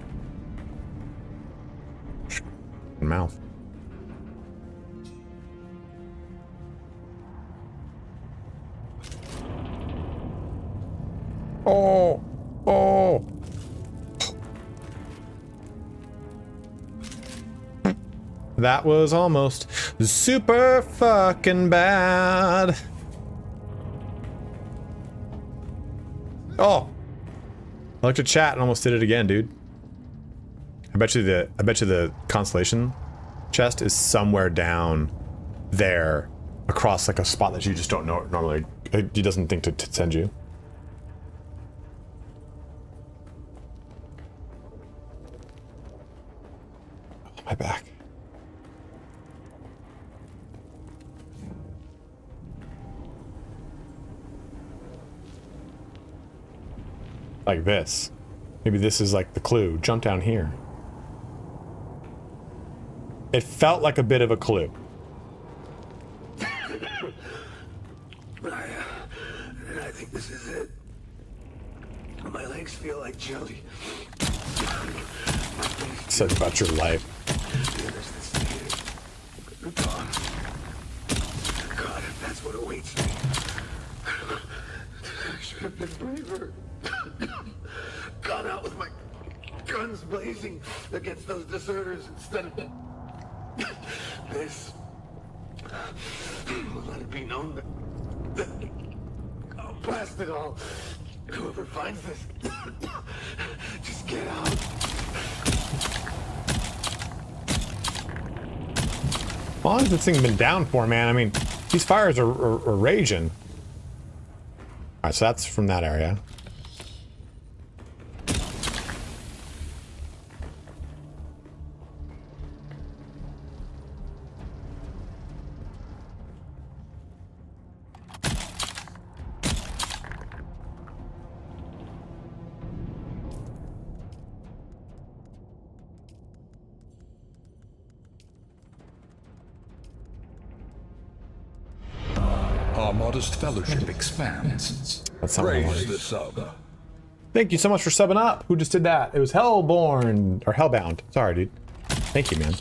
Mouth. Oh, oh. That was almost super fucking bad. Oh, I looked at chat and almost did it again, dude. I bet you the constellation chest is somewhere down there, across like a spot that you just don't know normally. He doesn't think to send you. Oh, my back. Like this. Maybe this is like the clue. Jump down here. It felt like a bit of a clue. I think this is it. My legs feel like jelly. Said about your life. God, if that's what awaits me. I should have been braver. Gone out with my guns blazing against those deserters instead of this. Let it be known that I'll blast it all. Whoever finds this, just get out. As long as this thing's been down for, man, I mean, these fires are raging. Alright, so that's from that area. Our modest fellowship expands. That's something I Raise wanted. the sub. Thank you so much for subbing up. Who just did that? It was Hellborn or Hellbound. Sorry, dude. Thank you, man.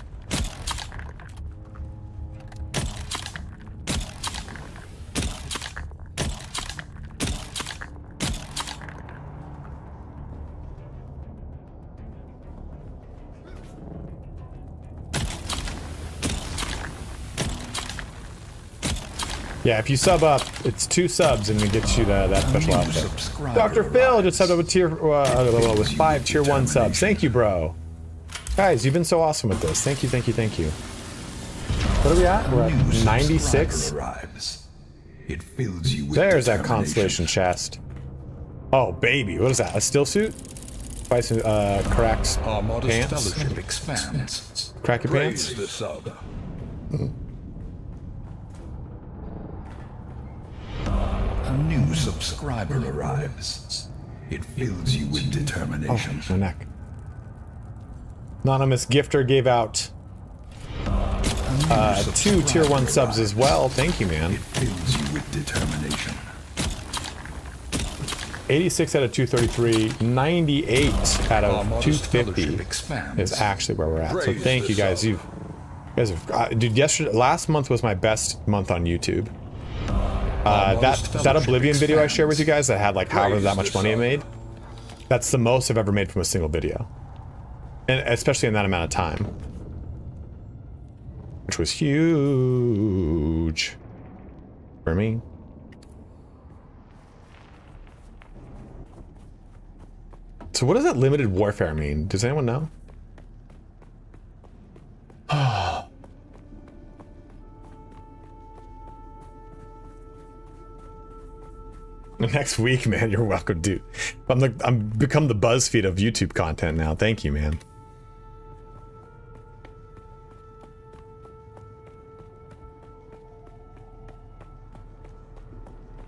Yeah, if you sub up, it's 2 subs and it gets you that special outfit. Dr. Phil just subbed up with 5 tier 1 subs. Thank you, bro. Guys, you've been so awesome with this. Thank you, thank you, thank you. What are we at? We're at 96. It fills you with There's that constellation chest. Oh, baby. What is that? A still suit? Spice, cracks Our modest pants? fellowship expands. Cracky Raise pants? the sub. A new subscriber arrives. It fills you with determination. Oh, my neck. Anonymous Gifter gave out 2 tier 1 subs as well. Thank you, man. It fills you with determination. 86 out of 233, 98 out of 250 is actually where we're at. So thank you guys. You guys have, dude. Last month was my best month on YouTube. That Oblivion video I shared with you guys that had like however that much money I made. That's the most I've ever made from a single video, and especially in that amount of time, which was huge for me. So what does that limited warfare mean? Does anyone know? Next week, man. You're welcome, dude. I'm become the BuzzFeed of YouTube content now. Thank you, man.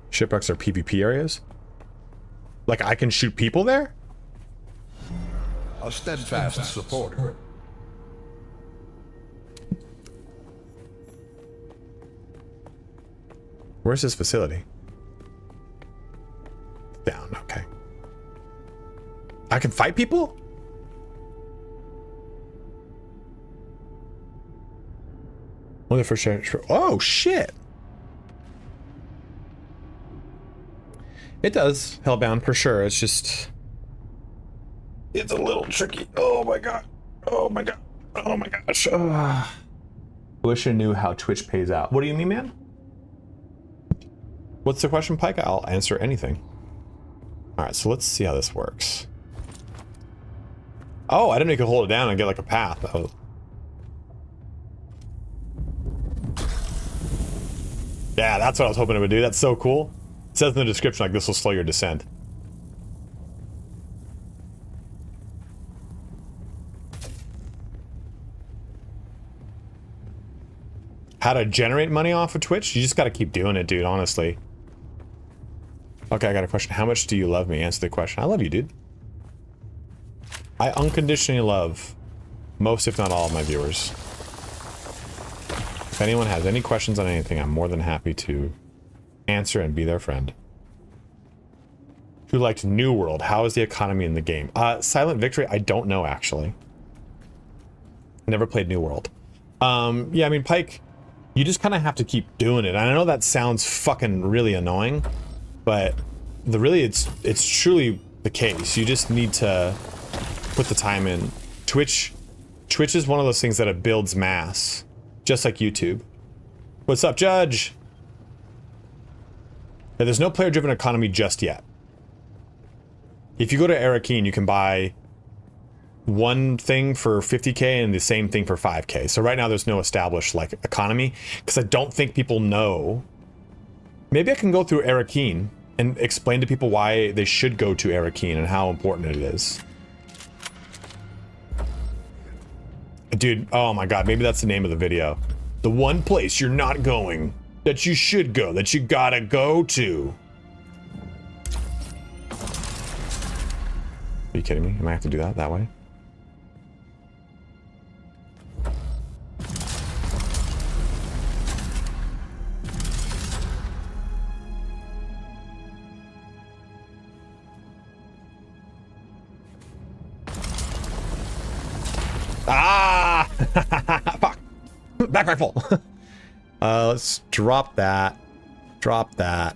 Shipwrecks are PvP areas? Like I can shoot people there? A steadfast supporter. Where's this facility? Down, okay. I can fight people? Only for sure. Oh, shit. It does, Hellbound, for sure. It's just... It's a little tricky. Oh my god. Oh my god. Oh my gosh. Wish I knew how Twitch pays out. What do you mean, man? What's the question, Pike? I'll answer anything. Alright, so let's see how this works. Oh, I didn't know you could hold it down and get like a path. Oh. Yeah, that's what I was hoping it would do. That's so cool. It says in the description like this will slow your descent. How to generate money off of Twitch? You just gotta keep doing it, dude, honestly. Okay, I got a question. How much do you love me? Answer the question. I love you, dude. I unconditionally love most, if not all, of my viewers. If anyone has any questions on anything, I'm more than happy to answer and be their friend. Who liked New World? How is the economy in the game? Silent Victory? I don't know, actually. Never played New World. Yeah, I mean, Pike, you just kind of have to keep doing it. And I know that sounds fucking really annoying, but it's truly the case. You just need to put the time in. Twitch is one of those things that it builds mass, just like YouTube. What's up, Judge? Yeah, there's no player-driven economy just yet. If you go to Arakeen, you can buy one thing for 50k and the same thing for 5k. So right now there's no established like economy because I don't think people know. Maybe I can go through Arakeen and explain to people why they should go to Arakeen and how important it is. Dude, oh my god, maybe that's the name of the video. The one place you're not going, that you should go, that you gotta go to. Are you kidding me? Am I have to do that way? Ah! Fuck! Back rifle! Let's drop that. Drop that.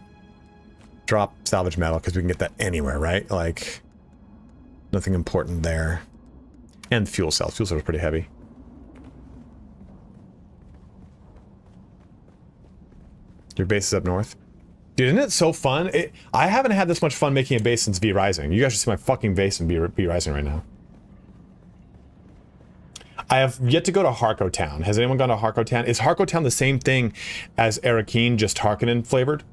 Drop salvage metal, because we can get that anywhere, right? Like, nothing important there. And fuel cells. Fuel cells are pretty heavy. Your base is up north. Dude, isn't it so fun? I haven't had this much fun making a base since V Rising. You guys should see my fucking base in V Rising right now. I have yet to go to Harko Town. Has anyone gone to Harko Town? Is Harko Town the same thing as Arakeen, just Harkonnen flavored?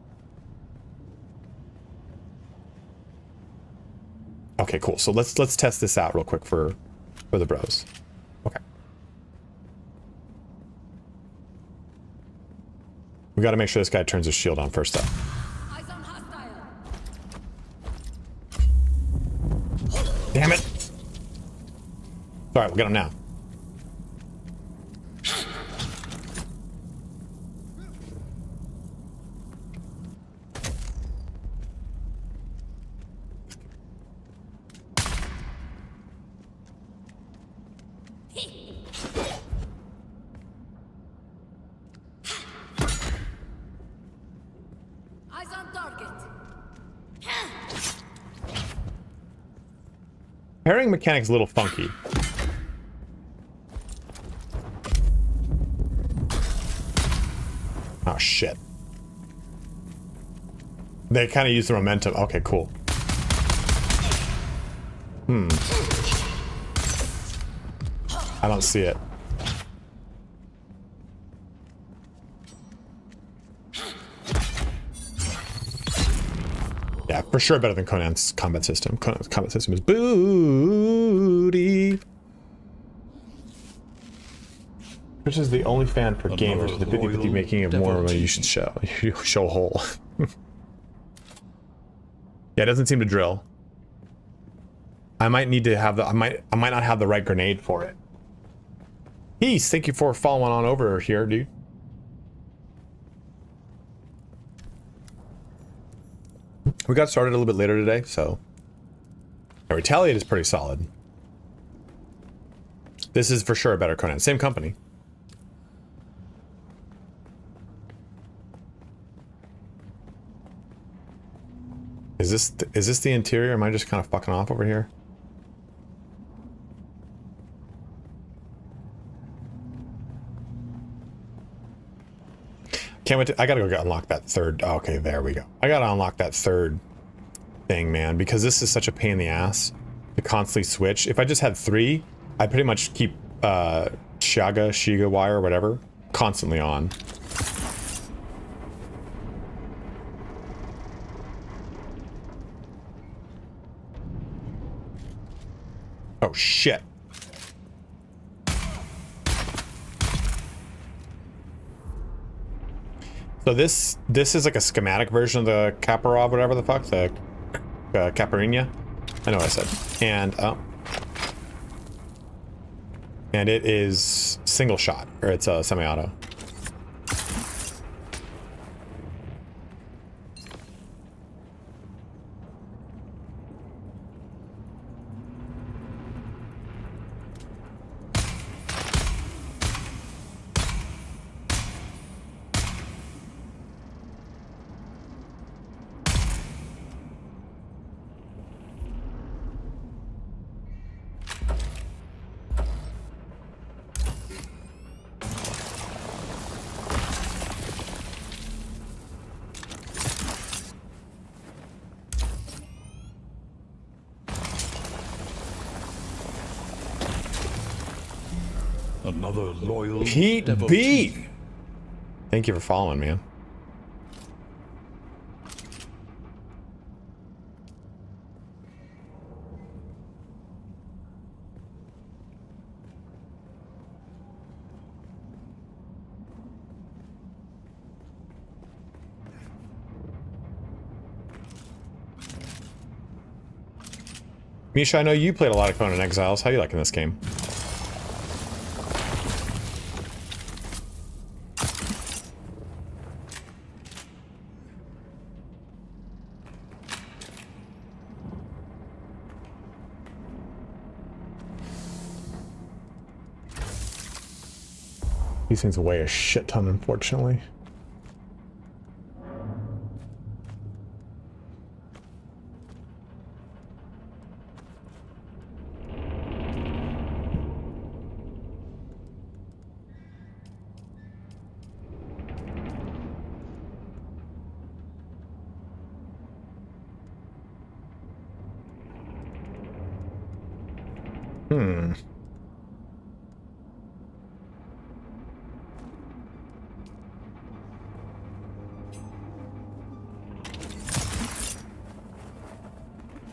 Okay, cool. So let's test this out real quick for the bros. Okay. We got to make sure this guy turns his shield on first up. Eyes on hostile. Damn it! All right, we'll get him now. Eyes on target. Pairing mechanic's a little funky. Oh shit. They kind of use the momentum. Okay, cool. I don't see it. Yeah, for sure better than Conan's combat system. Conan's combat system is booty. Which is the only fan for game versus the 50-50 making it more money you should show. You show whole. Yeah, it doesn't seem to drill. I might need to have the I might not have the right grenade for it. Peace, thank you for following on over here, dude. We got started a little bit later today, so Retaliate is pretty solid. This is for sure a better Conan. Same company. Is this the interior? Am I just kind of fucking off over here? Can't wait to, I gotta go unlock that third. Okay, there we go. I gotta unlock that third thing, man, because this is such a pain in the ass to constantly switch. If I just had 3, I'd pretty much keep Shiga wire, whatever, constantly on. Oh shit. So this is like a schematic version of the Kaparov, whatever the fuck, the Caparina. I know what I said. And it is single shot, or it's a semi-auto. Another loyal Pete devotee. B. Thank you for following, man. Misha, I know you played a lot of Conan Exiles. How you liking this game? These things weigh a shit ton, unfortunately.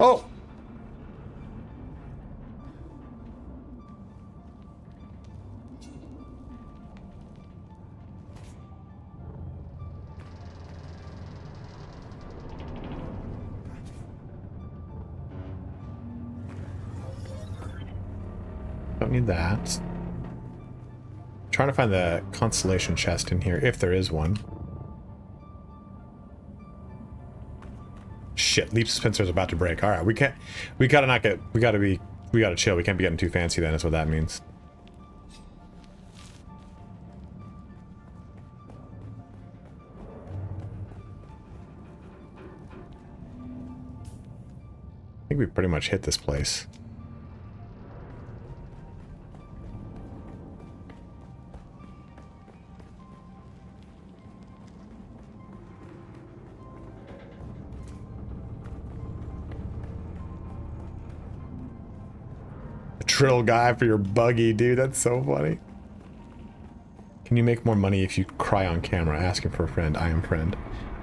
Oh! Don't need that. Trying to find the constellation chest in here, if there is one. Shit, leap suspensor's about to break. Alright, we gotta not get, we gotta chill. We can't be getting too fancy then, is what that means. I think we pretty much hit this place. drill guy for your buggy, dude. That's so funny. Can you make more money if you cry on camera? Asking for a friend. I am friend.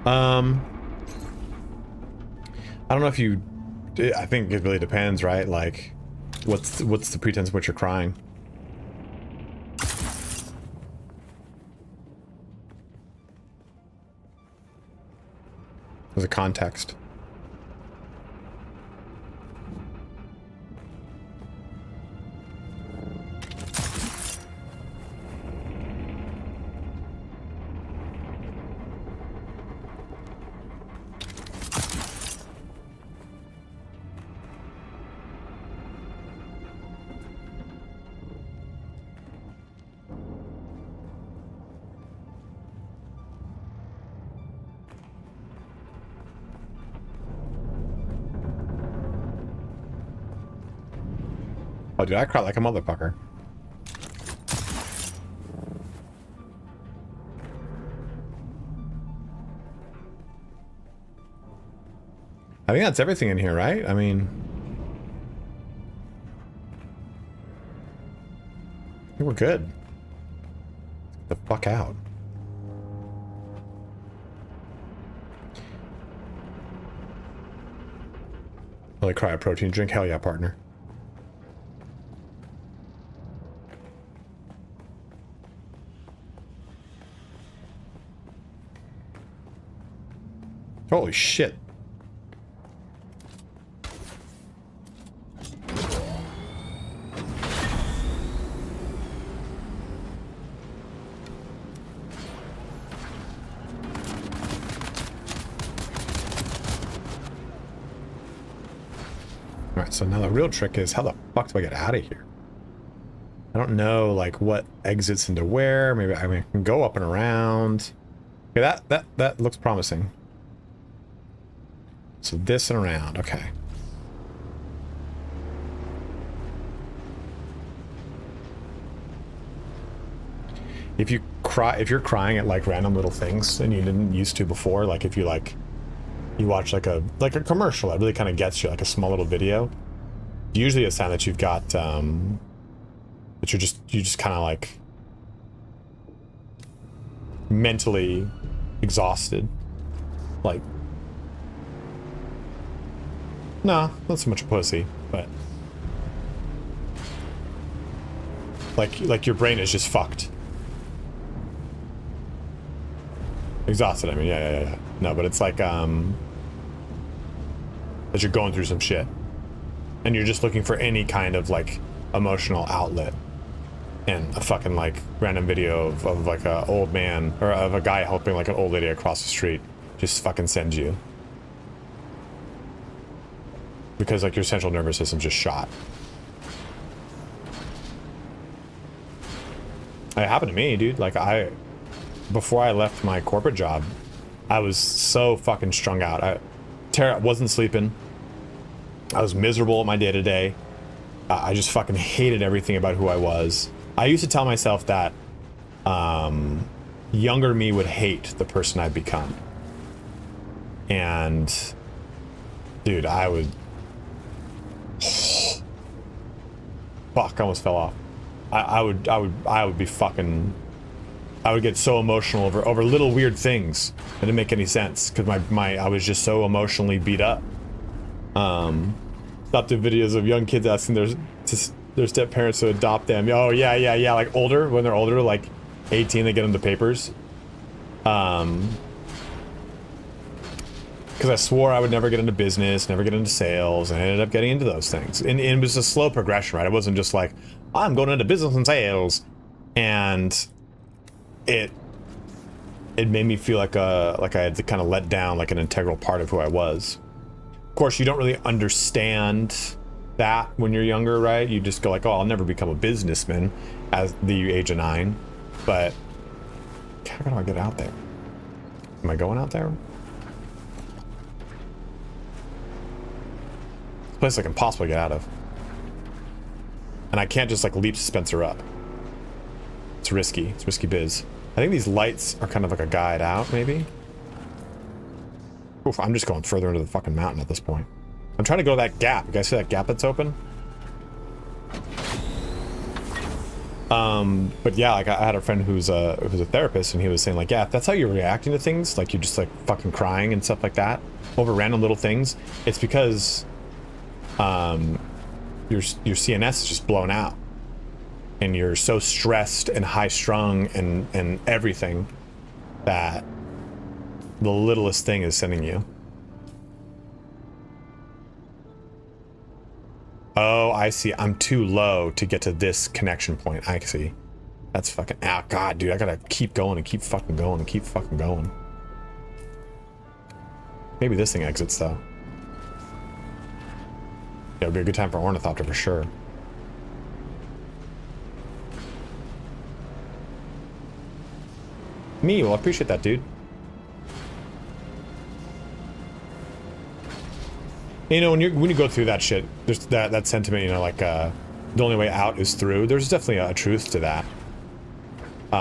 I don't know if you... I think it really depends, right? Like, what's the pretense of what you're crying? There's a context. Oh, dude, I cried like a motherfucker. I think that's everything in here, right? I mean... I think we're good. Get the fuck out. Really cry a protein drink? Hell yeah, partner. Holy shit. Alright, so now the real trick is how the fuck do I get out of here? I don't know, like, what exits into where. Maybe I can go up and around. Okay, that looks promising. So this and around, okay. If you're crying at like random little things and you didn't used to before, like if you watch like a commercial that really kind of gets you, like a small little video, usually a sign that you've got that you're just kind of like mentally exhausted, like. Nah, not so much a pussy, but like your brain is just fucked. Exhausted, I mean, yeah. No, but it's like that you're going through some shit. And you're just looking for any kind of like emotional outlet. And a fucking like random video of like a old man or of a guy helping like an old lady across the street just fucking sends you. Because like your central nervous system's just shot. It happened to me, dude. Like before I left my corporate job, I was so fucking strung out. I wasn't sleeping. I was miserable at my day-to-day. I just fucking hated everything about who I was. I used to tell myself that younger me would hate the person I'd become. And dude, I would... Fuck, I almost fell off. I would be fucking... I would get so emotional over little weird things that didn't make any sense because I was just so emotionally beat up. Stopped the videos of young kids asking their step parents to adopt them. Oh yeah, like older, when they're older, like 18, they get them the papers. Because I swore I would never get into business, never get into sales, and I ended up getting into those things. And it was a slow progression, right? It wasn't just like, I'm going into business and sales. And it made me feel like I had to kind of let down like an integral part of who I was. Of course, you don't really understand that when you're younger, right? You just go like, oh, I'll never become a businessman at the age of 9. But how do I get out there? Am I going out there? This place is like impossible to get out of. And I can't just like leap Spencer up. It's risky. It's risky biz. I think these lights are kind of like a guide out, maybe? Oof, I'm just going further into the fucking mountain at this point. I'm trying to go to that gap. You guys see that gap that's open? But yeah, like I had a friend who's a therapist, and he was saying like, yeah, if that's how you're reacting to things, like you're just like fucking crying and stuff like that over random little things, it's because your CNS is just blown out, and you're so stressed and high strung and everything that the littlest thing is sending you. Oh, I see. I'm too low to get to this connection point. I see. That's fucking... Ah, God, dude. I gotta keep going and keep fucking going and keep fucking going. Maybe this thing exits, though. Yeah, it'll be a good time for Ornithopter for sure. Me, well, I appreciate that, dude. You know, when you go through that shit, there's that sentiment, you know, like the only way out is through. There's definitely a truth to that. But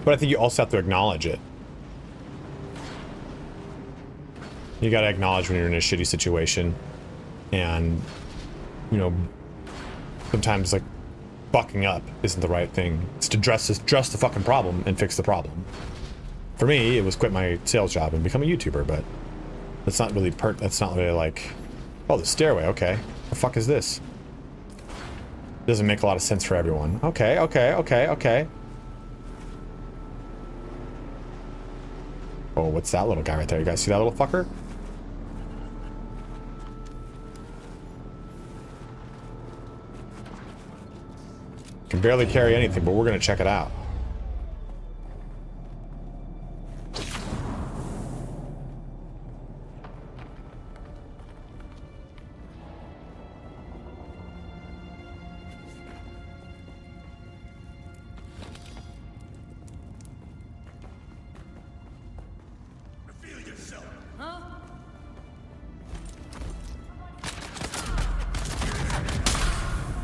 I think you also have to acknowledge it. You gotta acknowledge when you're in a shitty situation, and you know, sometimes like bucking up isn't the right thing. It's to address the fucking problem and fix the problem. For me, it was quit my sales job and become a YouTuber, but that's not really that's not really like, oh, the stairway, okay. The fuck is this? Doesn't make a lot of sense for everyone. Okay. Oh, what's that little guy right there? You guys see that little fucker? Can barely carry anything, but we're gonna check it out.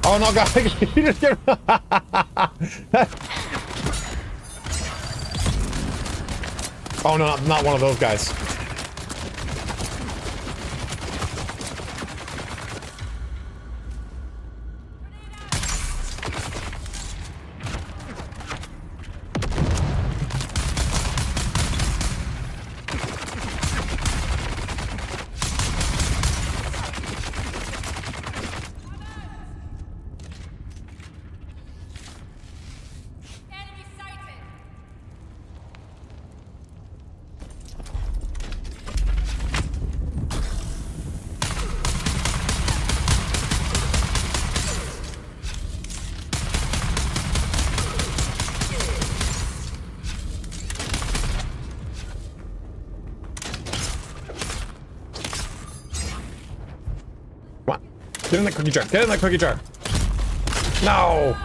Oh no, God! You just get... Oh no, not one of those guys. Get in that cookie jar. Get in that cookie jar. No.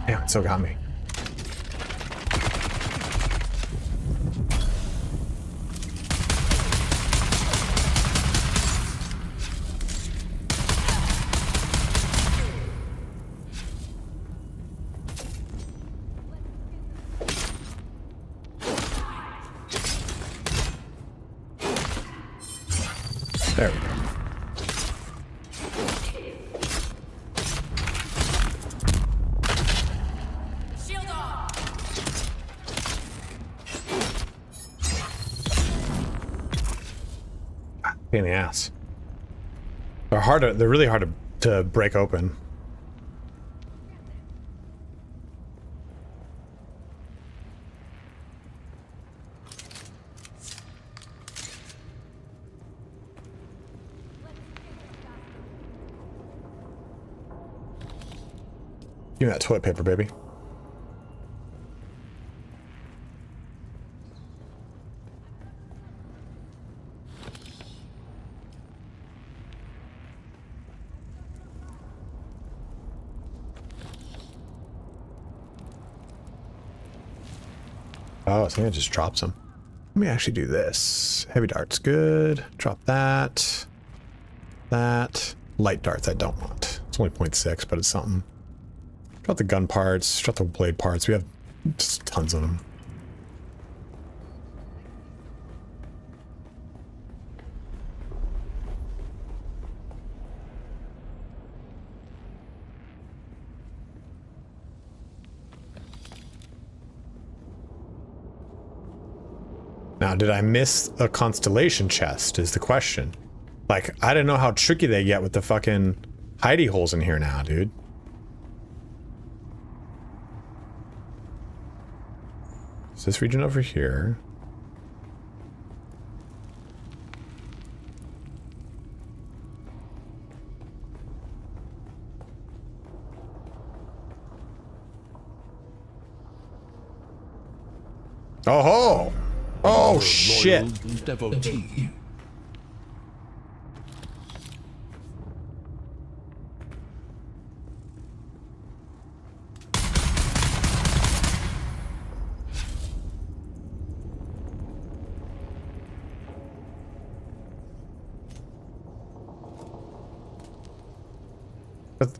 Damn, it still got me. There we go. Shield on. Pain in the ass. They're really hard to break open. Give me that toilet paper, baby. Oh, so it just drops them. Let me actually do this. Heavy darts, good. Drop that. That. Light darts, I don't want. It's only 0.6, but it's something. Drop the gun parts, drop the blade parts. We have just tons of them. Now, did I miss a constellation chest is the question. Like, I didn't know how tricky they get with the fucking hidey holes in here now, dude. Is this region over here? Oh ho! Oh shit! Devotee.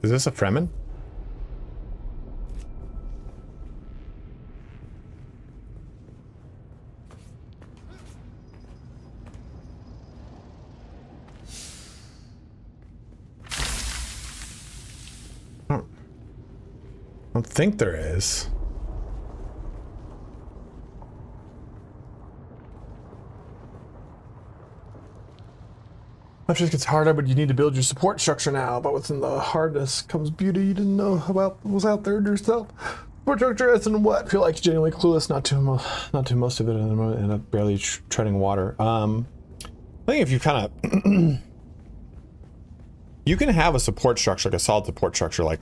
Is this a Fremen? I don't think there is. Life just gets harder, but you need to build your support structure now. But within the hardness comes beauty you didn't know about what was out there yourself. Support structure is and what? Feel like genuinely clueless, not to most of it, and end up barely treading water. I think if you kind of you can have a support structure, like a solid support structure, like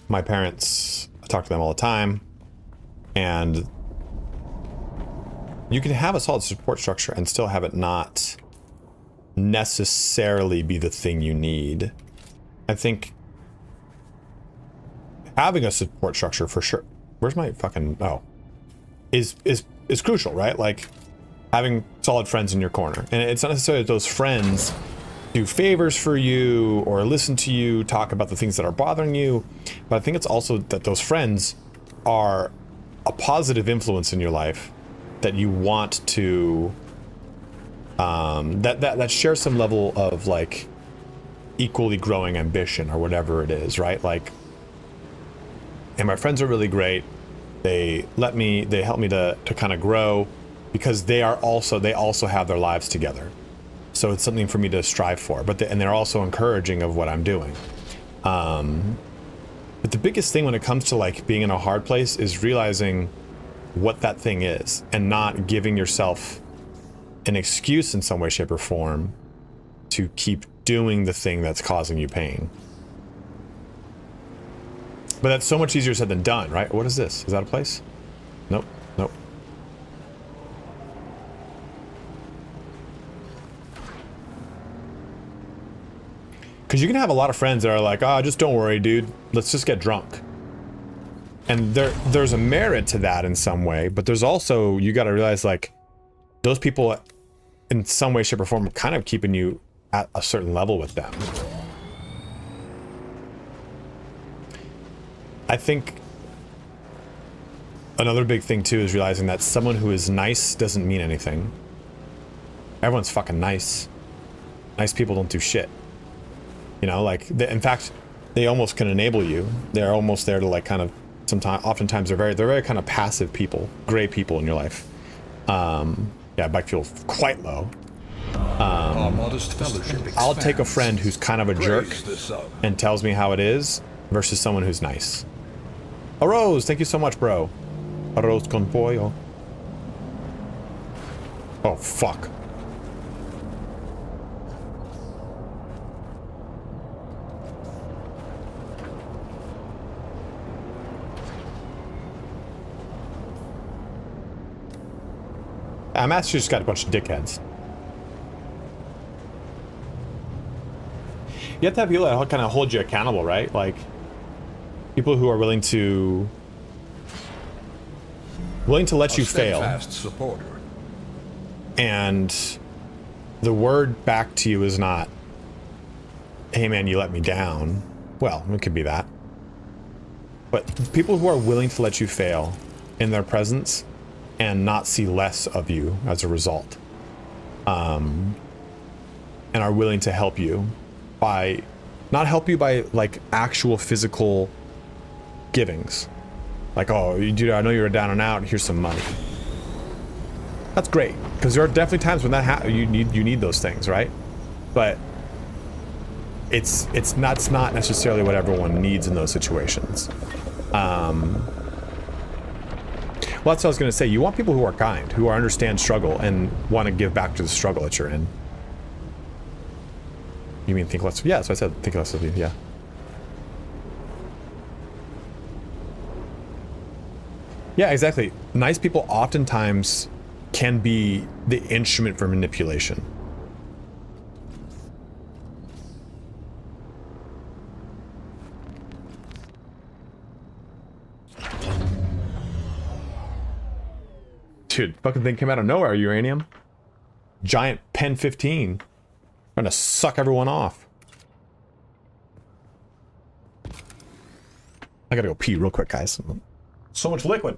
my parents. I talk to them all the time, and you can have a solid support structure and still have it not necessarily be the thing you need. I think having a support structure for sure. Where's my fucking is crucial, right? Like having solid friends in your corner, and it's not necessarily that those friends do favors for you or listen to you talk about the things that are bothering you, but I think it's also that those friends are a positive influence in your life that you want to that share some level of like equally growing ambition or whatever it is, right? Like, and my friends are really great. They help me to kind of grow because they also have their lives together. So it's something for me to strive for, and they're also encouraging of what I'm doing. But the biggest thing when it comes to like being in a hard place is realizing what that thing is and not giving yourself an excuse in some way, shape, or form to keep doing the thing that's causing you pain. But that's so much easier said than done, right? What is this? Is that a place? Nope. Nope. Because you can have a lot of friends that are like, oh, just don't worry, dude. Let's just get drunk. And there's a merit to that in some way, but there's also, you got to realize like those people in some way, shape, or form are kind of keeping you at a certain level with them. I think another big thing too is realizing that someone who is nice doesn't mean anything. Everyone's fucking nice. Nice people don't do shit. You know, like, in fact, they almost can enable you. They're almost there to like kind of, oftentimes they're very kind of passive people, gray people in your life. Yeah, bike fuel quite low. Our modest fellowship I'll take a expands. friend who's kind of a jerk Praise the sun. and tells me how it is versus someone who's nice. A Rose, thank you so much, bro. Arroz con pollo. Oh, fuck. Massachusetts got a bunch of dickheads. You have to have people that kind of hold you accountable, right? Like, people who are willing to let you fail. Steadfast supporter. And the word back to you is not, hey man, you let me down. Well, it could be that. but people who are willing to let you fail in their presence and not see less of you as a result, and are willing to help you by, not help you by like actual physical givings, like, oh, dude, I know you're down and out, here's some money. That's great, because there are definitely times when that you need those things, right? But it's not necessarily what everyone needs in those situations. Well, that's what I was going to say. You want people who are kind, who understand struggle and want to give back to the struggle that you're in. You mean think less? Yeah, that's what I said. Think less of you. Yeah. Yeah, exactly. Nice people oftentimes can be the instrument for manipulation. Dude, fucking thing came out of nowhere, uranium. Giant Pen 15. Trying to suck everyone off. I gotta go pee real quick, guys. So much liquid.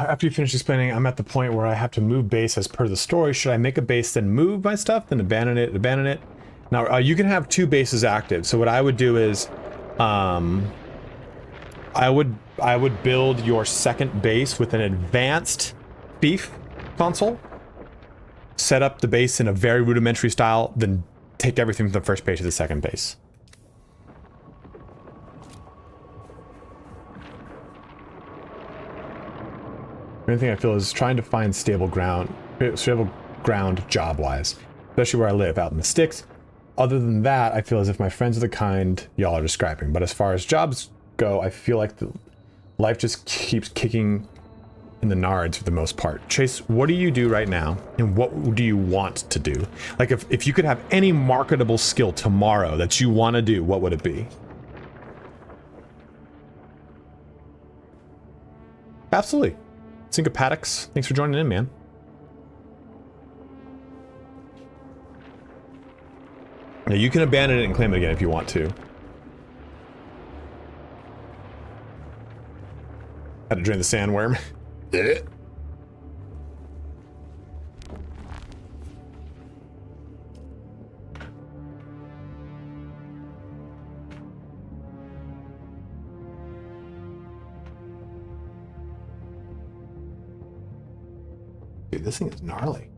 After you finish explaining, I'm at the point where I have to move base as per the story. Should I make a base, then move my stuff, then abandon it, Now, you can have two bases active. So what I would do is, I would build your second base with an advanced beef console, set up the base in a very rudimentary style, then take everything from the first base to the second base. The only thing I feel is trying to find stable ground job-wise, especially where I live, out in the sticks. Other than that, I feel as if my friends are the kind y'all are describing. But as far as jobs go, I feel like life just keeps kicking in the nards for the most part. Chase, what do you do right now, and what do you want to do? Like, if you could have any marketable skill tomorrow that you want to do, what would it be? Absolutely. Syncopatics, thanks for joining in, man. Now you can abandon it and claim it again if you want to. Had to drain the sandworm. Dude, this thing is gnarly.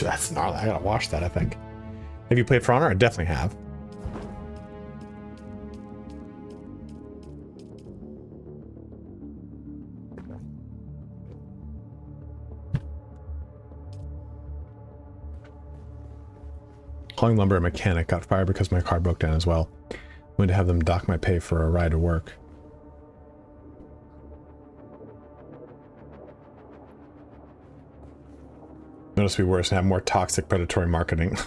That's gnarly. I gotta watch that, I think. Have you played For Honor? I definitely have. Hauling lumber and mechanic got fired because my car broke down as well. Went to have them dock my pay for a ride to work. Notice we worse and have more toxic predatory marketing.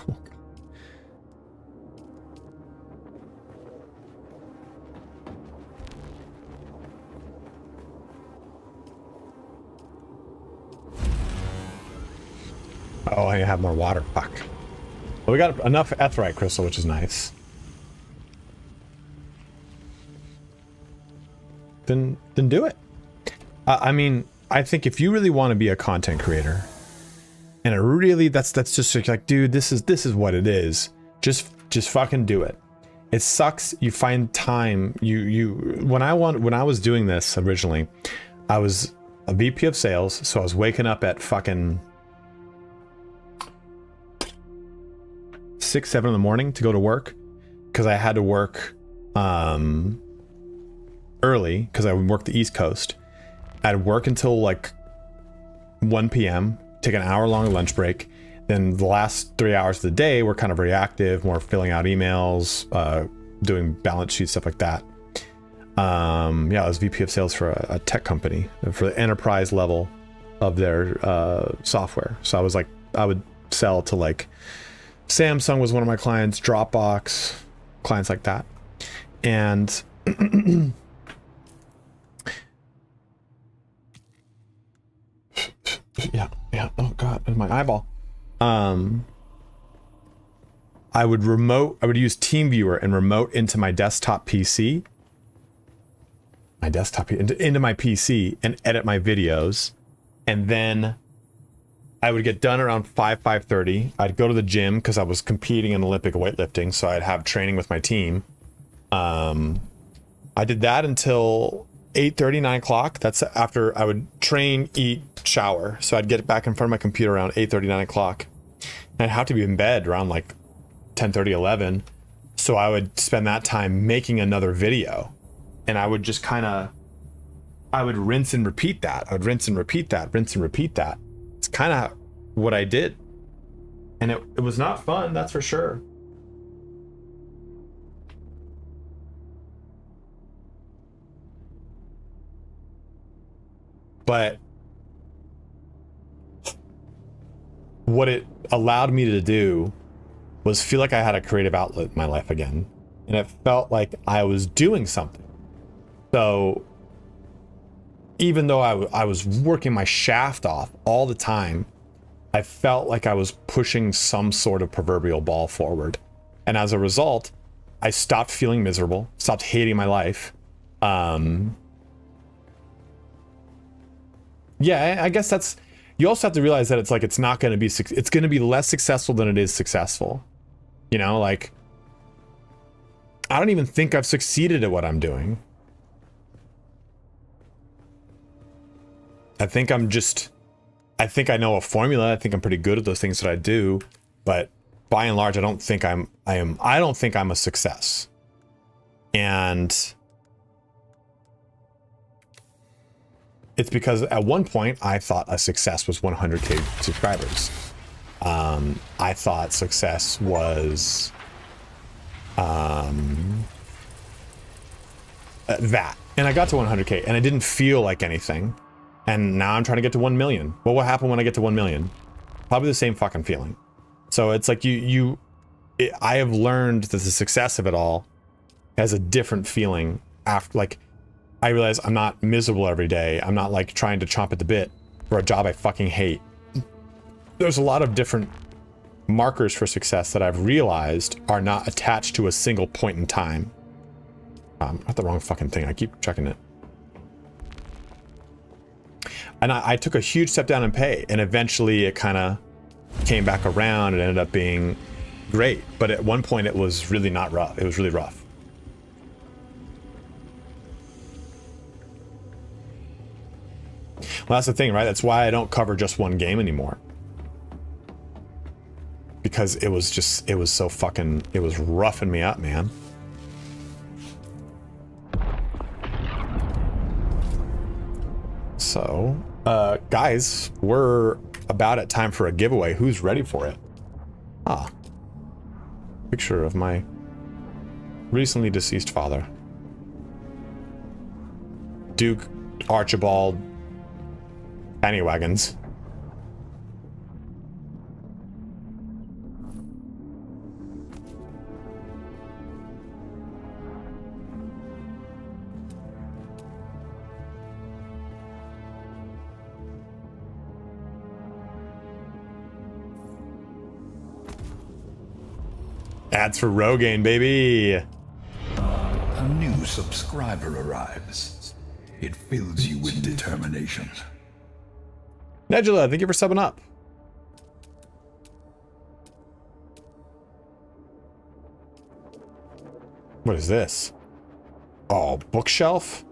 Oh, I have more water. Fuck. Well, we got enough etherite crystal, which is nice. Then do it. I mean, I think if you really want to be a content creator, and it really that's just like, dude, this is what it is. Just fucking do it. It sucks. You find time. When I was doing this originally, I was a VP of sales, so I was waking up at fucking 6, 7 in the morning to go to work because I had to work early because I would work the East Coast. I'd work until like 1 p.m. take an hour-long lunch break. Then the last 3 hours of the day were kind of reactive, more filling out emails, doing balance sheets, stuff like that. Yeah, I was VP of sales for a tech company for the enterprise level of their software. So I was like, I would sell to like Samsung was one of my clients, Dropbox, clients like that. And yeah. Oh God, that's my eyeball. I would use TeamViewer and remote into my desktop PC. Into my PC and edit my videos. And then I would get done around 5:30. I'd go to the gym because I was competing in Olympic weightlifting, so I'd have training with my team. I did that until 8:30, 9 o'clock. That's after I would train, eat, shower. So I'd get back in front of my computer around 8:30, 9 o'clock. And I'd have to be in bed around like 10:30, 11. So I would spend that time making another video. And I would just I would rinse and repeat that. I would rinse and repeat that, rinse and repeat that. It's kind of what I did. And it was not fun, that's for sure. But what it allowed me to do was feel like I had a creative outlet in my life again. And it felt like I was doing something. So even though I was working my shaft off all the time, I felt like I was pushing some sort of proverbial ball forward. And as a result, I stopped feeling miserable, stopped hating my life. Yeah, I guess that's, you also have to realize that it's like, it's not going to be, it's going to be less successful than it is successful. You know, like, I don't even think I've succeeded at what I'm doing. I think I know a formula. I think I'm pretty good at those things that I do, but by and large, I don't think I'm a success. And it's because at one point I thought a success was 100K subscribers. I thought success was that, and I got to 100K and I didn't feel like anything. And now I'm trying to get to 1 million. Well, what happened when I get to 1 million? Probably the same fucking feeling. So it's like you I have learned that the success of it all has a different feeling after, like, I realize I'm not miserable every day. I'm not like trying to chomp at the bit for a job I fucking hate. There's a lot of different markers for success that I've realized are not attached to a single point in time. Not the wrong fucking thing. I keep checking it. And I took a huge step down in pay, and eventually it kind of came back around and ended up being great. But at one point it was really not rough. It was really rough. Well, that's the thing, right? That's why I don't cover just one game anymore. Because it was so fucking, it was roughing me up, man. So, guys, we're about at time for a giveaway. Who's ready for it? Ah. Picture of my recently deceased father. Duke Archibald Pennywagons. Ads for Rogaine, baby. A new subscriber arrives. It fills you with determination. Nebula, thank you for subbing up. What is this? Oh, bookshelf?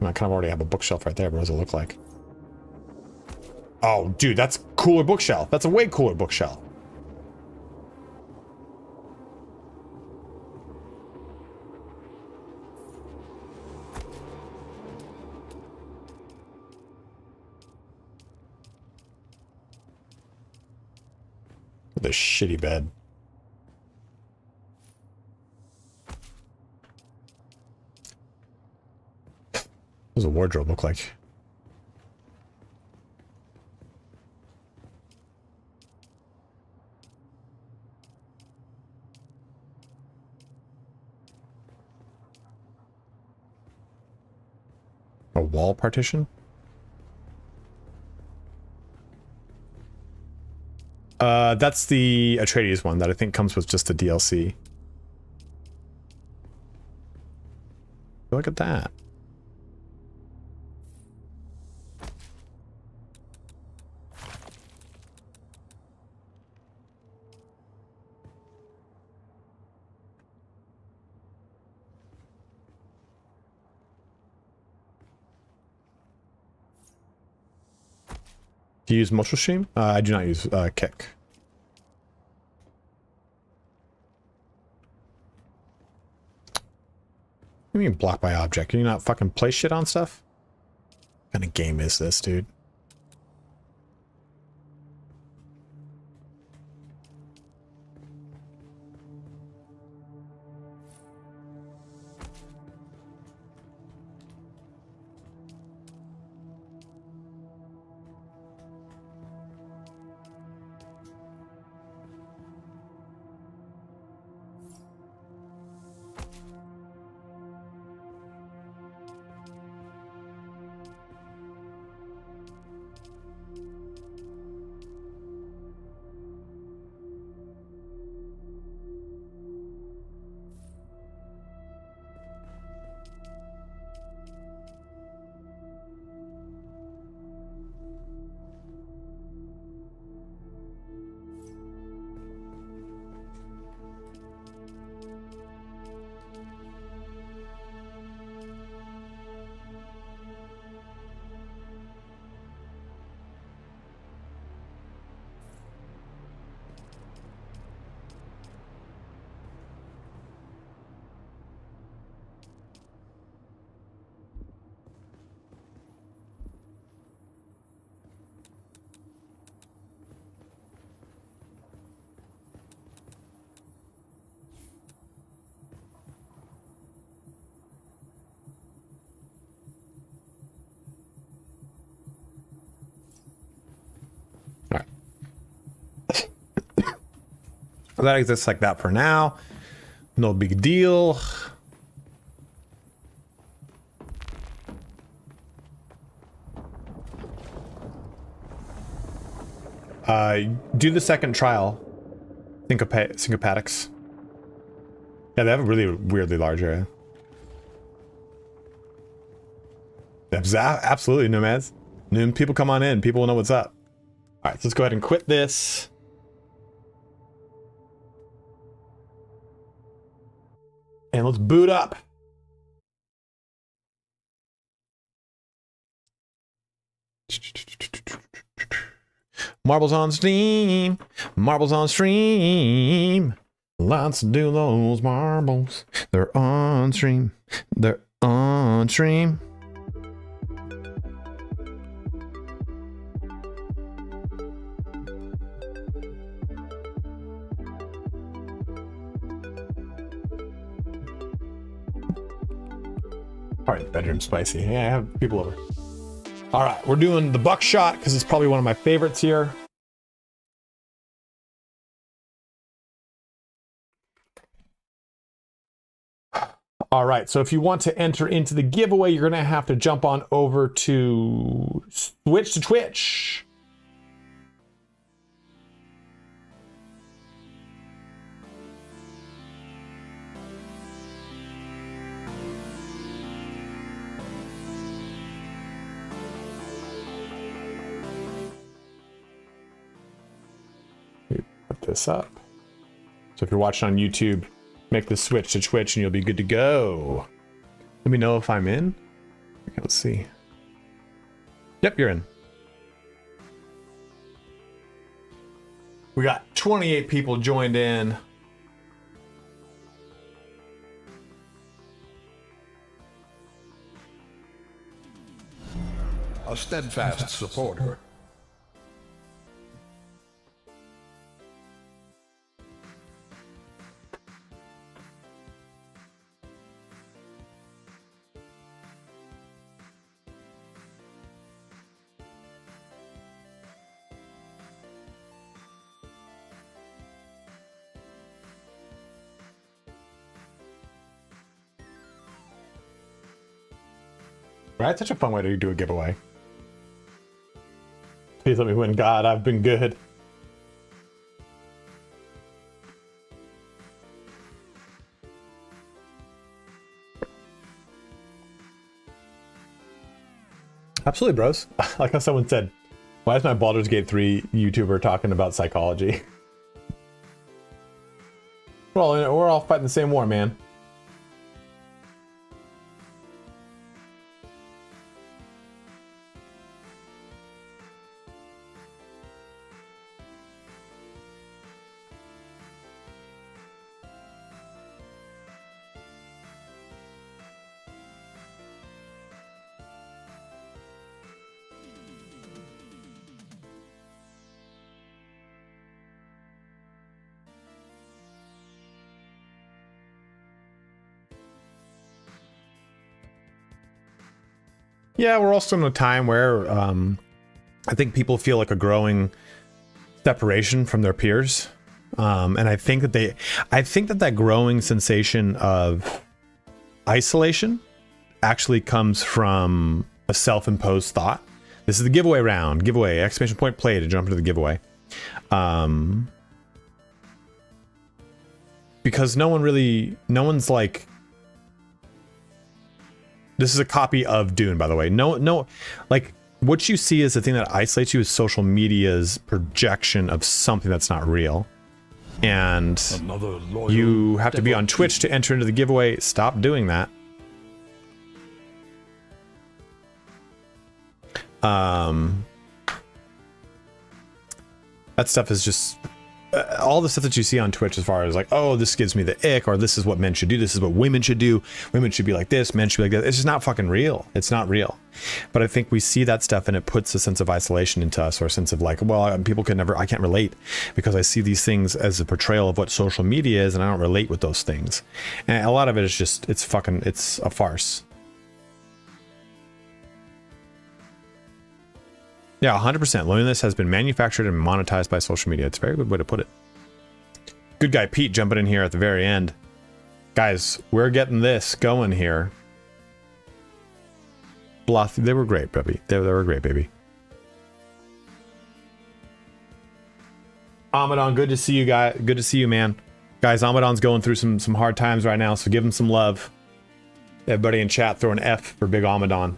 I kind of already have a bookshelf right there, but what does it look like? Oh, dude, that's a cooler bookshelf. That's a way cooler bookshelf. The shitty bed. What does a wardrobe look like? A wall partition? That's the Atreides one that I think comes with just the DLC. Look at that. Do you use Motion Stream? I do not use Kick. What do you mean block by object? Can you not fucking place shit on stuff? What kind of game is this, dude? That exists like that for now. No big deal. Do the second trial. Syncopatics. Yeah, they have a really weirdly large area. Absolutely, nomads. Noon people come on in. People will know what's up. All right, so let's go ahead and quit this. And let's boot up. Marbles on Steam. Marbles on stream. Lots to do those marbles. They're on stream. They're on stream. All right, bedroom spicy. Yeah, I have people over. All right, we're doing the buckshot because it's probably one of my favorites here. All right, so if you want to enter into the giveaway, you're gonna have to jump on over to Switch to Twitch. Put this up. So if you're watching on YouTube, make the switch to Twitch and you'll be good to go. Let me know if I'm in. Okay, let's see. Yep, you're in. We got 28 people joined in. A steadfast supporter. Right? Such a fun way to do a giveaway. Please let me win. God, I've been good. Absolutely, bros. Like how someone said, why is my Baldur's Gate 3 YouTuber talking about psychology? We're all fighting the same war, man. Yeah, we're also in a time where I think people feel like a growing separation from their peers, and I think that that growing sensation of isolation actually comes from a self-imposed thought. This is the giveaway round. Giveaway! Exclamation point! Play to jump into the giveaway. Because no one's like. This is a copy of Dune, by the way. No, like what you see is the thing that isolates you is social media's projection of something that's not real. And you have to be on Twitch to enter into the giveaway. Stop doing that. That stuff is just all the stuff that you see on Twitch as far as like, oh, this gives me the ick, or this is what men should do, this is what women should do, women should be like this, men should be like that. It's just not fucking real. It's not real. But I think we see that stuff and it puts a sense of isolation into us, or a sense of like, well, people can never, I can't relate because I see these things as a portrayal of what social media is and I don't relate with those things. And a lot of it is just, it's a farce. Yeah, 100%. Loneliness has been manufactured and monetized by social media. It's a very good way to put it. Good guy Pete jumping in here at the very end. Guys, we're getting this going here. Bluff, they were great, baby. They were great, baby. Amadon, good to see you, guy. Good to see you, man. Guys, Amadon's going through some hard times right now, so give him some love. Everybody in chat, throw an F for Big Amadon.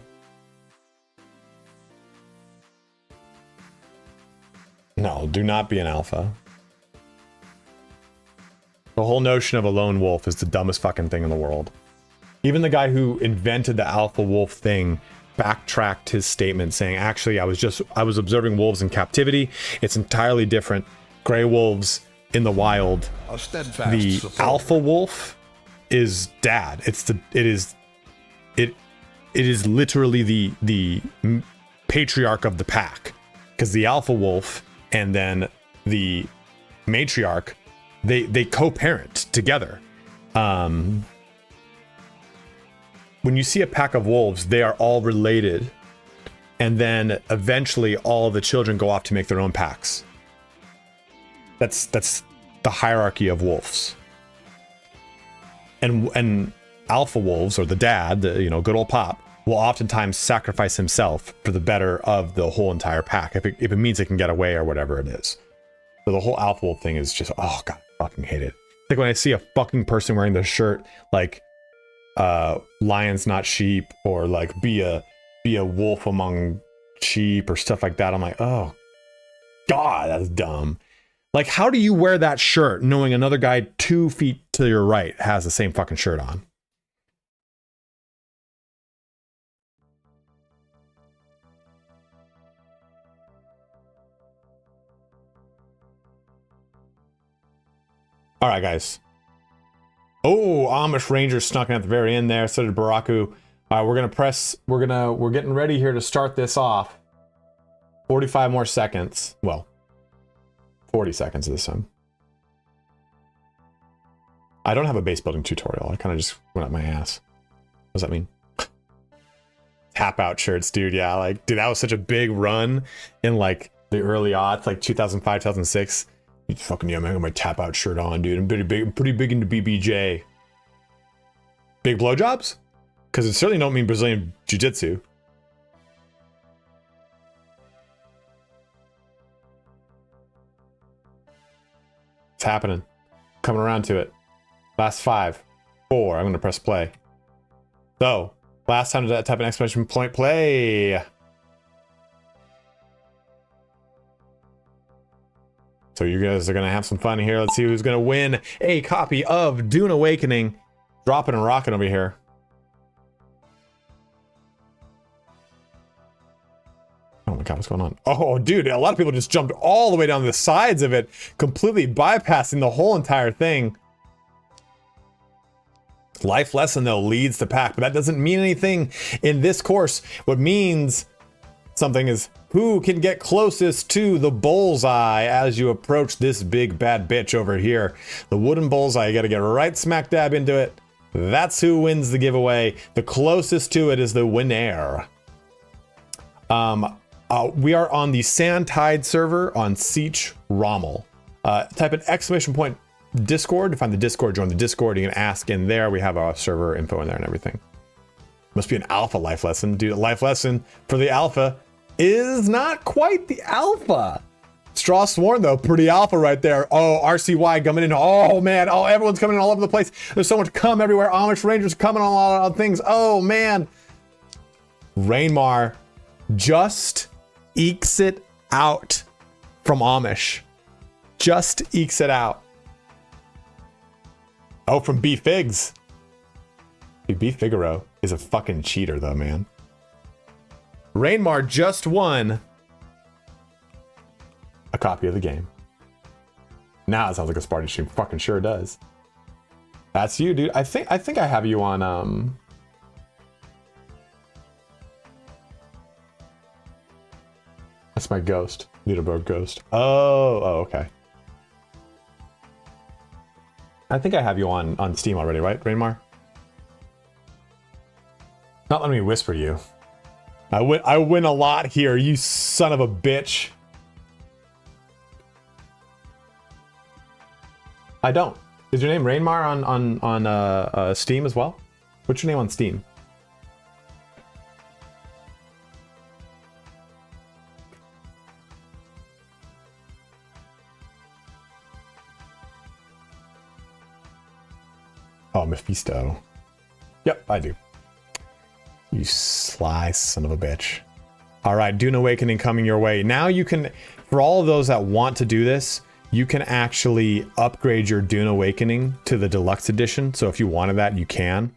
No, do not be an alpha. The whole notion of a lone wolf is the dumbest fucking thing in the world. Even the guy who invented the alpha wolf thing backtracked his statement saying, actually, I was observing wolves in captivity. It's entirely different. Gray wolves in the wild. The alpha wolf is dad. It is literally the patriarch of the pack, because the alpha wolf and then the matriarch, they co-parent together. When you see a pack of wolves, they are all related, and then eventually all of the children go off to make their own packs. That's the hierarchy of wolves. And alpha wolves, or the dad, good old Pop, will oftentimes sacrifice himself for the better of the whole entire pack, if it means it can get away or whatever it is. So the whole alpha wolf thing is just, oh god, I fucking hate it. Like when I see a fucking person wearing the shirt like lions not sheep, or like be a wolf among sheep or stuff like that, I'm like, oh god, that's dumb. Like, how do you wear that shirt knowing another guy 2 feet to your right has the same fucking shirt on? All right, guys. Oh, Amish Ranger snuck in at the very end there. So did Baraku. All right, we're getting ready here to start this off. 45 more seconds. Well, 40 seconds this time. I don't have a base building tutorial. I kind of just went up my ass. What does that mean? Tap out shirts, dude. Yeah, like, dude, that was such a big run in like the early aughts, like 2005, 2006. You fucking, yeah, man, I got my tap out shirt on, dude. I'm pretty big into BBJ. Big blowjobs? Because it certainly don't mean Brazilian Jiu-Jitsu. It's happening. Coming around to it. Last 5, 4. I'm going to press play. So, last time to type an exclamation point play. So you guys are going to have some fun here. Let's see who's going to win a copy of Dune Awakening. Dropping and rocking over here. Oh my god, what's going on? Oh, dude, a lot of people just jumped all the way down the sides of it, completely bypassing the whole entire thing. Life lesson, though, leads the pack, but that doesn't mean anything in this course. What means something is who can get closest to the bullseye as you approach this big bad bitch over here. The wooden bullseye, you got to get right smack dab into it. That's who wins the giveaway. The closest to it is the winner. We are on the Sand Tide server on Siege Rommel. Type an exclamation point Discord to find the Discord. Join the Discord. You can ask in there. We have our server info in there and everything. Must be an alpha life lesson. Dude, a life lesson for the alpha is not quite the alpha. Straw Sworn, though, pretty alpha right there. Oh, RCY coming in. Oh, man. Oh, everyone's coming in all over the place. There's so much cum everywhere. Amish Rangers coming on things. Oh, man. Rainmar just ekes it out from Amish. Just ekes it out. Oh, from B Figs. Dude, B Figaro is a fucking cheater, though, man. Rainmar just won a copy of the game. Now it sounds like a Spartan stream. Fucking sure does. That's you, dude. I think I have you on That's my ghost. Leaderboard ghost. Oh, okay. I think I have you on Steam already, right, Rainmar? Not letting me whisper you. I win a lot here, you son of a bitch. I don't. Is your name Rainmar on Steam as well? What's your name on Steam? Oh, Mephisto. Yep, I do. You sly son of a bitch. All right, Dune Awakening coming your way. Now you can, for all of those that want to do this, you can actually upgrade your Dune Awakening to the deluxe edition. So if you wanted that, you can.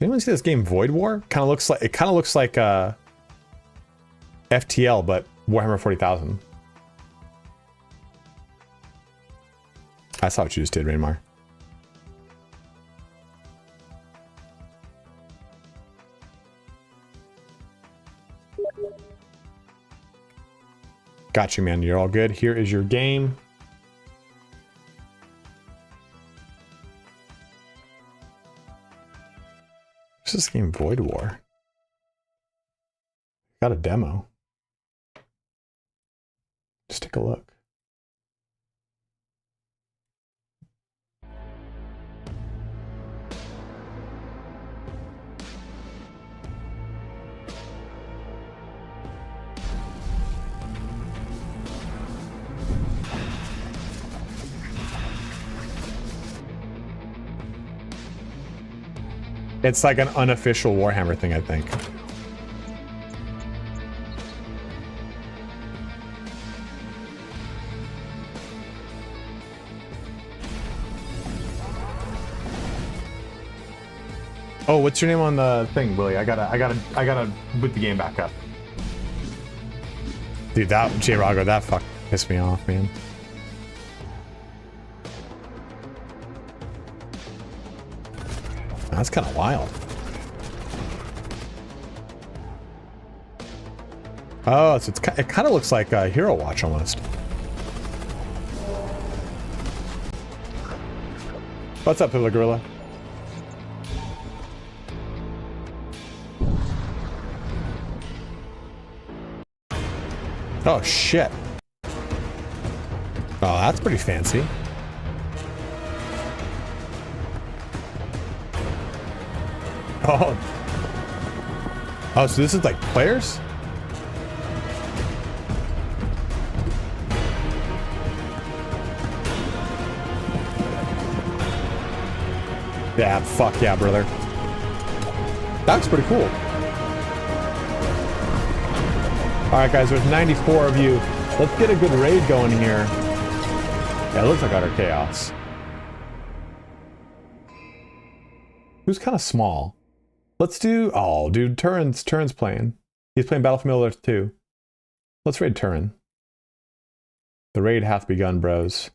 Anyone see this game Void War? Kind of looks like FTL, but Warhammer 40,000. I saw what you just did, Rainmar. Got you, man. You're all good. Here is your game. What's this game? Void War. Got a demo. Just take a look. It's like an unofficial Warhammer thing, I think. Oh, what's your name on the thing, Willie? I gotta boot the game back up. Dude, that J-Rago, that fuck pissed me off, man. That's kind of wild. Oh, so it kind of looks like Hero Watch almost. What's up, Pillar Gorilla? Oh, shit. Oh, that's pretty fancy. Oh. Oh, so this is like players? Yeah, fuck yeah, brother. That's pretty cool. Alright, guys, there's 94 of you. Let's get a good raid going here. Yeah, it looks like utter chaos. Who's kind of small? Let's do... Oh, dude, Turin's playing. He's playing Battle for Middle-earth 2. Let's raid Turin. The raid hath begun, bros.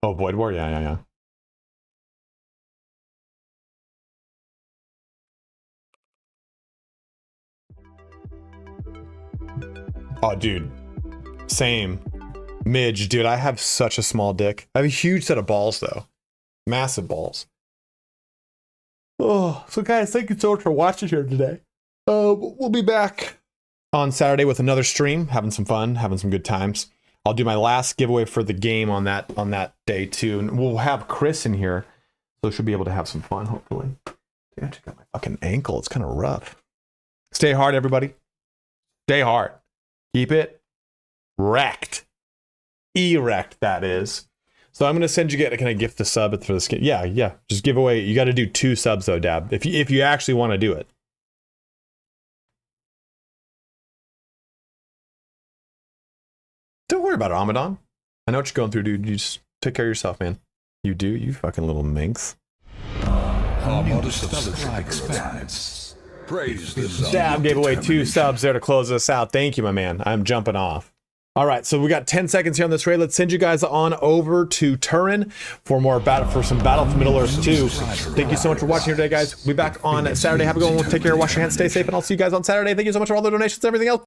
Oh, Void War? Yeah. Oh, dude. Same. Midge, dude, I have such a small dick. I have a huge set of balls, though. Massive balls. Oh, so guys, thank you so much for watching here today. We'll be back on Saturday with another stream, having some fun, having some good times. I'll do my last giveaway for the game on that day, too. And we'll have Chris in here, so she'll be able to have some fun, hopefully. Yeah, check out my fucking ankle. It's kind of rough. Stay hard, everybody. Stay hard. Keep it wrecked. Erect, that is. So I'm gonna send you. Can I gift the sub for this game? Yeah. Just give away. You got to do 2 subs though, Dab. If you actually want to do it. Don't worry about it, Ramadan. I know what you're going through, dude. You just take care of yourself, man. You do. You fucking little minx. Our modest subscriber expands. Praise the Dab gave away 2 subs there to close us out. Thank you, my man. I'm jumping off. All right, so we got 10 seconds here on this raid. Let's send you guys on over to Turin for some Battle for Middle-earth 2. Thank you so much for watching here today, guys. We'll be back on Saturday. Have a good one. Take care. Wash your hands. Stay safe. And I'll see you guys on Saturday. Thank you so much for all the donations and everything else.